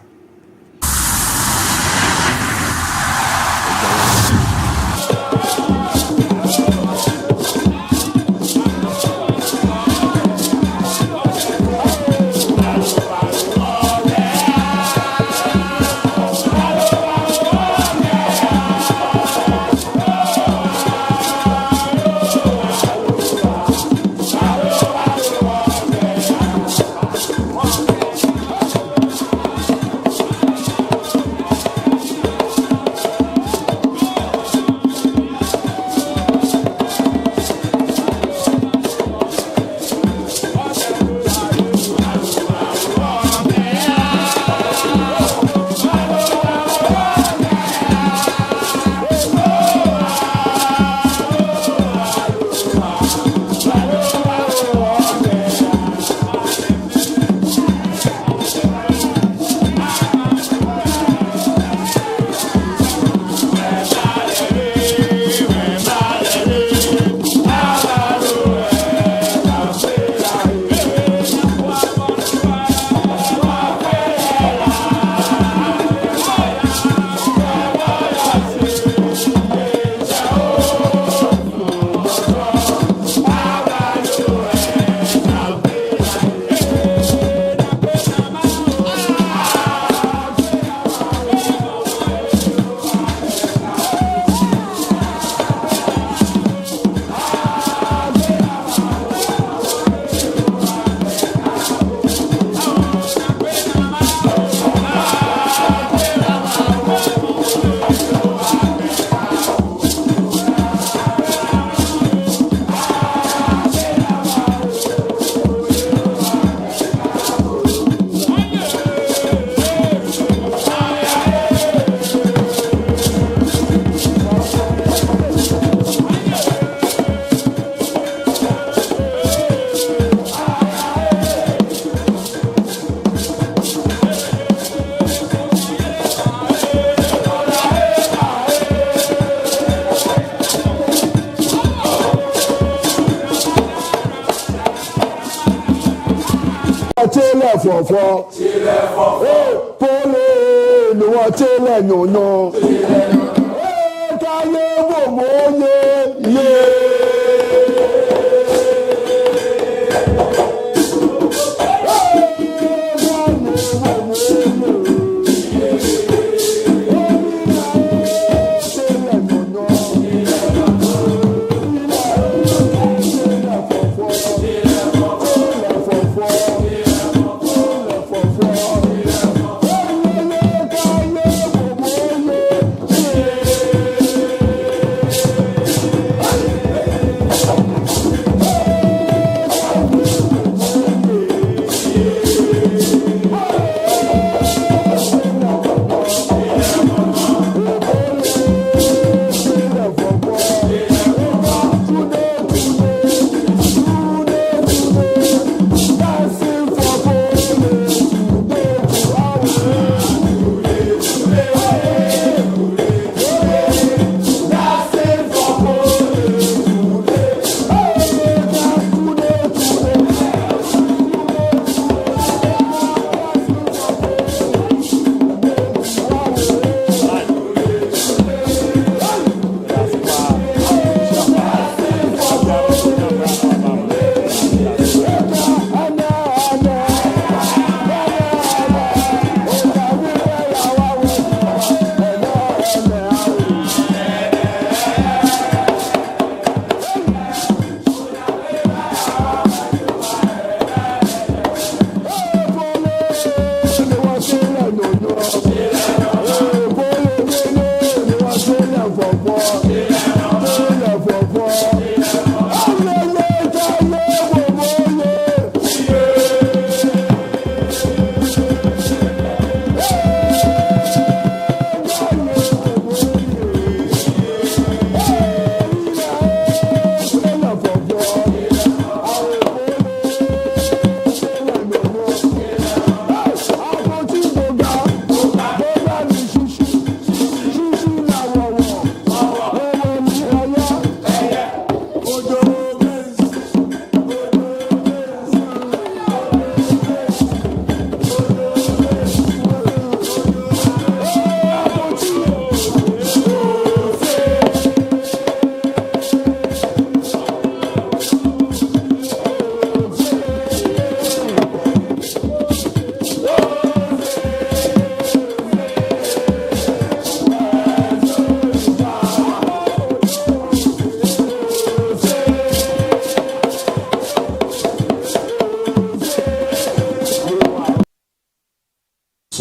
S1: fọ̀fọ̀ pólè ni wọ́n tẹ́lẹ̀ yànyàn káyé wò mọ́ yé.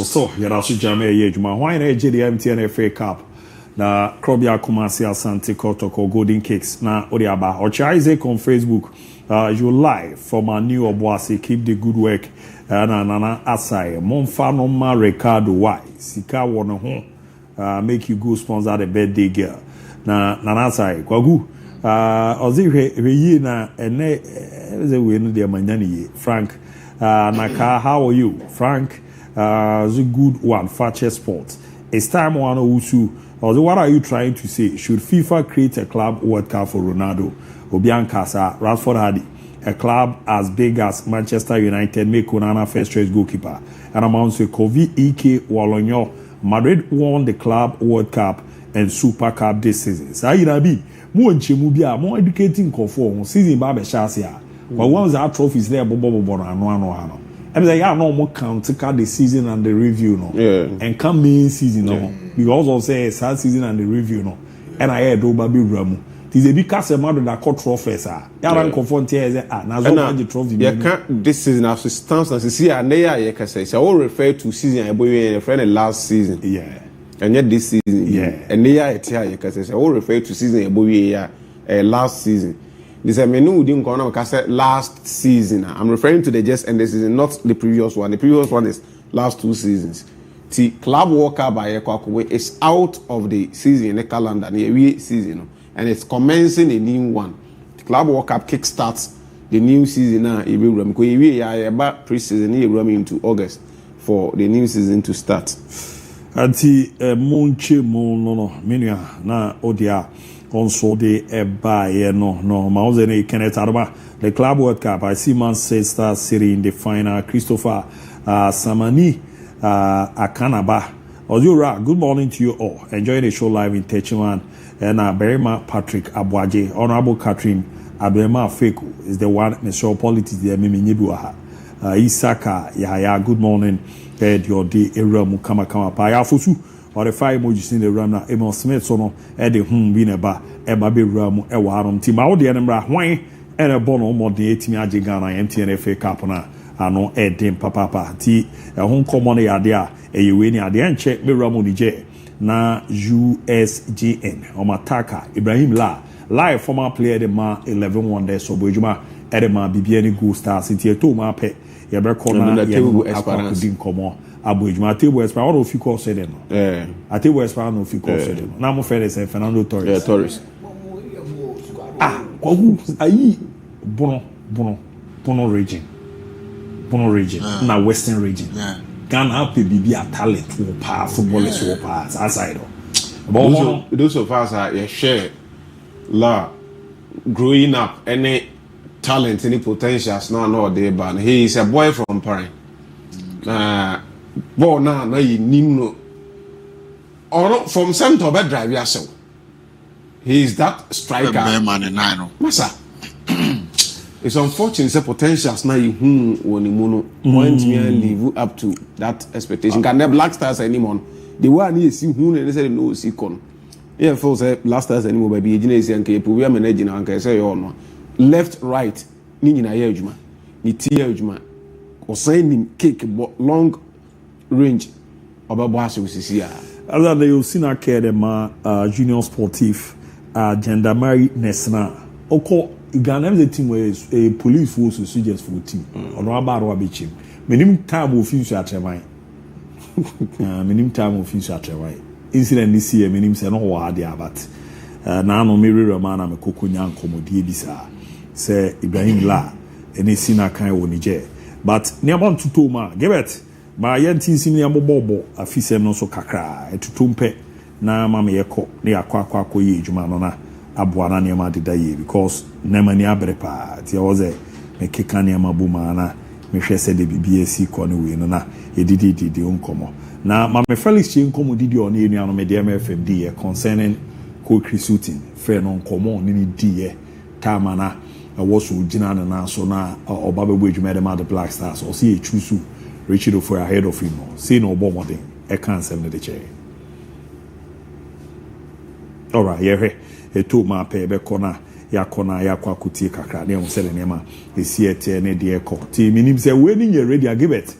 S2: so yɛda so gyama ɛyɛ adwuma hwan na ɛgye the MTN FA Cup na Krobia Kumasi Asante Kotoko Golden Cakes na odi aba Ochi Isaac on Facebook you live from our new Obuasi keep the good work na nana asai Monfa no ma Ricardo why sika wono ho make you go sponsor the birthday girl na nana asai kwagu ozi hwe na ene ze we no de manyane ye Frank Naka, how are you? Frank, the good one, Fakye Sports. It's time one also. What are you trying to say? Should FIFA create a club World Cup for Ronaldo? Obiang Kasa, Radford Hardy, a club as big as Manchester United, make Onana first choice goalkeeper. And among the Kovi Ike Walonyo, Madrid won the club World Cup and Super Cup this season. So I be more educating conform season Babe Shasia. But once our trophies there, Bobo no. I mean, I no more count the season and the review, no. Yeah. And come main season, no. We also say sad season and the review, no. And I had Obabi Ramu. It is a big cast of mother that caught trophies, ah. Yaran confront here, now the trophy. You
S9: can't this season after circumstances. See, and they can say, so I will refer to season I boy friend last season. Yeah. And yet this season, yeah. And they are here, you can say, so I will refer to season I boy last season. This menu didn't go on because last season. I'm referring to the just and this season, not the previous one. The previous one is last 2 seasons. The Club World Cup by Ekwakuwe is out of the season in the calendar, the season, and it's commencing a new one. The Club World Cup kickstarts the new season now. It will run because we are about pre-season. It will run into August for the new season to start.
S2: Anti Monche Mono Minia na Odia. Also the no Mauzene Kenneth Arba the Club World Cup. I see Manchester City in the final. Christopher Samani Akanaba Ozura, good morning to you all. Enjoy the show live in Techiman and Berima Patrick Abwaje, Honorable Catherine Abema Feku is the one Michelle Politics the Mimi Nibuaha Isaka Yaya, good morning your day era Mukama Kama Paya Fusu or the 5 emojis in the runner, Emil Smith, sono, Eddie Wineba, Eba be Ramu, Ewarum, Timao, the Enembra, Wine, and a bono more the 18 Ajigana, MTN FA Capona, ano Edim Papa, T, a home common idea, a Ueni Adian check, me Ramu Nije, na USGN, Omataka, Ibrahim La, live former player, the Ma 11 days, so Bujuma, Edema, Bibiani Go Stars, City, 2 Mape, Yabrakona, Yabu Esperance, Dinkomo. Abuja, table Esperance, no few said no. Yeah. A table Esperance, no few said no. Now, my friend is Fernando Torres. Yeah, Torres. Kwagu, ayi, Bono region. Na Western region. Yeah. Ghana pe bibi a talent, footballers who pass outside.
S9: Those of us are share la growing up any talent, any potentials now there, but he is a boy from Paris. Bo na you nimno or from center bed drive yourself. He is that striker. Masa. It's unfortunate the potentials now you when you want me and live up to that expectation. Can never Black Stars anymore. The one he see who and they say no see con. Yeah, for say Black Stars anymore by be engineers and keep we are managing and can say no. Left, right, ni na yejuma. Ni tie yejuma. Or saying cake long range about boss with CCR.
S2: Other than you seen a care them junior sportif gendarmerie Nesna. Oko Ghana the team was a police force suggest for team. Or about Wabichim. Minim time of future at my minim time of future at my incident this year, minim say no wadia but now no Mary Romana me Kokunyan Komodi bisa say Ibrahim La any sina kind of Niger. But near one to 2 ma give it. Ma yentin sini ya bobo afisem no so kakra etutumpe na mama yeko ne akwa ye adwuma no na aboana ne ma deda ye because na mani abrepa ti oze me keka ne ma buma na me hwese de bibie si ko ne we no na edidi onkomo na mama Felix che nkomo didi on enu ano me de MFMD concerning co-recruiting fair no nkomo ni die tamana was Ujina and so now or Baba Wage Madam the Black Stars or see a true Richard for ahead of him. See no bomb thing. I can't send the chair. All right, yeah, he told my pay corner, Yakona, Yakwa Kuti Kakra, they were selling him. They see it and a dear court. Team in him say, when you're ready, I give it.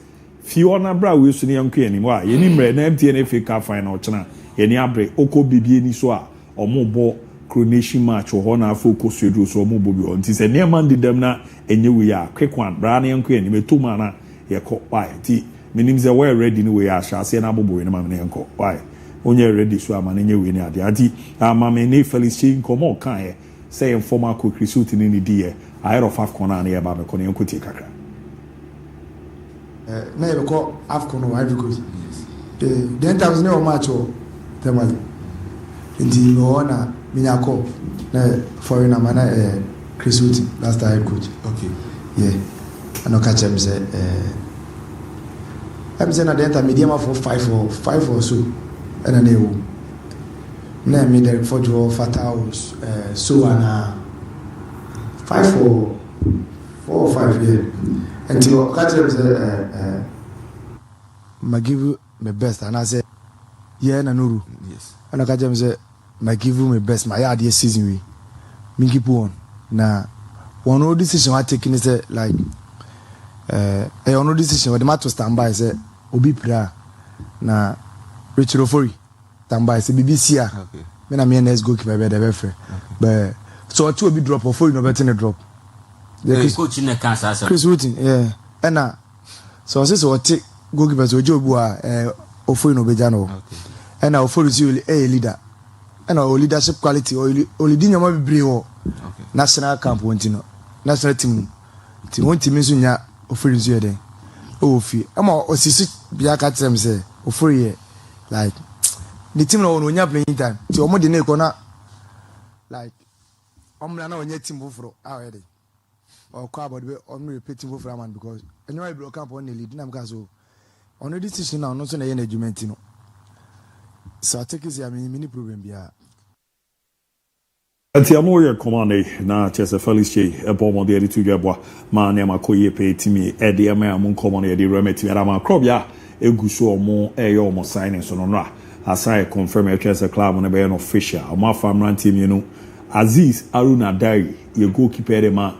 S2: Fiona Bra we so ne yanko anim wa ye ni mre na MTN FA Cup final chena ye ni abre oko bibie ni so a omo bo coronation match ho na focus edu so omo bo bi on ti se ne man di dem na enye we ya quick one bra na yanko anim eto ma na ye ko why ti menim ze we ready ni we ya sha se na bobo ni ma me yanko why onye ready so ama na enye we ni ade ati ama me ne Felicity komo kan ye say informal coach recruit ni ni die ahead of AFCON na ye ba me ko ne yanko ti kakra
S12: na ye ko AFCON o Ivory Coast then times no match o temali ndi no na minyako na foreigner mana Chris Wood last time coach
S9: okay
S12: yeah ano catch him say I'm saying at the end medium for 5 or so and na ewu na me there for draw fatal so ana 5 or 4 or 5 yeah until catch him say I give you my best and I say yeah na nuru yes and I catch him say I give you my best my idea season we me keep on na one of decision I taking is like one decision where the match to stand by say obi pra na Richard Ofori stand by say BBC okay me na me next goalkeeper be the best but so two obi drop Ofori no better drop
S13: the coach in the cancer
S12: Chris Wooten yeah and so what take goalkeeper so jobu Ofori no beja no and Ofori is a leader and our leadership quality or leading your mobile brio national camp no national team won team so nya Ofori so dey oh fi am osisi bia ka tem say Ofori like the team no nya playing time ti omo de na ikona like omla na onya team bufro already or kwa about be on repeat team bufro man because anyway block camp on the lead na mka so on the decision now no so na ye na argument no so I take it I mean mini problem bia
S2: Anti amoye commande na chese Felicity ebomo de edi tugeboa ma na makoye pe timi e de ma am commande de remeti ara ma krobia eguso omo eyo omo signing so no no asai confirm e chese club no be official omo famran team you know Aziz Aruna Dai ye goalkeeper de ma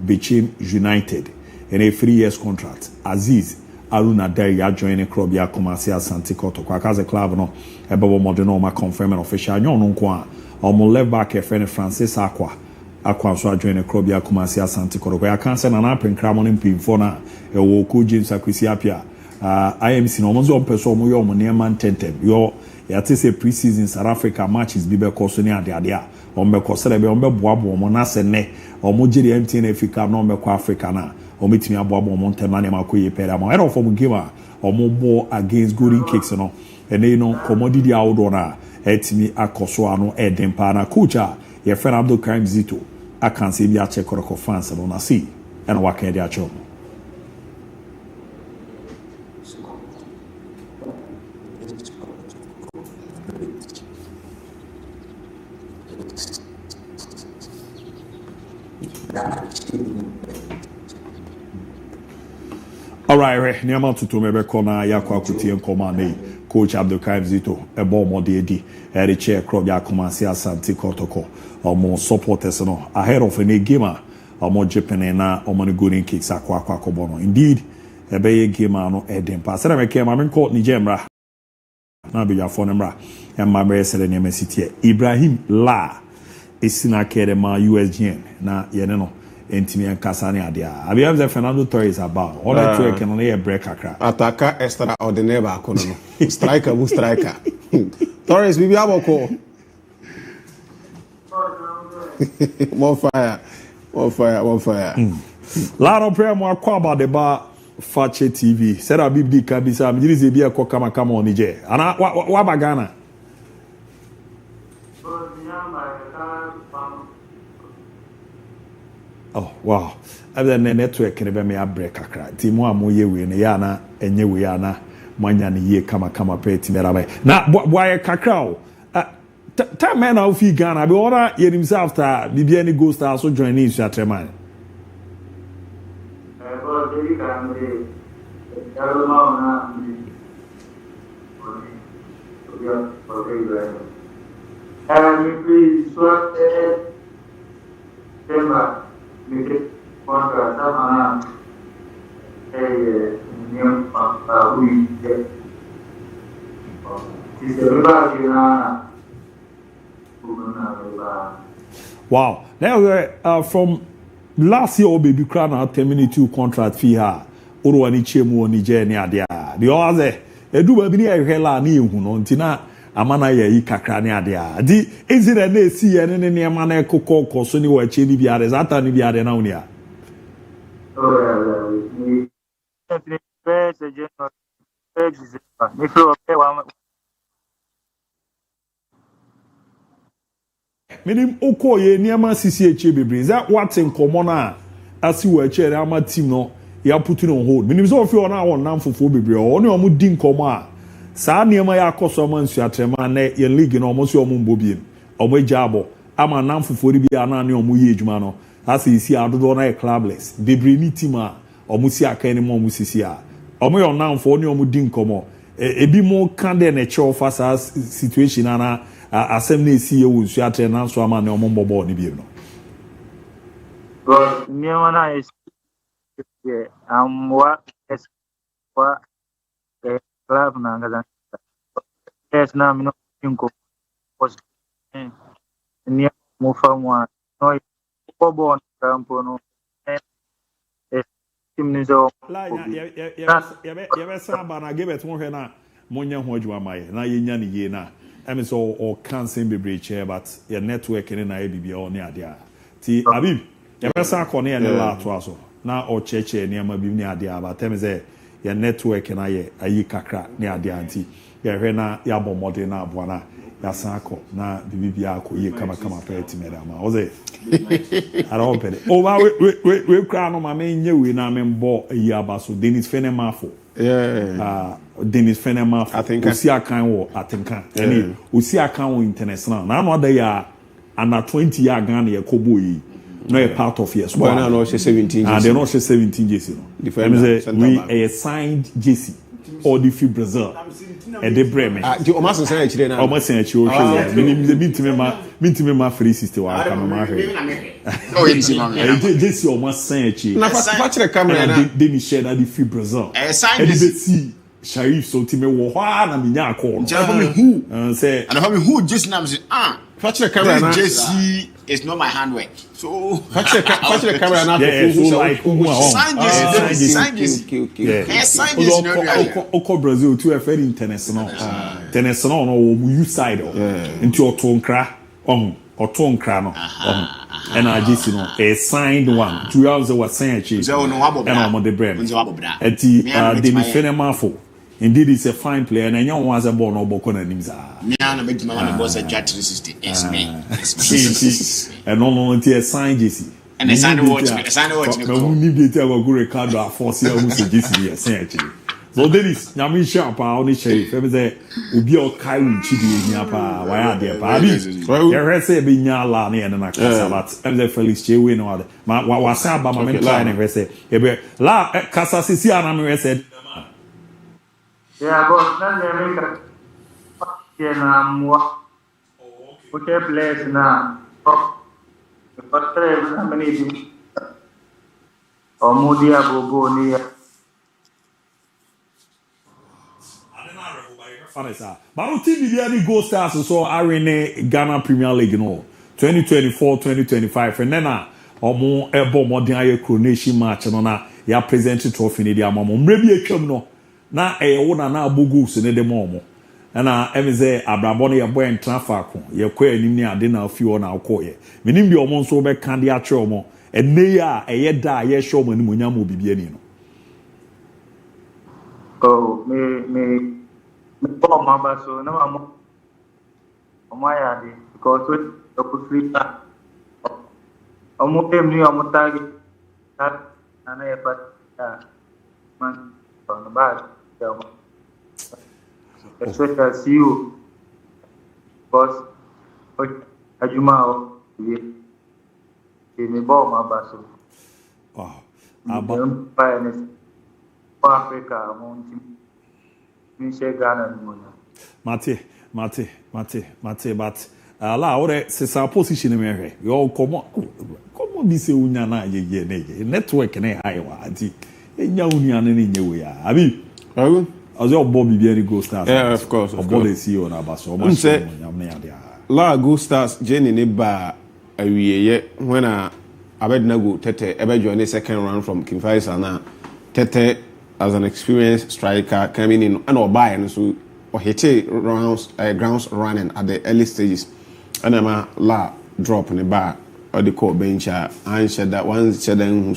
S2: Bechem United in a 3 years contract Aziz Aruna Dai ya join the club ya Kumasi Asante Kotoko akaze club no ebomo modern ma confirm official nyon no nko omo left back friend Francis Akwa so join the club ya Kumasi Asante Kotoko ya kan se na na penkra mo mpimfo na e wo ko James Akwisi apia IMC no mo zo peso omo yo omo neman 10 yo ya te say pre-season South Africa matches bi be koso ni ade a omo be koso be omo be boabo omo na se ne omo jiri MTN Africa na omo ko Africa na omo timi aboabo omo ntema na makoye pere ma era from game a omo bo against Golden Kicks no ene you know commodity outdoor na etimi akoso ano edempa na coach a ye friend Abdul Karim Zito akanse bi a check koroko fans no na see ena waka dia cho all right ni ama tutu mebe kona yakwa kuti enkoma nei coach Abdul Karim Zito ebo mo de edi e chair club ya Kumasi Asante Kotoko omo supporters no ahead of any game omo Japan na omo ni Golden Kicks akwa kobono indeed ebe ye game no eden pass na meke ma men court ni jemra na be ya phone mra e ma be sele ne mesiti Ibrahim La esina kere ma USGN na ye ne no entimi ankasa ne ade a abi am Fernando Torres about all that to can only a break akra
S9: attacker extraordinaire ba kono no striker bu striker Torres bibi aboko MON-FRI
S2: Laro prayer mo akwa about the bar Fakye TV said a bibdi kabisa mjiri ze bia ko kama onije ana wa bagana oh wow abda ne network ne be me break akra ti mo amoye we ne ya na enye we ya na manya ne ye kama pe ti mera bai na boy kakra o ta man na ofi Ghana be ora ye himself after bibia ni go star so join in sha treman Wow. Now, from last year, baby crown out 10-minute contract fee ha. Oro ani chemu oni je ni ade a. The other, edu ba bi ni ehwela na ehu no ntina amana ye yi kakra ni ade a. Di ezira na esi ye ne ne ma na ekokọ koso ni wa che ni bi ade zata ni bi ade na oni a. Minim oko ye niama sisi eche bebre za watin komo na asi wa eche na ama team no ya put it on hold minim so ofi ona won nam fofo bebre o ne omo din komo a saa niama ya akoso ma nsu atrema na ye league no omo so omo mbobiem omo ejabo ama nam fofo ri bia na ne omo ye adwuma no asi isi adodo na clubless bebre ni team a omo si aka ni mo omo sisi a omo yo nam fo ne omo din komo ebi mo kan de na che ofa saa situation na asem na esi ye wonsu atre na so ama na omo mbobo ni bi no
S14: but me wana is wa club na ngaza yes na mino inko post ni mo famwa no ko bon campo no team ni zo
S2: la ya be sa ba na gebet mo hwe na monya ho adwuma maye na ye nya ni ye na emi so or cancel be chair but your network ni na ABB or ni ade a ti abib ya be sa ko ne la to aso na o cheche ni ama bi ni ade a but emi say your network na ye ayi kakra ni ade anti ya hwe na ya bo modern na abo na ya san ko na bibi akọ ye kama pa ti mera ma o say ara o pede o ba we kra no ma me nye we na me mbo ayi abaso Dennis Fenemafo Dennis Fenemafo osi akan wo atenka yani osi akan wo international na no da ya under 20 ya Ghana ye kobo yi no a part of yes
S9: boy na no 17
S2: and they no 17 JC no we signed JC or the fi Brazil e de breme
S9: o ma sen e chire na
S2: o ma sen e chire o hwe mintime ma free sister wa aka ma hwe
S10: o yesi ma
S2: JC o ma sen e chire
S9: na fa chire camera na
S2: de mi share na the fi Brazil
S10: sign
S2: JC Sharif so time wo hwa na minya akọ no say
S10: and for me who just now say
S9: Fetch camera na
S10: JC is not my handwork. So
S9: fetch the camera na
S2: so like
S10: sign JC.
S2: Oko Brazil to a very international. International no wo you side into otonkra otonkra no and I just a signed one 2 hours was signed and I'm on the brand at the Dennis Fenemafo. Indeed, it's a fine player, and I know was a born or Bocona Nimza.
S10: Miana made my boss at 360. Yes, me.
S2: And only a sign JC.
S10: And I signed a watch. I signed a watch.
S2: No, we need to have a good record for CL who's a JC, essentially. So, Dennis, Yami Sharp, only sheriff. Every day, Ubi or Kai Chidi in Yapa, why are there? Pabi, your say be Yala and a Casa, but I'm the Felix J. Win or the Wasaba, my man, and say, La Casa Siciana said.
S14: Yeah, but not the okay, place now. But how many or Moody Abu near?
S2: But TV Go Stars so Arene Ghana Premier League no 2024-2025 and then omo ebo modern aye coronation match no na ya present trophy ni dia mamo mrebi etwam no na wo na abogu so ne de momo na emeze abrabo no ye boy entra faako ye kwa anim ni ade na afi wo na akoye menim bi omo nso be kan de ache omo enne ya eye da ye show mo ni monyam obibi ani no
S14: oh me oh mama so na mama ya di because we to sleep omo tem ni omo tagi na ye pat man on the back especially see you because ajuma me ball my baso
S2: wow
S14: Africa among Ghana
S2: Mate, but la ore se sa position me hwe yo komo bi se unya na ye network na high wa ati enya unia ne nye ya abi ozo Bobby Biani Go Stars.
S9: Yeah, of course.
S2: Obo the CEO na baso o ma so nyamne ade a
S9: la Go Stars Jenny ne ba awieye when abedna go tete ebe join the second round from King Faisal na tete as an experienced striker coming in and or buy and so or hit grounds running at the early stages and ama la drop in the bar or the court bench and said that one said then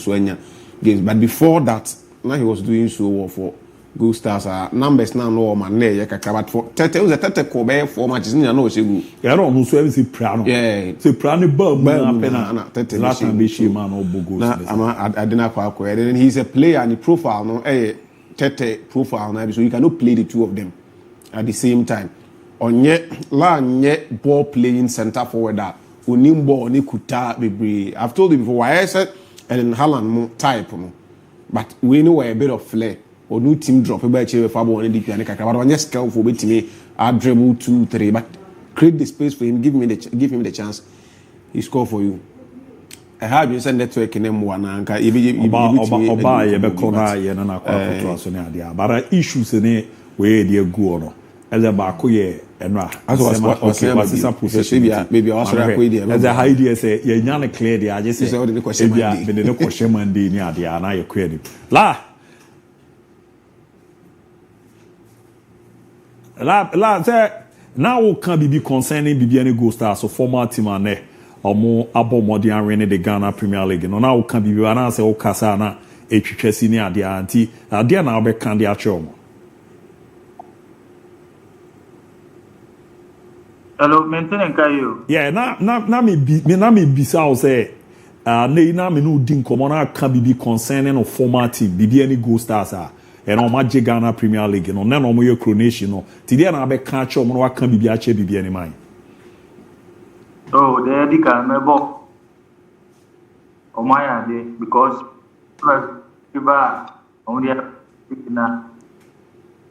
S9: games but before that now he was doing so well for Go Stars numbers now no man there but for tete was a tete kobe for matches no say go
S2: ya no so every prano
S9: yeah
S2: say prano bam
S9: na tete
S2: last time be she man obogo
S9: na ama adena kwa then he's a player and the profile no tete profile now so you cannot play the two of them at the same time onye la nye ball playing center forward that onimbo ni kuta bebre I've told you before why I said and Haaland type no but we know a bit of flair or new team drop by Chile Fabo and DP and Kaka but on just for me I dribble 2-3 but create the space for him give him the chance he score for you I have you send network in M1 and
S2: oba ye be kona ye na kwa to so ne ade bara issues ne we dey go no eze ba ko ye enra okay what's the position
S9: maybe also record there
S2: as a idea say ye nya ne clear there I say be the question mandi ni ade na ye ko ni la say now can be concerning Bibiani Go Stars so former team ane omo abomodi anwene the Ghana Premier League no now can be na say o kasa na etwetwasi ni ade anti ade na be kan de ache omo.
S14: Hello, maintain kayo.
S2: Yeah, na me bisa o say na me no din komo na kan be concerning no former team Bibiani Go Stars and on Magic Ghana Premier League no na no mo ye coronation no ti dia na be kan ache omo no wa kan bibi ache Bibiani man.
S14: Oh, they did come about my idea because plus only na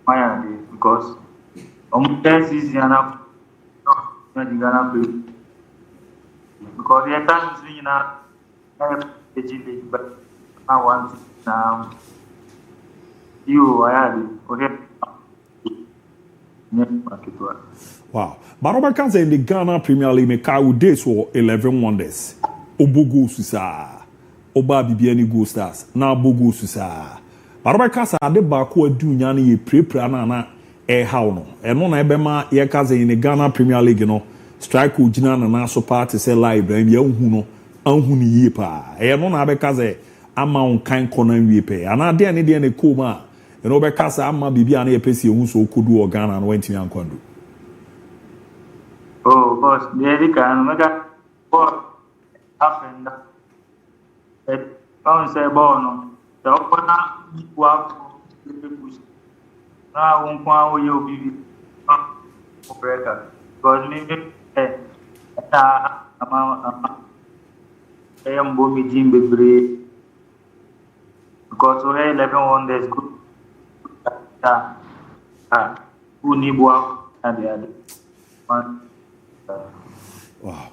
S14: my idea because this is enough not Ghana play because the time is na but I want you I okay.
S2: Wow. But Robert can say in the Ghana Premier League, me kai days for 11 wonders. Obogo susa. Oba Bibiani Go Stars. Na Obogo susa. But Robert can say ade ba ko adu nyane ye prepare na how no. Eno na ebe ma ye ka say in the Ghana Premier League no. Strike ugina na so party say live and ye hu no. Anhu ni ye pa. Eno na be ka say ama on kan kona wie pe. Ana de ne ko ma. Eno be ka say ama Bibiani ye pesi hu so kodu o Ghana no wentimi ankwando.
S14: Oh, boss, they can make a ball happen. Don't say ball no. The opener work push. Now, one point you be breaker. Because me, I am booming Jim Bebre. Because we have 11 wonders good. Who need work and the other one.
S2: Wow.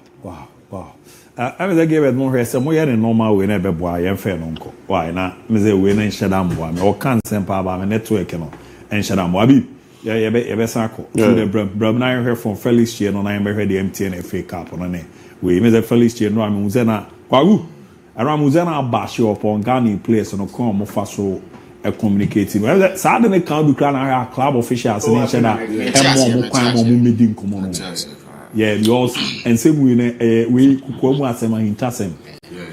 S2: I mean, they gave it more rest. More than normal way, never boy. I'm fair, uncle. Why not? Me say we na shadam boy. Me o can sempa ba me network no. En shadam boy. Abi, yeah, be sako. To the bram na hear from Felix Chie no na be hear the MTN FA Cup no ne. We me say Felix Chie no am uzena. Kwawu. Aram uzena abashi upon Ghana players no come mo fa so communicating. Well, sad na can be clan club officials in shada. Mo kwan mo meeting komo no. Yeah, yours and same way we kukuamu asema hintasem.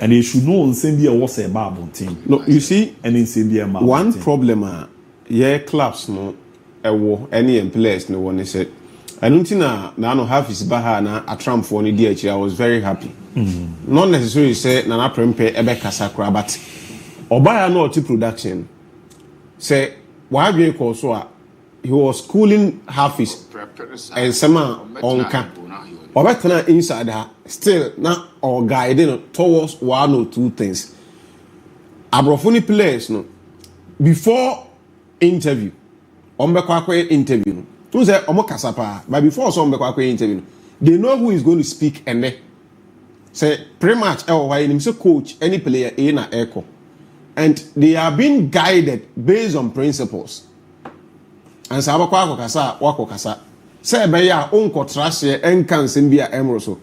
S2: And they should know on send there was a Bible team.
S9: No, you see,
S2: and in send there
S9: one problem clubs no any players no one said. I don't think na no half is baha na a Trump for any DH. I was very happy. Not necessarily say na prempe ebe kasakra but obaya no to production. Say why be call so he was schooling Hafiz and Sama Onka. Obetana inside her still now or guiding towards one or two things. Abrofuni players no before interview. Ombekwa interview. Tu say omo kasapa but before so ombekwa interview. They know who is going to speak and they say pretty much why him say coach any player na echo. and they are being guided based on principles. And so wakokasa say beya unko trashe enkan simbia emroso.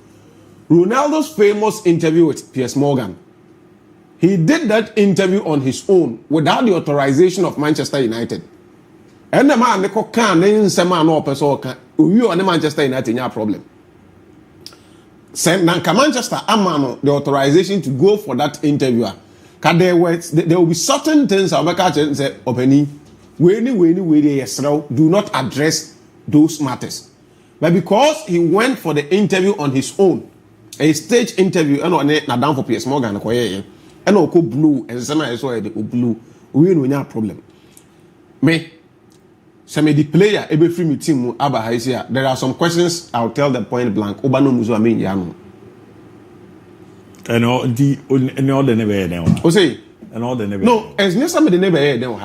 S9: Ronaldo's famous interview with Piers Morgan. He did that interview on his own without the authorization of Manchester United. And the man ne can nsema no person can we on Manchester United no problem. Send Nanka Manchester amano the authorization to go for that interviewer. There will be certain things I'll make say opening we do not address those matters. But because he went for the interview on his own, a stage interview, and on it, down for Piers Morgan, and Oko blue, and some I saw the blue, we no have problem. Me, some the player, every free team, there are some questions I'll tell them point blank. Obano Muzo, I mean, Yano.
S2: And all the never
S9: say,
S2: and all the never.
S9: No, as near some of the never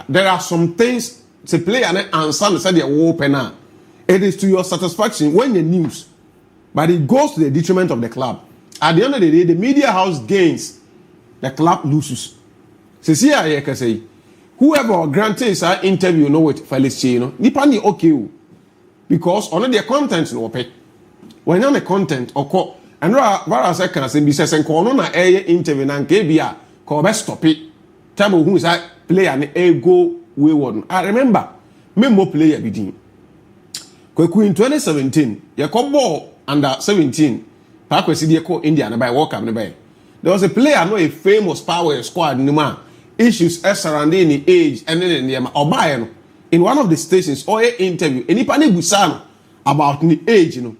S9: there are some things to play and some said they're open now. It is to your satisfaction when the news, but it goes to the detriment of the club. At the end of the day, the media house gains, the club loses. So see, I can say, whoever granted our interview, know with Felix Chino, Nipani okay, because on the content no pay. When on the content or and I can say, be says and corona air interview and KBA, call best stop it. Tell me who is that player and a go wayward. I remember, me more player begin. Kweku in 2017, you come ball under 17. Parkway City called India and by walk up. There was a player, no a famous power squad in the man. Issues surrounding the age and then the or in one of the stations or interview. Any panic busano about the age, you know.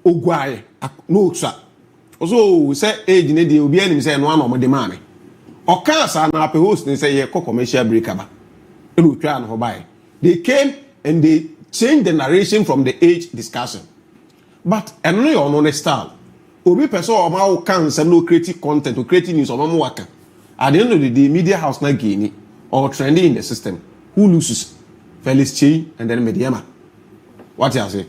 S9: Ogwaye, no sir. Also, we say age in the will be any say one of the money. Or cancer na pe host and say ye commercial breaker. They came and they changed the narration from the age discussion. But only on a style. Obi person or ma cancer no creative content or creative news or no worker. At the end of the day, media house na gain or trending in the system. Who loses? Felix Chi and then Mediama. What you say?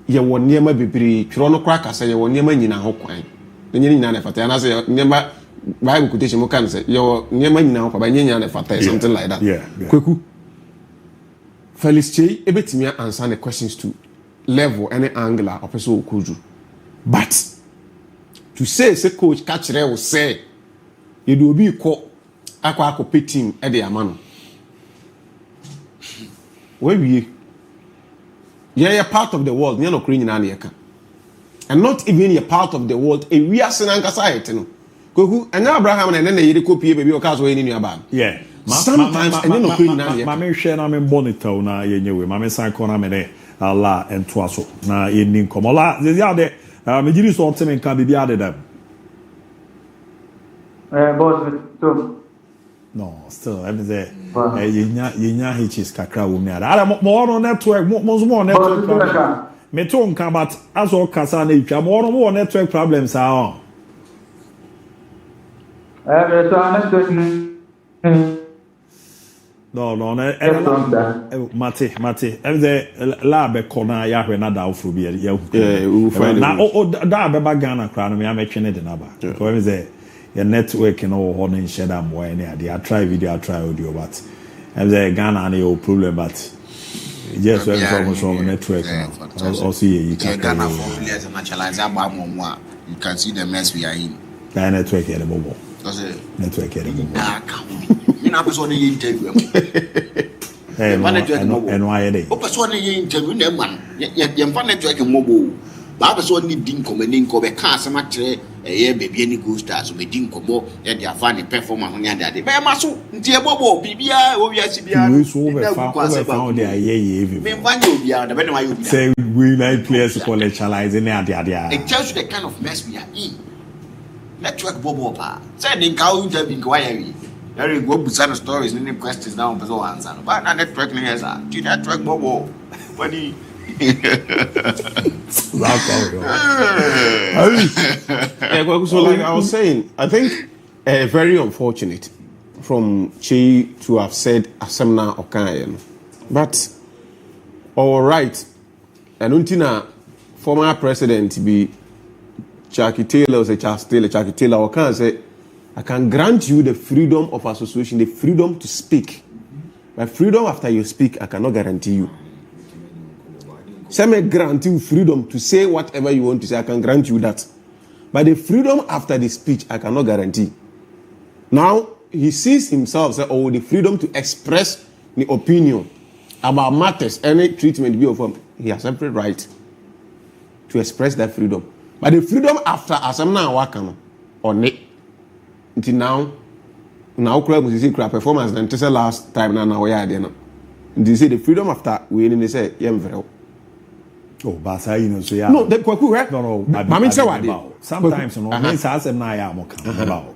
S9: You won near my baby, Chrono Cracker say you won near my Nina Hawkeye. The Nina Fata, and I say, never Bible quotation can say, you're near my Nina by Nina Fata, something like that. Yeah. Kweku. Felix Che, a bit me answer the questions to level any angular or person could you. But to say, coach catch there will say, you do be called Aqua pit team at the Amano. Where we you're a part of the world, you're not Korean Aniaka. And not even a part of the world, a we are Senanka society. Kuku, and Abraham and then they copy baby or casual in your band.
S2: Yeah.
S9: Sometimes and you're not Korean Aniaka.
S2: Mammy Shen, I'm in Bonito now, you know, Mammy Sankona Mene, Allah and Twasso, now in Ninkomola, the other, Majidis or Tim can be added them.
S14: Boss, too.
S2: No, still, I'm there. Yinya hitches kakra wumi ada. More on network, more network. Me too can but as all kasa na itwa more network problems are on. No, Mate. I'm the lab corner ya na da ofro bi ya. Yeah, we find na da be Ghana kra no me am the number. Because there your network and all on share that more any I try video, I try audio, but I'm the Ghana and your problem, but just from network also you can
S10: Ghana for players and naturalize you can see the mess we are in.
S2: The network here the mobile. Network here the mobile.
S10: You know person interview.
S2: And why are they?
S10: Person interview them man. You network mobile. Baba so ni din komeni ko be ka asema kire baby any go stars so be din komo e dia fa ni performance on ade ade be ma so ntie bobo bibia o wi asibia
S2: we so be fa on dey aye
S10: me mfa ni obia da be na ayo
S2: say we like players to collectualize any ade
S10: it tells you the kind of mess we are in. Network bobo pa say ni ka o interview ko why we there go busana stories ni questions now person answer but na network ni yes the network bobo funny.
S9: So like I was saying, I think very unfortunate from Che to have said Asemna Okayan. But all right, and until former president be Chucky Taylor or Charles Taylor, Chucky Taylor or can say I can grant you the freedom of association, the freedom to speak. But freedom after you speak, I cannot guarantee you. Some may grant you freedom to say whatever you want to say. I can grant you that. But the freedom after the speech, I cannot guarantee. Now, he sees himself say, oh, the freedom to express the opinion about matters, any treatment be of him. He has every right to express that freedom. But the freedom after, as I'm now working on it, until now crowd was see crowd performance than the last time now we are there now. They say the freedom after we they say very.
S2: Oh, but I so yeah.
S9: No, the kwaku right?
S2: No.
S9: Mama say what?
S2: Sometimes no, me say asem na ya mo kan about.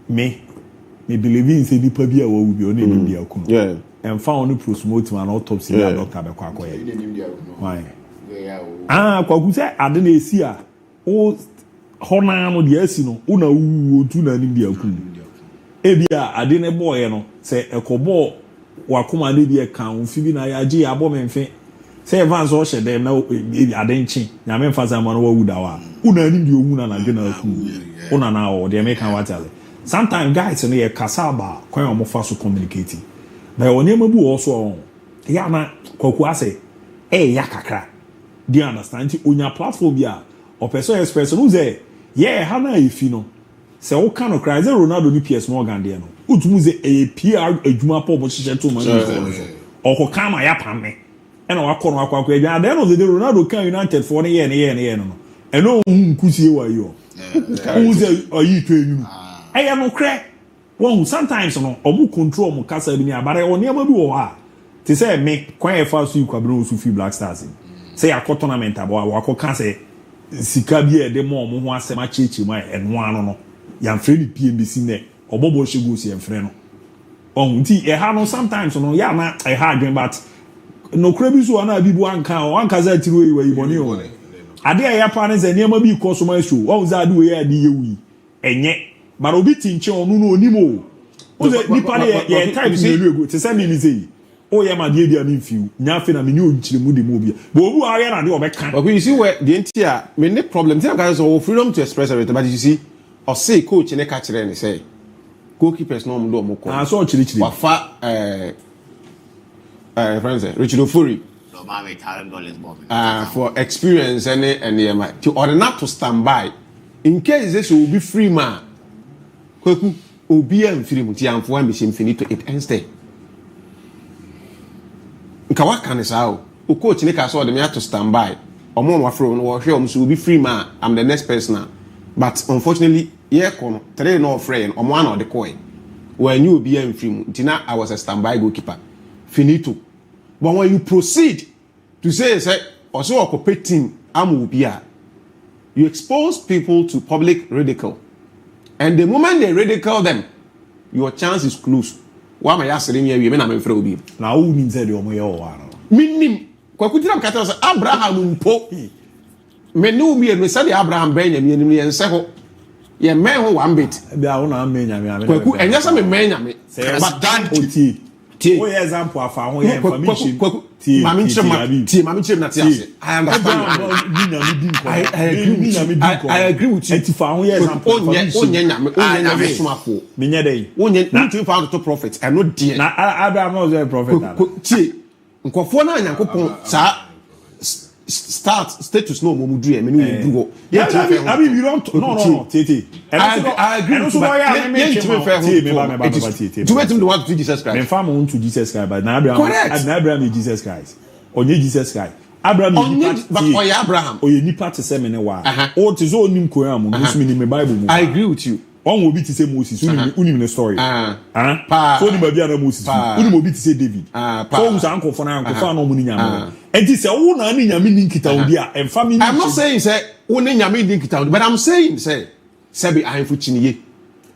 S2: Me believe in say nipa bia wo bi o na ni bia ku.
S9: Yeah.
S2: And found promote an autopsy na doctor be kwa akoye. Why? Kwaku say ade na esi a o hona no de asi no una wu otu na ni bia ku. Ebia ade ne boy no say ekobo wakoma de bia kan fi bi na ya agi abo menfe. Say advance or share them now adenchi nyame mfaza ma no wa wuda wa una ni di owu na na de na ku una na o de make kan watale sometimes guys no ye kasaba kwan o mo fa so communicating na oni mabu also ya na kwaku ase ya kakra do you understand onya platform bia o person express no say yeah ha na ifi no say o kan no cry say Ronaldo ni PS Morgan de no utumu say PR adwuma po bo hye to man o ko kan ma ya pamme and I call my quack. Then of the Ronaldo can United for the year no. And no nkusie wa yo. Who say are you training? I am no crack. One sometimes no omu control mo kasa bi ni abare oni ama bi wo ha. Te say me kwan e fa so kwabro so fi Black Stars. Say a tournament abo wa ko kan say sika bi e de mo ho asema chechi mai eno ano no. Yam free PMBC ne obobo shego si enfre no. On ti e ha no sometimes no ya na e ha adwen but no krebi so na bibu anka za tiro yi we boni o ade ya pa ne ze niam bi ko so ma show o za ade we ya de yewi enye but obi tinche onu no onimo o ze nipa ne ye type ni luego te say me say o ye ma de bia me fiu nya fe na me ni onchire mu de mu bia but obu a ye na de o be kan
S9: but you see where the entire me ne problem think guys so freedom to express everything but you see or say coach ne ka kire ne say goalkeepers no mo do mo ko
S2: so chiri
S9: wa fa friends, Richard Ofuri. For experience and to order not to stand by in case this will be free man. Kweku obi am free muti am for ambition finito it ends there. Nka wa kan sao o coach ne ka so de me to stand by. Omo mo afro no wo hwe om so will be free man. I'm the next person. But unfortunately, here come three no friend omo an the coin. When you obi am free muti na I was a standby goalkeeper. Finito. But when you proceed to say also competing amubia, you expose people to public ridicule. And the moment they ridicule them, your chance is close. Why am I asking you? You mean free obi?
S2: Now who means that you are
S9: Minim. Kwakutira mkata say Abraham mpo. Me no bi e say Abraham ben nyame anim ye nse ho. Ye men ho one bit.
S2: Bia ho na men nyame.
S9: Kwaku enya say me men nyame.
S2: But dan oh yeah, example of our information.
S9: Mami chim na tiase. I understand. I agree with you.
S2: Eti fa ho yeah example.
S9: Onye nyame somafo.
S2: Menye dey.
S9: Onye na to found to prophet. I know dear.
S2: Na Abraham was a prophet.
S9: Tie. Nkofo na Nyankopon sa start status no momudu e me no du.
S2: I mean you don't no tete.
S9: I agree with you. To wait him the one to Jesus Christ.
S2: Me fam on to Jesus Christ but na Abraham is Jesus Christ. Onye Jesus Christ. Abraham
S9: but Abraham.
S2: Oye nipa te se me ne wa. O te so onim ko am no so me ni me Bible mu.
S9: I agree with you.
S2: On will be to say Moses, unim the story. So ni baby na Moses, unim obi to say David. So who's uncle for uncle for no money nyame. And this say who na ni nyame ni kita obi a em family.
S9: I'm not saying say who ni nyame ni kita obi, but I'm saying say be ahemfo chiniye.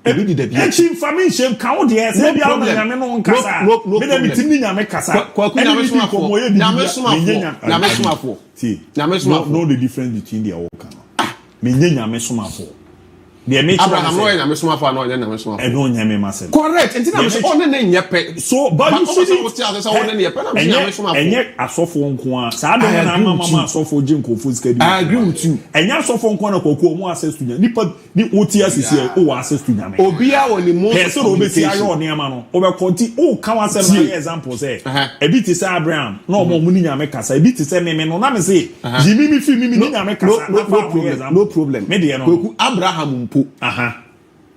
S9: Ebi di da bi.
S2: Echi family shem ka wo de say bia na nyame no nkasa. Me na mitim ni nyame kasa.
S9: Kwaku nyame somafo.
S2: See. Nyame somafo. Know the difference between the all kan. Me nyame somafo.
S9: Abraham no nya me soma for no nya na me soma.
S2: E no nya me masem.
S9: Correct. Enti na me so on na nya pe.
S2: So but you see
S9: what you say on na nya pe na me soma for.
S2: Enye asofo nko a. Saa do na mama asofo je nkofo skadi.
S9: I agree with you.
S2: Enye asofo nko na kwako mu access to nya. Nipa ni oti asisi o access to nya me.
S9: Obi a woni mo.
S2: Person obeti ayo ne ama no. Obekonti o kan asem na example say. Ebi ti say Abraham na omo mu ni nya me kasa. Ebi ti say me no na me say. Jimi mi fi mi ni nya me kasa.
S9: No problem.
S2: Me de no.
S9: Abraham mpo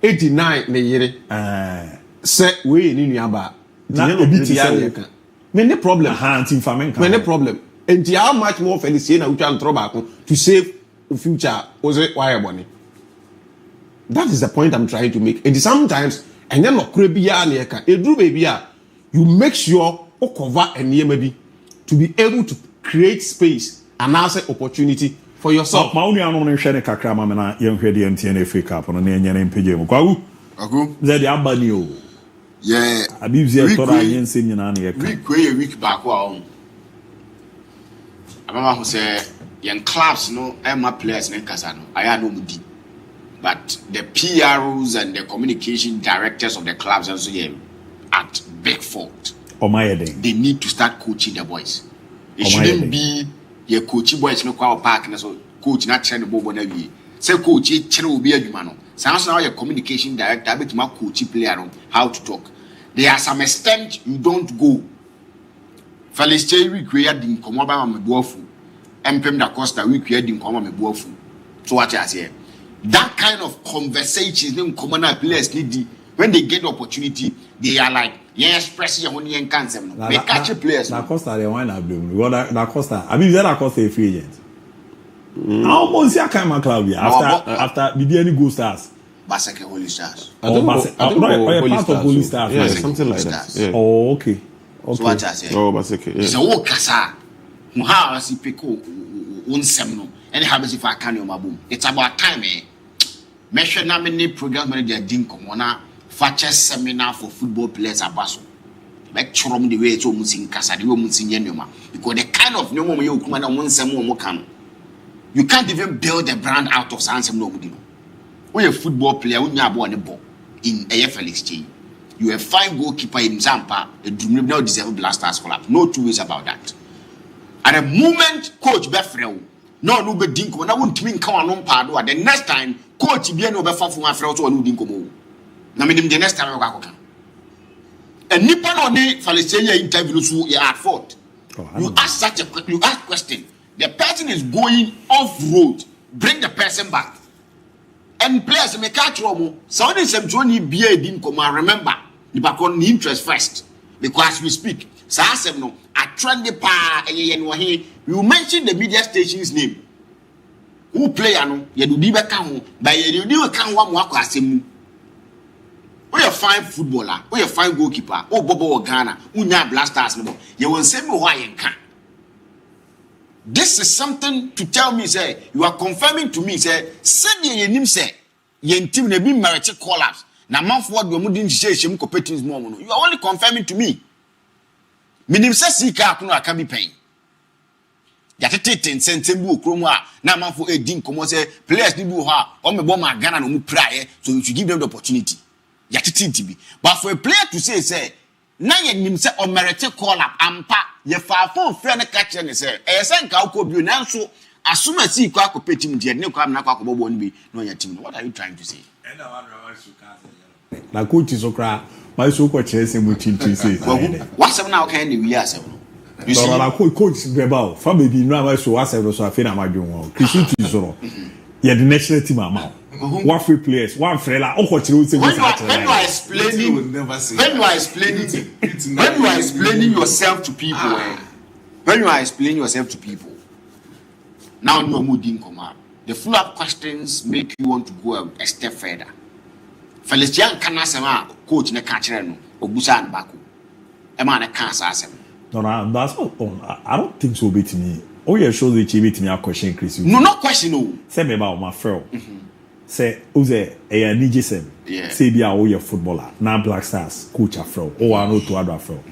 S9: 89 ne yere se we ni nuaba
S2: na obi ti say
S9: me ne problem
S2: anti infament
S9: me ne problem and how much more Felicia na utwa ntro baako to save the future oze why boni. That is the point I'm trying to make. And sometimes and then no kure bia na yeka eduru baby a you make sure o cover enema bi to be able to create space and also opportunity for yourself.
S2: Ma unu anu nhwe ne kakra ma me na ye nhwe de MTN Africa Cup no na enye ne mpege mu. Kwagu.
S10: Kwagu.
S2: Ze de abani o.
S10: Yeah.
S2: Abibzi e tora yen nsem nyina na ye ka.
S10: Week we week back wa on. Amama ho say yen clubs no Emma players ne kasa no aya no mudi. But the PROs and the communication directors of the clubs also here at big fault. They need to start coaching the boys. It shouldn't be your coaching boys no kwa park na so coach na train the bobo na wi. Say coach e chere obi adwuma no. Sounds now your communication director bit ma coach player on how to talk. There are some extent you don't go. Felicity we create din komo ba ma mebuafu. Empem da Costa we create din komo mebuafu. So what I say? That kind of conversations them common players need when they get the opportunity, they are like, yeah, express your money and cancer. They catch players.
S2: Na Costa they wine up blue. What na Costa? I mean that Costa a free agent. Almost ya kind of club after Bibiani Go Stars.
S10: Basake Holy Stars.
S2: I think part of Holy Stars.
S9: Yeah, something like that. Yeah.
S2: Oh, okay.
S10: So what I say?
S9: Oh, Basake. Yeah.
S10: So what kasa? Muha asi peko unsemno. And habits if I can your maboom. It's about time, eh? Measure na many programs when they are doing commona Fakye seminar for football players abaso. Make chrom the way to musin kasa the way musin yenoma. Because the kind of no moment you come and one sem more can. You can't even build a brand out of Sansem no good. When a football player when you are born a ball in AFL exchange, you have 5 goalkeeper in Zampa, a dream now deserve Blasters collapse. No 2 ways about that. At a moment, coach Befrel. No be dinko na won't mean come on pado the next time coach be no be fa fu afre to no dinko mo na me the next time we go kan and nipa no ne Palestinian interview so you at fault. You ask such a question, the person is going off road, bring the person back and players make catch romo so they some journey be a dinko ma remember the back on interest first because we speak so asem no atrende pa you mention the media station's name. Who player no ye do di beka ho ba ye do di kan wa mo akwa asem. We a fine footballer, we a fine goalkeeper, o bobo Ghana, unya Blasters no. Ye won say me ho ayenka. This is something to tell me say you are confirming to me say ye nim say ye team na bi marriage collapse. Na man forward we mu din hye competitions mo no. You are only confirming to me. Minim say sika akuno aka bi pen. Yatete sentembu okromu a na manfo edin komo say players ni bu ha o me bom Ghana no mu praye so you should give them the opportunity. Yatete tibi. But for a player to say na ye nim say o merete call up ampa ye fa fo frɛ ne ka kire ne say e say nka akobio na nso asoma si kwa akopetim de ne kwa na kwa akobɔbɔ no bi no nya team. What are you trying to say?
S2: Na coach so kra my so ko kire say mu chinchi say.
S10: What seven now can we are seven?
S2: You see, coach Bebao, family no so whatever so afena madwon. Christian so yeah the national team amount. One free players, one frela, o ko kire say
S10: when you are explaining yourself to people, when you are explaining yourself to people, now no more din come. The follow-up questions make you want to go a step further. Felician kana sema coach ne ka kire no obusa an bako. E ma ne kan sa asem.
S2: No, that's not. I don't think so. Beat me. Oh, yeah, show the chibi to me a question, Chris.
S10: No, not question. No.
S2: Say me about my friend. Say, who's a Nijisem?
S10: Yeah.
S2: Say, be a footballer. Now Black Stars coach a friend. Oh, I know to other friend.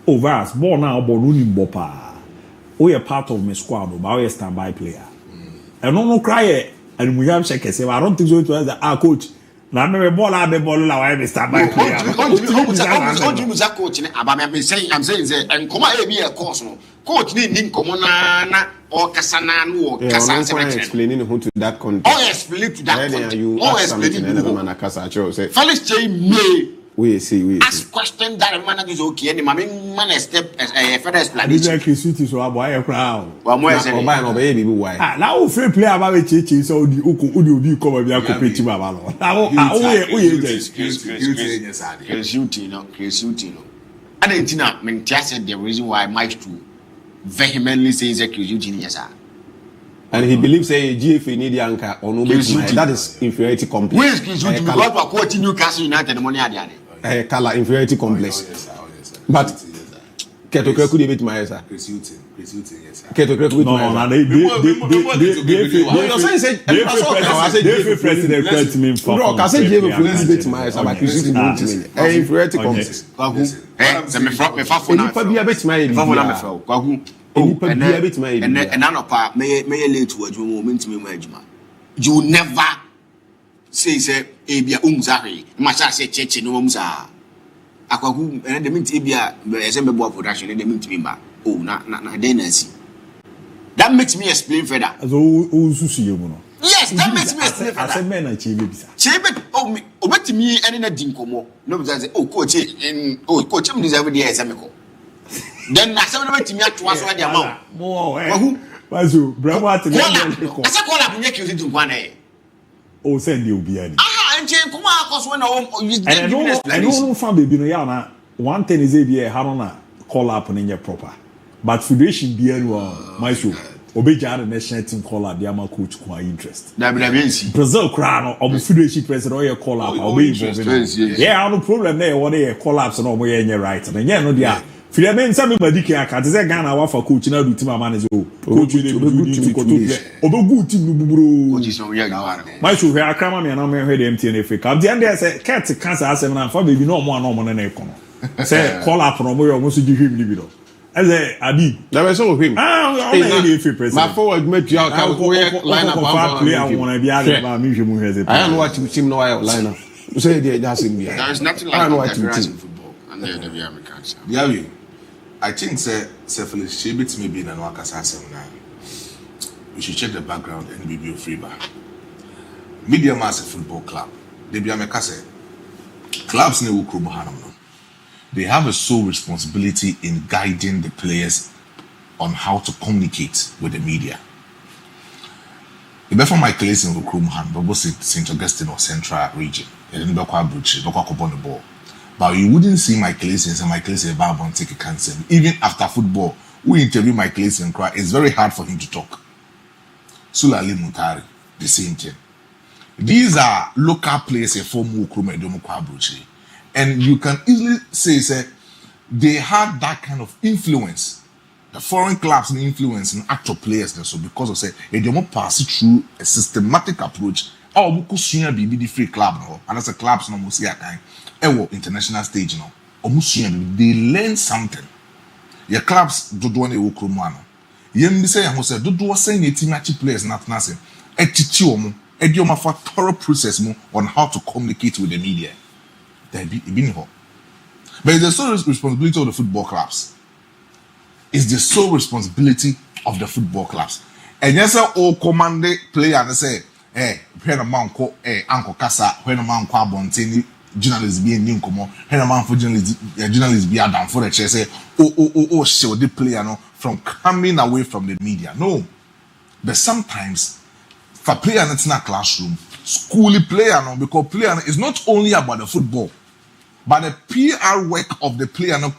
S2: Oh, Vars, born now, born running bopa. Oh, you're part of my squad, but you're a standby player. And no cry. and we have check say I don't think so it was coach. Now me ball la why me start by player.
S10: Coach ne aba me say I'm saying say nkoma e bi e course no. Coach ni nkoma na or kasa na no kasa se
S9: explaining who to that context.
S10: Oh explain to that context. Oh explain to
S9: man kasa cho say.
S10: Felix J me
S9: we see
S10: ask question that man is okay and man step further explanation.
S2: Exactly sweet so aboy crowd.
S10: Wa mo say
S9: no be bibi why.
S2: Now we free player about cheche so di obi come be compete baba no. Now
S10: creativity no. And then tina me said the reason why Maestro vehemently says creativity yes sir. And
S9: he believes GFA need the anchor or no that is inferiority complex.
S10: Where is creativity? Because we are coaching Newcastle United money ade.
S9: Color inferiority complex. But Ketokre could debate my sir.
S11: Creativity yes sir.
S9: Ketokre could
S2: no they president credit me for.
S9: No, I say GFA could debate my sir but creativity inferiority complex.
S10: Say me for for now.
S9: For be debate my
S10: and pa may late to a moment to me you never say abia umzari masha say cheche no umza akwagu and the mint abia SMB production and the mint me ba oh na denancy that makes me explain further yes that makes me explain further I said men achieve chebe oh me obetimi ene na dinkomo no be say oh coach in coach me deserve the SMB then I said to me at once the amount.
S2: Mazu, bravo at the
S10: I said call up make you to one eh.
S2: Oh send you be any.
S10: And come cause when
S2: I don't find baby no yana. One thing is a harona call up in your proper. But federation be any Mazu. Obeja the national team call up the ama coach quite interest. Brazil crown or federation president or your call up or be involved. Yeah, no problem there what they collapse and all way in your right. And yeah no dia. Filamen some madiki aka te say Ghana wa for coach na do team amane so coach dey good to obegu team no buburo
S10: coach so we ga
S2: my so he akrama me na me hwe dem TN Africa up the end there say cat cancer asem na fa baby no mo na mo na ekono say call up no mo yo mo so gi hwim ni bi do eze abi
S9: na be so hwim
S2: na dey free president
S9: my forward make you ka ko line up
S2: for play I want be ade ba mi hwe mu hwe
S9: I don't know what team no line up say there just in there
S10: there is nothing like that in football and there the Americans
S11: DIABY I think say Felix Chebit may be in an Wakasa seminar. We should check the background and be free bar. Media Mass Football Club. They be Amekase. Clubs ne Ukrumahanam. They have a sole responsibility in guiding the players on how to communicate with the media. Before my place in Ukrumahan, but was St. Augustine or Central Region. And then Bakwa Bridge, Bakwa Kobon the ball. But you wouldn't see my Clayson and my Clayson about take a cancer. Even after football, we interview my Clayson cry. It's very hard for him to talk. Sulali Mutari, the same thing. These are local players for Mukrume, and you can easily say they had that kind of influence. The foreign clubs and influence in actual players. So because of they don't pass through a systematic approach. Oh, Mukusuya be the free club no, and that's a clubs no Musia kind. International stage now. They learn something. Your clubs do one a wokromano. Yem say I was do saying a team match players not nothing. Etitiomo, edioma for thorough process on how to communicate with the media. There be but it's the sole responsibility of the football clubs. It's the sole responsibility of the football clubs. And yes, all command player and say, when a man call Uncle Casa, when a man call Bontini. Journalists being new come on. When a man for journalists be down for the chair say, show the player no from coming away from the media. No, but sometimes for player it's not classroom, schooly player no because player is not only about the football, but the PR work of the player no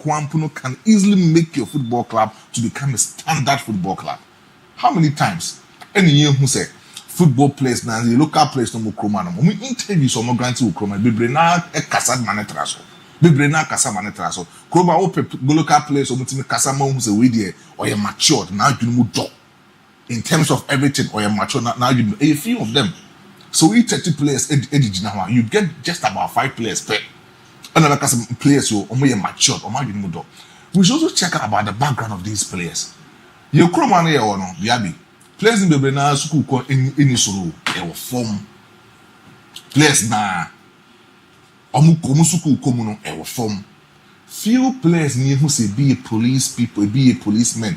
S11: can easily make your football club to become a standard football club. How many times any year who say football players now the local players no kroma no we interview some grant to kroma bebre na e kasa manetraso bebre na kasa manetraso kroma o local players o mutimi kasa ma hu say we there or you matured now you mu do in terms of everything or you matured now you a few of them so we 30 players you get just about 5 players per another kasa players o mo matured o ma you mu do we should also check out about the background of these players you kroma na no DIABY players in the na school ko any soro e wo form players na omu school ko mu no e wo form few players ni who say be a police people, be a policeman,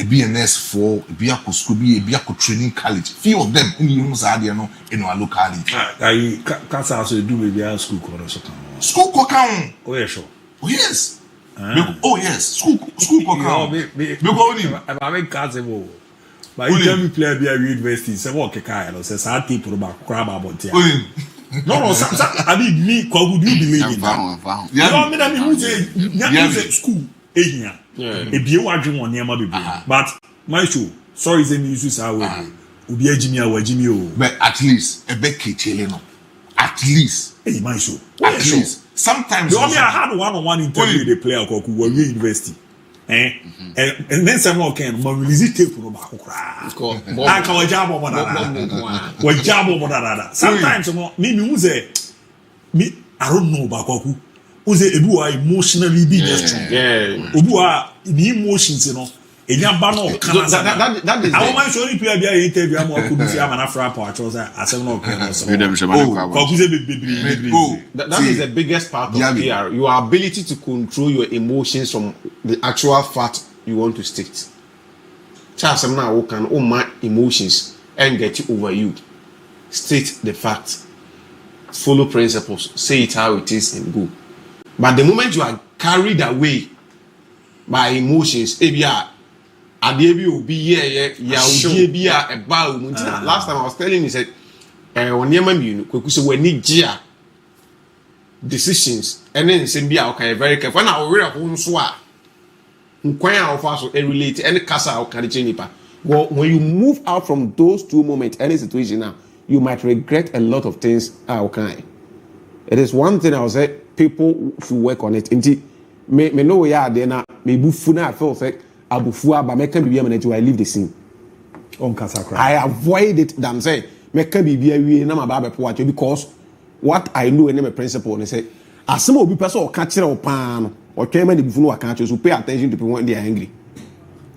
S11: be a nurse for, be a school, be a training college. Few of them in the no in our locality.
S2: I can't also do maybe a school course.
S11: School cocan.
S2: Oh yes, sure.
S11: Oh yes. Oh yes. School cocan.
S2: Because I make cards able. But you tell me play be a university. Say what kekaya. Say sad people about crab about here. No, I mean me. Would you believe in that? You say school, here. If you are doing one near my baby, but my show. Sorry, say me use our way. Ubi Jimmy or Jimmy.
S11: But at least a Becky Cheleno. At least,
S2: hey, my show.
S11: At least, sometimes.
S2: I had one-on-one interview with the player who were university. And then someone can release tape from sometimes me I don't know about who's a emotionally be the emotions, you know. That is I want to play a interview. I'm going to see MON-FRI
S9: that is the biggest part of PR. Your ability to control your emotions from the actual fact you want to state. Charles, I'm now can all my emotions and get you over you. State the fact. Follow principles. Say it how it is and go. But the moment you are carried away by emotions, DIABY will be here. Last time I was telling you, said, when you decisions, and then say, be okay, very careful. When I read a home swap, relate any casa or carriage. Well, when you move out from those two moments, any situation now, you might regret a lot of things. Okay, it is one thing I will say. People should work on it. Indeed, me know we are there now. Me bufuna I feel like abufua, but me can be a minute I leave the scene. I avoid it. Damn say me can be we na my baby watch because what I know and my principle and say as some of the person or catch it or pan or came and the bufuna catch so pay attention to people when they are angry.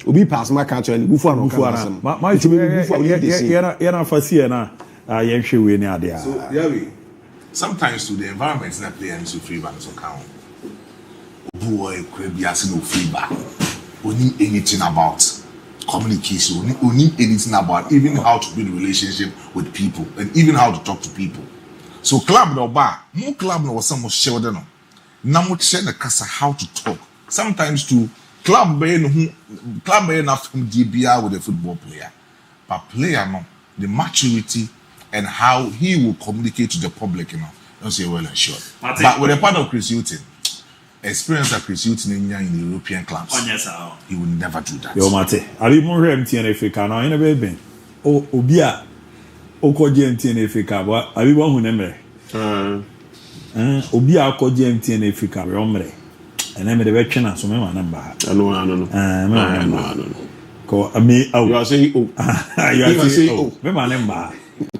S9: Obi pass my catch and bufua no come.
S2: My yeah fasi na yenhwe we ni ade.
S11: So DIABY sometimes to the environment that play and so free back so count. Boy, could be asking no feedback. We need anything about communication. We need anything about even how to build a relationship with people and even how to talk to people. So club no bar, more club no was some shoulder no. Now we share the casa how to talk. Sometimes to club be enough from DBR with a football player, but player no the maturity and how he will communicate to the public, you know, don't say well and short. But with a part of Chris Hilton, experience of Chris Hilton in the European clubs, he will never do that.
S2: Yo, Mate, I be more MTN Africa now in a baby. Oh, Obia, Okoji MTN Africa, but I be one who never. Obia Okoji MTN Africa, Romre, and I'm the veteran, so my number. I know. I mean, you are saying, oh, you are saying, oh, my number.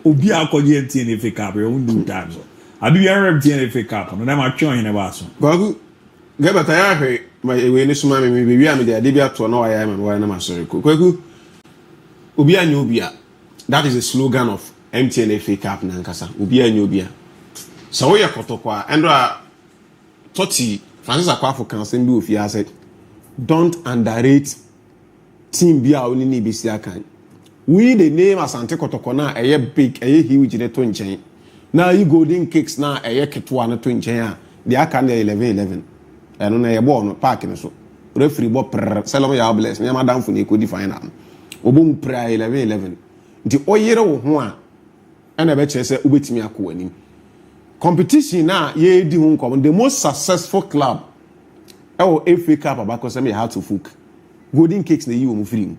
S2: Obi akọje MTN FA Cup you won't do that so abi we are MTN FA Cup no na ma twon yin ba so
S9: bagu ge bata ya hwe we ni suma me wi am dey DIABY ato na waya me waya na ma sorry kwaku obi anya obi a that is the slogan of MTN FA Cup na nkasa obi anya obi a so we yakotokwa endra Toti Francis Akwafo kan say bi ofia said don't underrate team bia oni ni bi si akan. We the name Asante Kotoko na eye big eye huge ne to nchen. Now you golden cakes na eye ketwa na to nchen a they aka na 11 eno na ye ball no park no so referee ball Salom ya bless na madam fu na ko di final obom pra 11 nti oyere wo ho a na be chese ubetimi akọ anim competition na ye di ho nkom the most successful club FA Cup abako say me how to fuck golden cakes na yi wo mu free mu.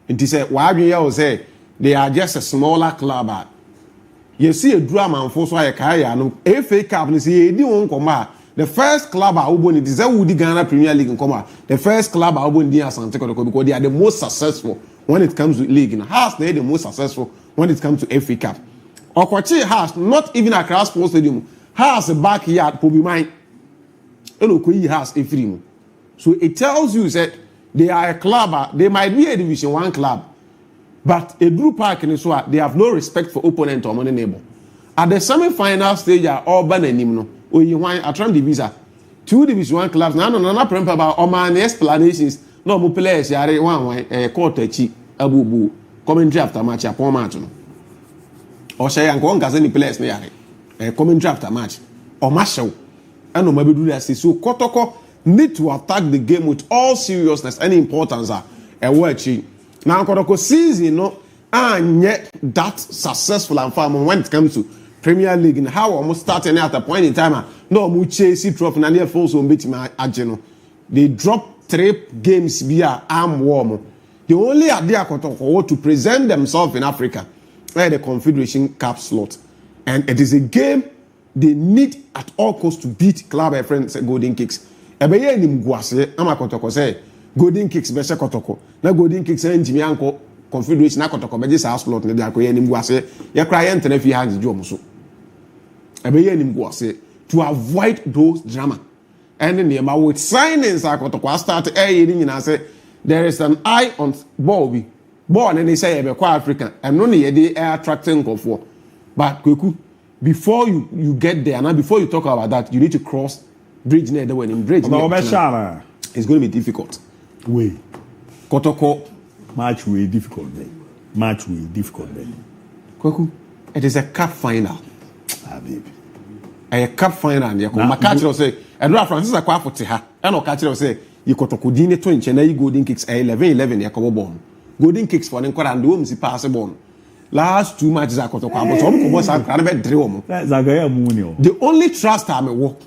S9: And he said, why do you say they are just a smaller club? You see a drama and force why a career no FA Cup and see the first club I open it is a Woody Ghana Premier League in Coma. The first club I open the Asante Kotoko because they are the most successful when it comes to league. In Hearts, they are the most successful when it comes to FA Cup. Okwachi Hearts, not even a Accra Sports Stadium, has a backyard will be mine. Has a free. So it tells you that they are a club, they might be a Division 1 club, But a Drew Park in Iswa, they have no respect for opponent or money neighbor. At the semi-final stage, Urban and Nimno, or you want a Trump Divisa, 2 Division 1 clubs, no problem about Oman explanations, no more players, yare one quarter chi, ABOU, commentary after match, upon match. Or say, I'm going to any players, commentary after match, or Marshall, and no maybe do that. So Kotoko need to attack the game with all seriousness and importance. Watching now, Kotoko season, no, and yet that successful and far when it comes to Premier League and how almost starting at a point in time. No, mu chase drop na near falls on beat my ageno. They drop 3 games via arm warm. The only idea Kotoko to present themselves in Africa where the Confederation Cup slot, and it is a game they need at all costs to beat club friends Golden Kicks. Ebeye ni mguase ama Kotoko say Golden Kicks be Kotoko. Na Golden Kicks ntimi anko Confederation na Kotoko be sa slot na dia akoye ni mguase. Ye kra ye ntene fi hanji jo muso. Ebeye ni mguase to avoid those drama. And in the with signings Kotoko start say there is an eye on ball. Born and they say be quite African. And only they are attracting for. But Kweku, before you get there, and before you talk about that, you need to cross bridge near the way in bridge. It's going to be difficult.
S2: Way.
S9: Kotoko.
S2: Match way difficult day. Match way difficult day.
S9: Kweku, it is a cup final.
S2: Ah, baby.
S9: A cup final. And you catch say, and Francis a quite for Teha. And I'll catch say, you Kotoko Dine 20, and you Golden Kicks 11, you come born. Golden Kicks for them, and the women's passable. Last 2 matches I Kotoko, but some boys are very dream. The only trust I'm a walk.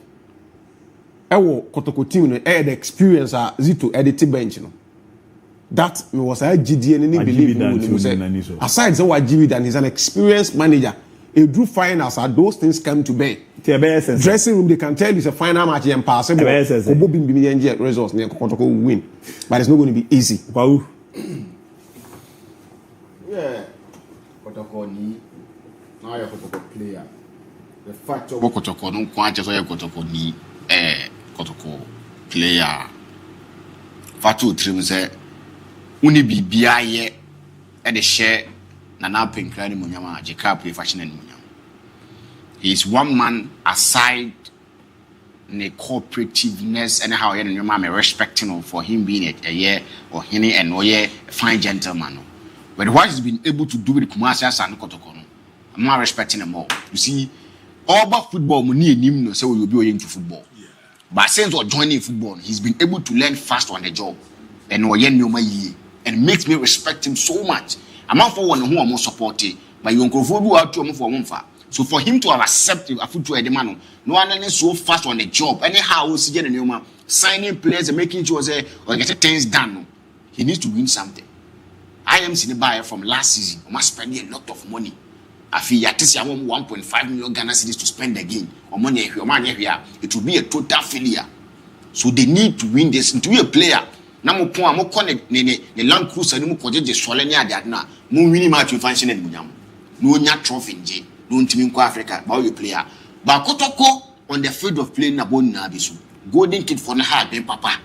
S9: Kotoko team the experience Zito edit bench. That was a GD and any believe aside so what GD and he's an experienced manager. A Drew finals are those things come to bear. Dressing room they can tell it's a final match and possible. Results near Kotoko will win, but it's not going to be easy.
S10: Yeah, Kotoko ni now you're Kotoko player. The fact of Kotoko no quite so you're Kotoko ni Kotoko player. Fatu trim say uni bibia ye e de share na na penkra ni munyama jeka play fashion ni munyama. He is one man aside the cooperativeness and how you know I'm respecting for him being a year or hini and a fine gentleman. But what he's been able to do with Kumasi and Kotoko, I'm not respecting him more. You see, all about football, money and him no say will be into football. But since we're joining football, he's been able to learn fast on the job and and makes me respect him so much. I'm not for one who I'm more supportive, but you uncle for out to for one far. So for him to have accepted a foot to a demand, no one is so fast on the job. Anyhow, signing players and making sure or get things done. He needs to win something. I am seeing a buyer from last season. I must spend a lot of money. I feel I 1.5 million Ghana cedis to spend again. Or money here, it will be a total failure. So they need to win this. To be a player. Now mo point mo connect the Land Cruiser ni mo project the Solene ade na mo win match function ni munyam. No nya trophy nje. Don't team in Africa about your player. But Kotoko on the field of play na bon na bisu. Golden kid for na hard ben papa.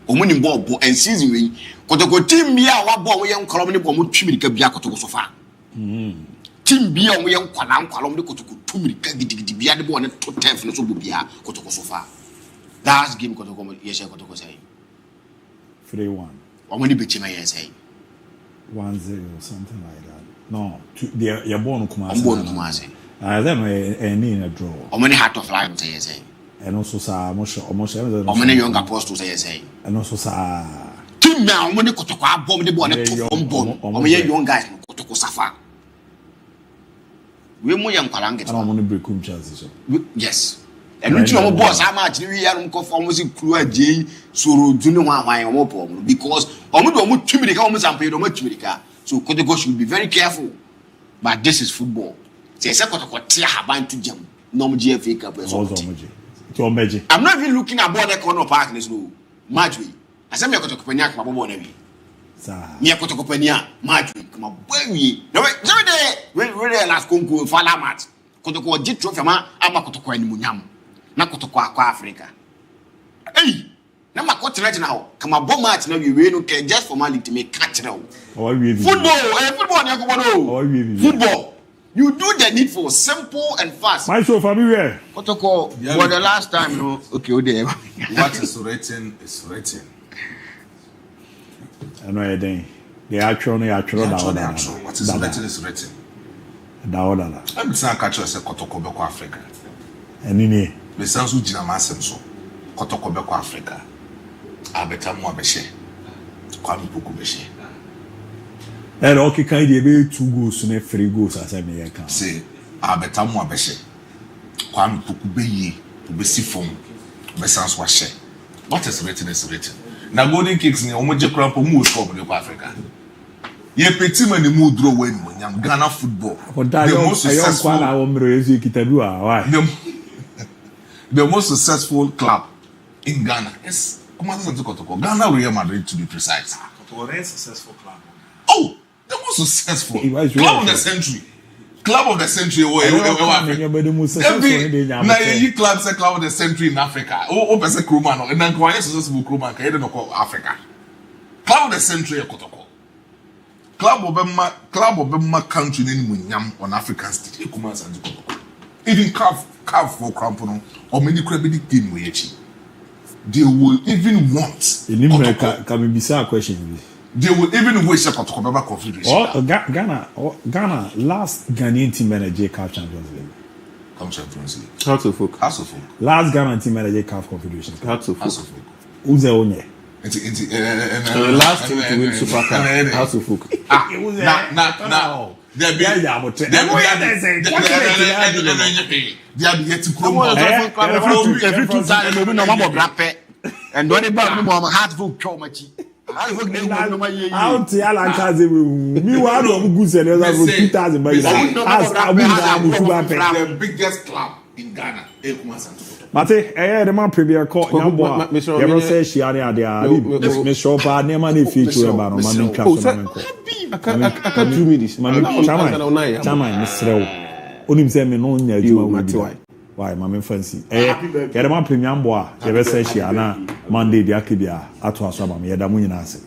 S10: Omuni ball and season we Kotoko team bia wa ball we yan kolom ni ball mo twimirika bia Kotoko so far. Team bia we yan kwala kwalom ni Kotoko twimirika gidigidi bia de ball na to 10 no so bia Kotoko so far. That's game Kotoko yes Kotoko say
S2: 3-1.
S10: Omuni bechi my say
S2: 1-0 something like that. No, you're born Kumasi.
S10: I'm born Kumasi.
S2: Then we a draw.
S10: How many heart of life say?
S2: And also almost
S10: how many young apostles say?
S2: And also
S10: team now money Kotoko bomb the ball and bomb. How many young guys Kotoko safa? We mo young kwalange.
S2: I don't want to break chances.
S10: Yes. And we know boss how much we are almost crew J so do no one because almost Chimika almost and pay Chimika. So Kotoko should be very careful. But this is football. Say Kotoko tear haban to jam. No GFA Cup. I'm not even looking at border corner park this no. Marjorie. I said me Kotoko Penya come born every. Me Kotoko Penya, Marjorie, come on, boy. No wait, we last concours for la match. Kotoko did trophy ma ama Kotoko ni munyam. Na Kotoko akwa Africa. Hey, na makoti right now kama bomb match na we no care just formality to make catch now football na go football you do the need for simple and fast
S2: my show for me where
S10: protocol for the last time no okay o dey
S11: what is written is written
S2: I know then the actual what
S11: is written is written I'm saying catch us kotoko be ko Africa
S2: enini
S11: me sanso gina masem so kotoko be ko Africa abeta mu abehye kwa mpuku behye
S2: and okay can dey be 2 goals na 3 goals as I may can
S11: say abeta mu abehye kwa mpuku beyi to be sifom be sanso ahye what is written is written na golden kicks ni omo je krampo mu score for Africa ye petit man ni mu draw when nyam Ghana football
S2: the most successful
S11: the most successful club in Ghana is Ghana Real Madrid to be precise.
S3: Successful club.
S11: Oh, the most successful club of the century. Club of the century. Every club say club of the century in Africa. Oh, person Krumano and then quite successful Krumano. Can you call Africa? Club of the century. Club of Bema country in Munyam on African state. Even carve for Crampono or many credit team we they will even want.
S2: Can we be a question?
S11: They will even wish a Kotoko Confederation.
S2: Oh, Ghana last Ghanaian team manager CAF Champions League.
S11: Champions League.
S9: House of Folk.
S2: Last Ghana team manager CAF Confederation.
S9: House of Folk.
S2: Who's the owner?
S9: The last team to win Super Cup. House of Folk.
S11: Now. There be every 2 times we no more grape and when about no more hard folk chomachi
S2: out ala kaze mi wa do mu guse ne za 2000 by as
S11: the biggest club in Ghana
S2: Mate, the man premier court number. You say she are there. Miss Shopa, near money feature about Mammy Captain. I can't 2 minutes. Mammy Chaman, Miss Row. Only say me no near why, Mammy Fancy. The man premier boy. You say she are Monday, the Akibia, at Wasabam, Yadamuninas.